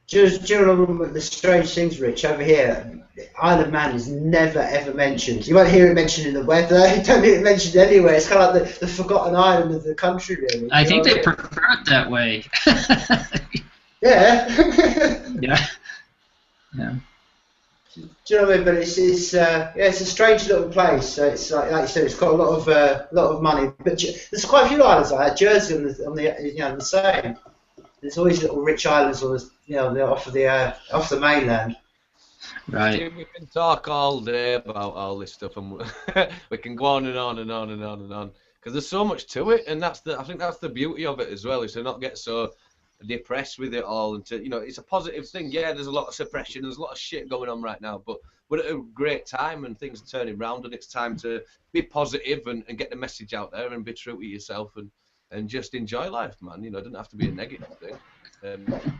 Do you know the strange things, Rich? Over here, Isle of Man is never ever mentioned. You won't hear it mentioned in the weather. You don't hear it mentioned anywhere. It's kind of like the forgotten island of the country, really. I think they prefer it that way. Yeah. Yeah. Yeah. Do you know what I mean? But it's a strange little place. So it's like you said, it's got a lot of money. But there's quite a few islands like that. Jersey on the same. There's always little rich islands on off the mainland. Right. We can talk all day about all this stuff, and we can go on and on and on and on and on because there's so much to it, and I think that's the beauty of it as well, is to not get so depressed with it all, and it's a positive thing. Yeah, there's a lot of suppression, there's a lot of shit going on right now, but we're at a great time and things are turning round, and it's time to be positive and get the message out there and be true to yourself and just enjoy life, man. It doesn't have to be a negative thing.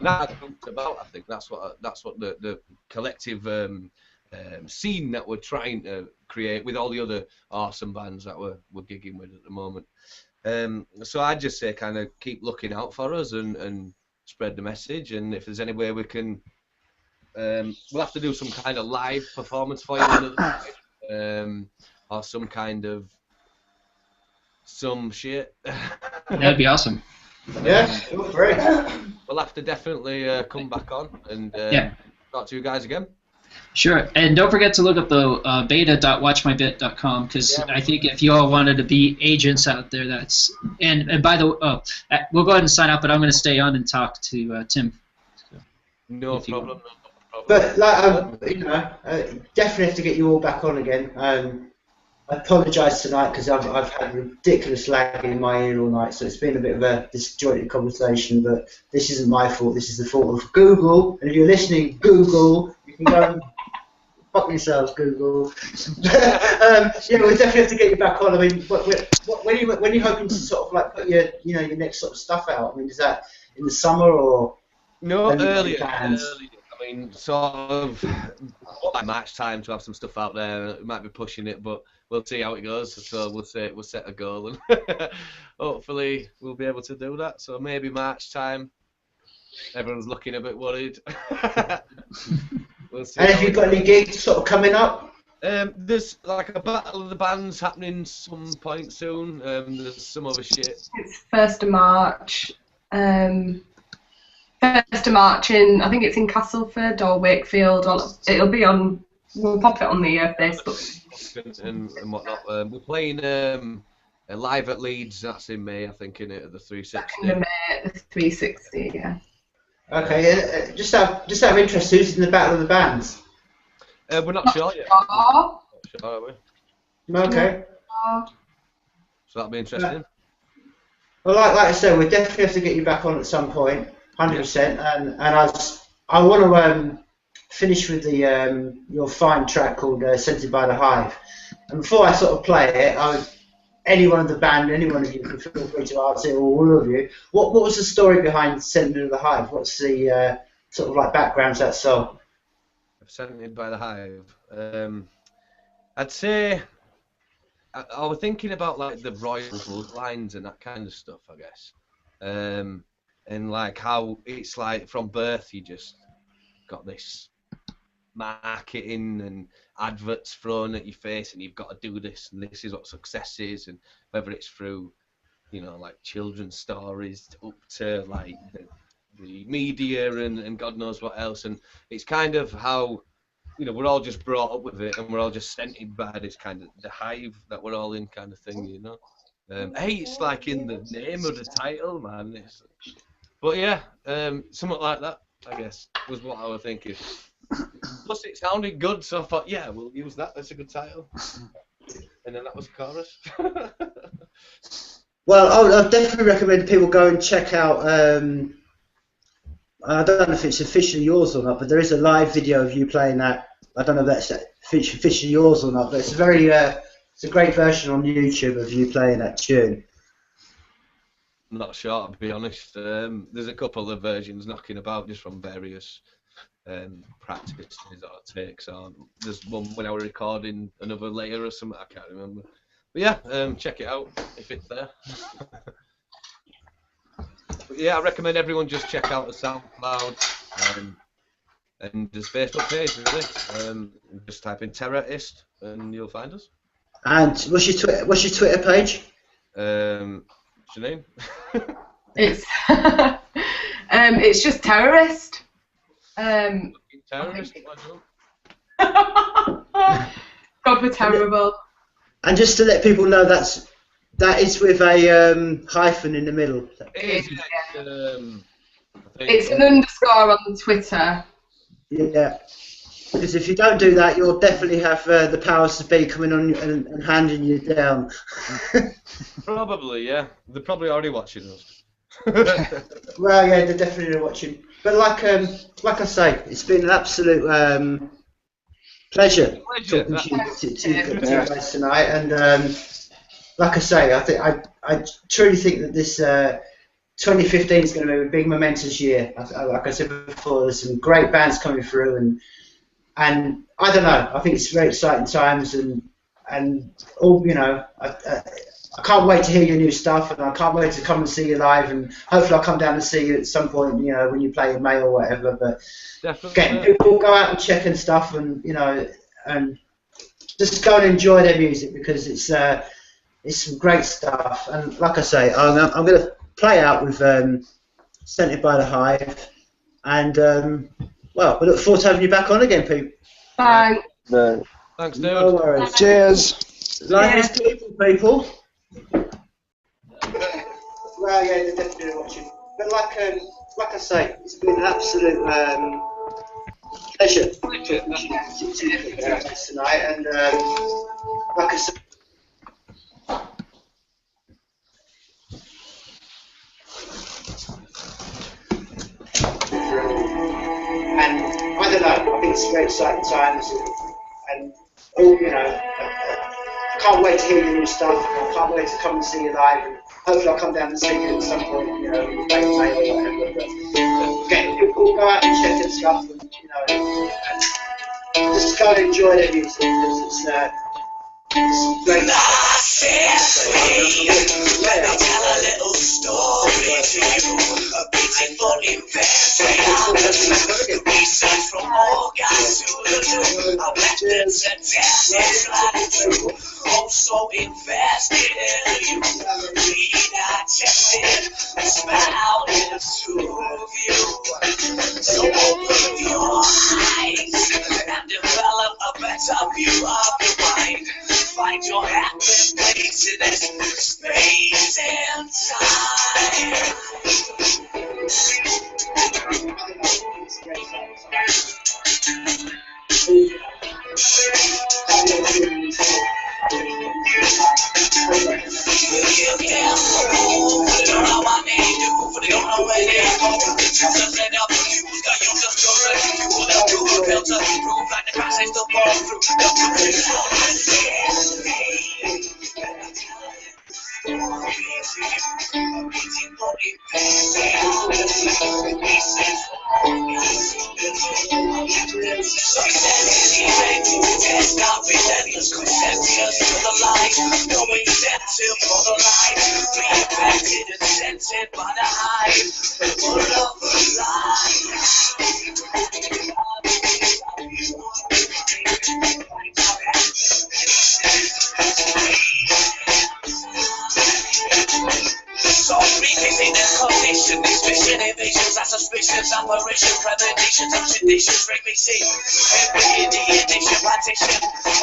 That's what it's about. I think that's what the collective scene that we're trying to create with all the other awesome bands that we're gigging with at the moment. So I'd just say kind of keep looking out for us and spread the message, and if there's any way we can, we'll have to do some kind of live performance for you another night, or some kind of some shit. That'd be awesome. Yeah, great. We'll have to definitely come back on and talk to you guys again. Sure, and don't forget to look up the beta.watchmybit.com, because I think if you all wanted to be agents out there, that's and by the way, we'll go ahead and sign up, but I'm going to stay on and talk to Tim. No problem. But definitely have to get you all back on again. I apologise tonight because I've had ridiculous lag in my ear all night, so it's been a bit of a disjointed conversation, but this isn't my fault, this is the fault of Google, and if you're listening, Google, you can go and fuck yourselves, Google. Yeah, we'll definitely have to get you back on. I mean, when are you hoping to sort of like put your next sort of stuff out? I mean, is that in the summer or? No, earlier. I mean, sort of like March time to have some stuff out there. We might be pushing it, but we'll see how it goes. So we'll set a goal, and hopefully we'll be able to do that. So maybe March time. Everyone's looking a bit worried. We'll see. And have you got any gigs sort of coming up? There's like a battle of the bands happening some point soon. There's some other shit. It's 1st of March. 1st of March in, I think it's in Castleford or Wakefield. It'll be on. We'll pop it on the Facebook. And whatnot. We're playing live at Leeds. That's in May, I think, at the 360. In May at the 360, yeah. Okay, just out of interest, who's in the battle of the bands? We're not sure yet. Not sure, are we? Okay. So that'll be interesting. Well, like I said, we definitely have to get you back on at some point, 100%. And I want to finish with the your fine track called "Scented by the Hive." And before I sort of play it, anyone in the band, any one of you can feel free to answer, or all of you. What was the story behind "Scented by the Hive"? What's the sort of like background to that song? Scented by the Hive. I'd say I was thinking about like the royal bloodlines and that kind of stuff, I guess. And like how it's like from birth you just got this marketing and adverts thrown at your face, and you've got to do this, and this is what success is, and whether it's through, you know, like children's stories up to like the media and God knows what else, and it's kind of how, you know, we're all just brought up with it, and we're all just scented by this kind of the hive that we're all in kind of thing, you know. Hey, it's like in the name of the title, man. But yeah, something like that, I guess, was what I was thinking. Plus, it sounded good, so I thought, yeah, we'll use that. That's a good title. And then that was the chorus. Well, I'd definitely recommend people go and check out. I don't know if it's officially yours or not, but there is a live video of you playing that. I don't know if that's officially yours or not, but it's a very, it's a great version on YouTube of you playing that tune. I'm not sure, to be honest. There's a couple of versions knocking about just from various practices or takes. There's one when I was recording another layer or something, I can't remember. But yeah, check it out if it's there. But yeah, I recommend everyone just check out the SoundCloud and the Facebook page, really. Just type in TERRA-IST and you'll find us. And what's your Twitter page? What's your name? It's just Terrorist. Terrorist? God, we're terrible. And just to let people know, that is with a hyphen in the middle. It is, it's an underscore on Twitter. Yeah, because if you don't do that, you'll definitely have the powers to be coming on and handing you down. Probably, yeah. They're probably already watching us. Well, yeah, they're definitely watching. But like I say, it's been an absolute pleasure talking to you guys tonight. And like I say, I truly think that this 2015 is going to be a big momentous year. Like I said before, there's some great bands coming through, and I don't know. I think it's very exciting times, and all, you know. I can't wait to hear your new stuff, and I can't wait to come and see you live, and hopefully I'll come down and see you at some point, you know, when you play in May or whatever. But again, people go out and check and stuff, and you know, and just go and enjoy their music, because it's some great stuff. And like I say, I'm going to play out with Scented by the Hive, and well, we look forward to having you back on again, people. Bye. No. Thanks, dude. No worries. Cheers. Life is people. Well, yeah, they're definitely watching. But like I say, it's been an absolute pleasure talking to you tonight, and like I said. And I don't know, I think it's very exciting times, and all, you know, I can't wait to hear your new stuff, and I can't wait to come and see you live, and hopefully I'll come down and see you at some point, you know, late or whatever. But again, people go out and check and stuff, and you know, and just go and enjoy their music, because it's great. Let me tell a little story to you. A beating for invention. Research from August to Lulu. Our methods and tests is right true. I'm so invested in you. We digest it and smell it to you. So open your eyes and develop a better view of your mind. Find your happy place in this space and time. It's not relentless, consensus for the light. No incentive for the light. Reinvented and scented by the hype. Full of so revisit their cognition, these vision invasions, and suspicions, operations, premeditations, and traditions, make me see every initiation, partition,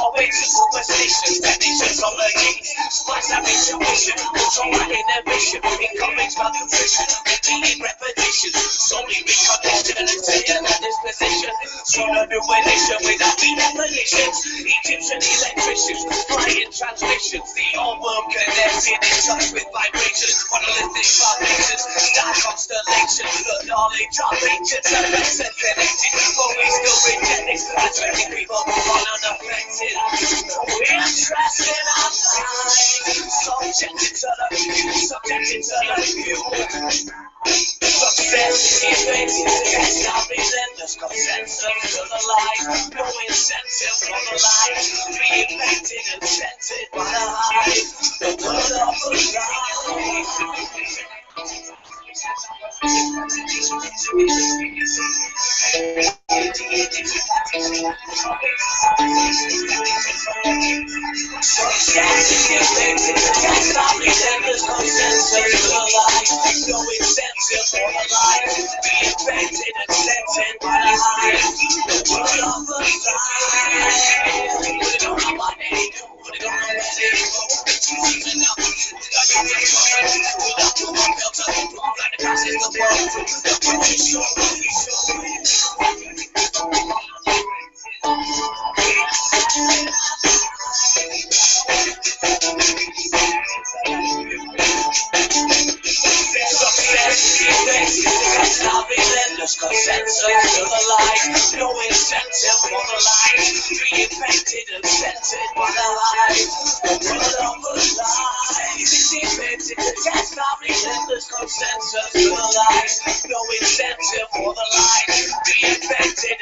always superstitions, technicians on the gates, splice up intuition, control my innovation, incoming malnutrition, repeating repetition, solely recondition, and saying that disposition, sort of new edition without the definitions, Egyptian electricians, flying transmissions, the old world connected in touch with vibrations, monolithic foundations, star constellations, the knowledge of ancients, and less and connected, but we still rejected, attracting people on unaffected, interested our minds, subjected to the view, subjected to the view. Success is basic, it's not relentless, consensus to the light, no incentive for the light, reinvented and scented by the hype, the word of the light. Consensus to the light, no incentive for the light, reinvented and scented by the light, the word of the light, invented, that's not relentless consensus to the light, no incentive for the light, reinvented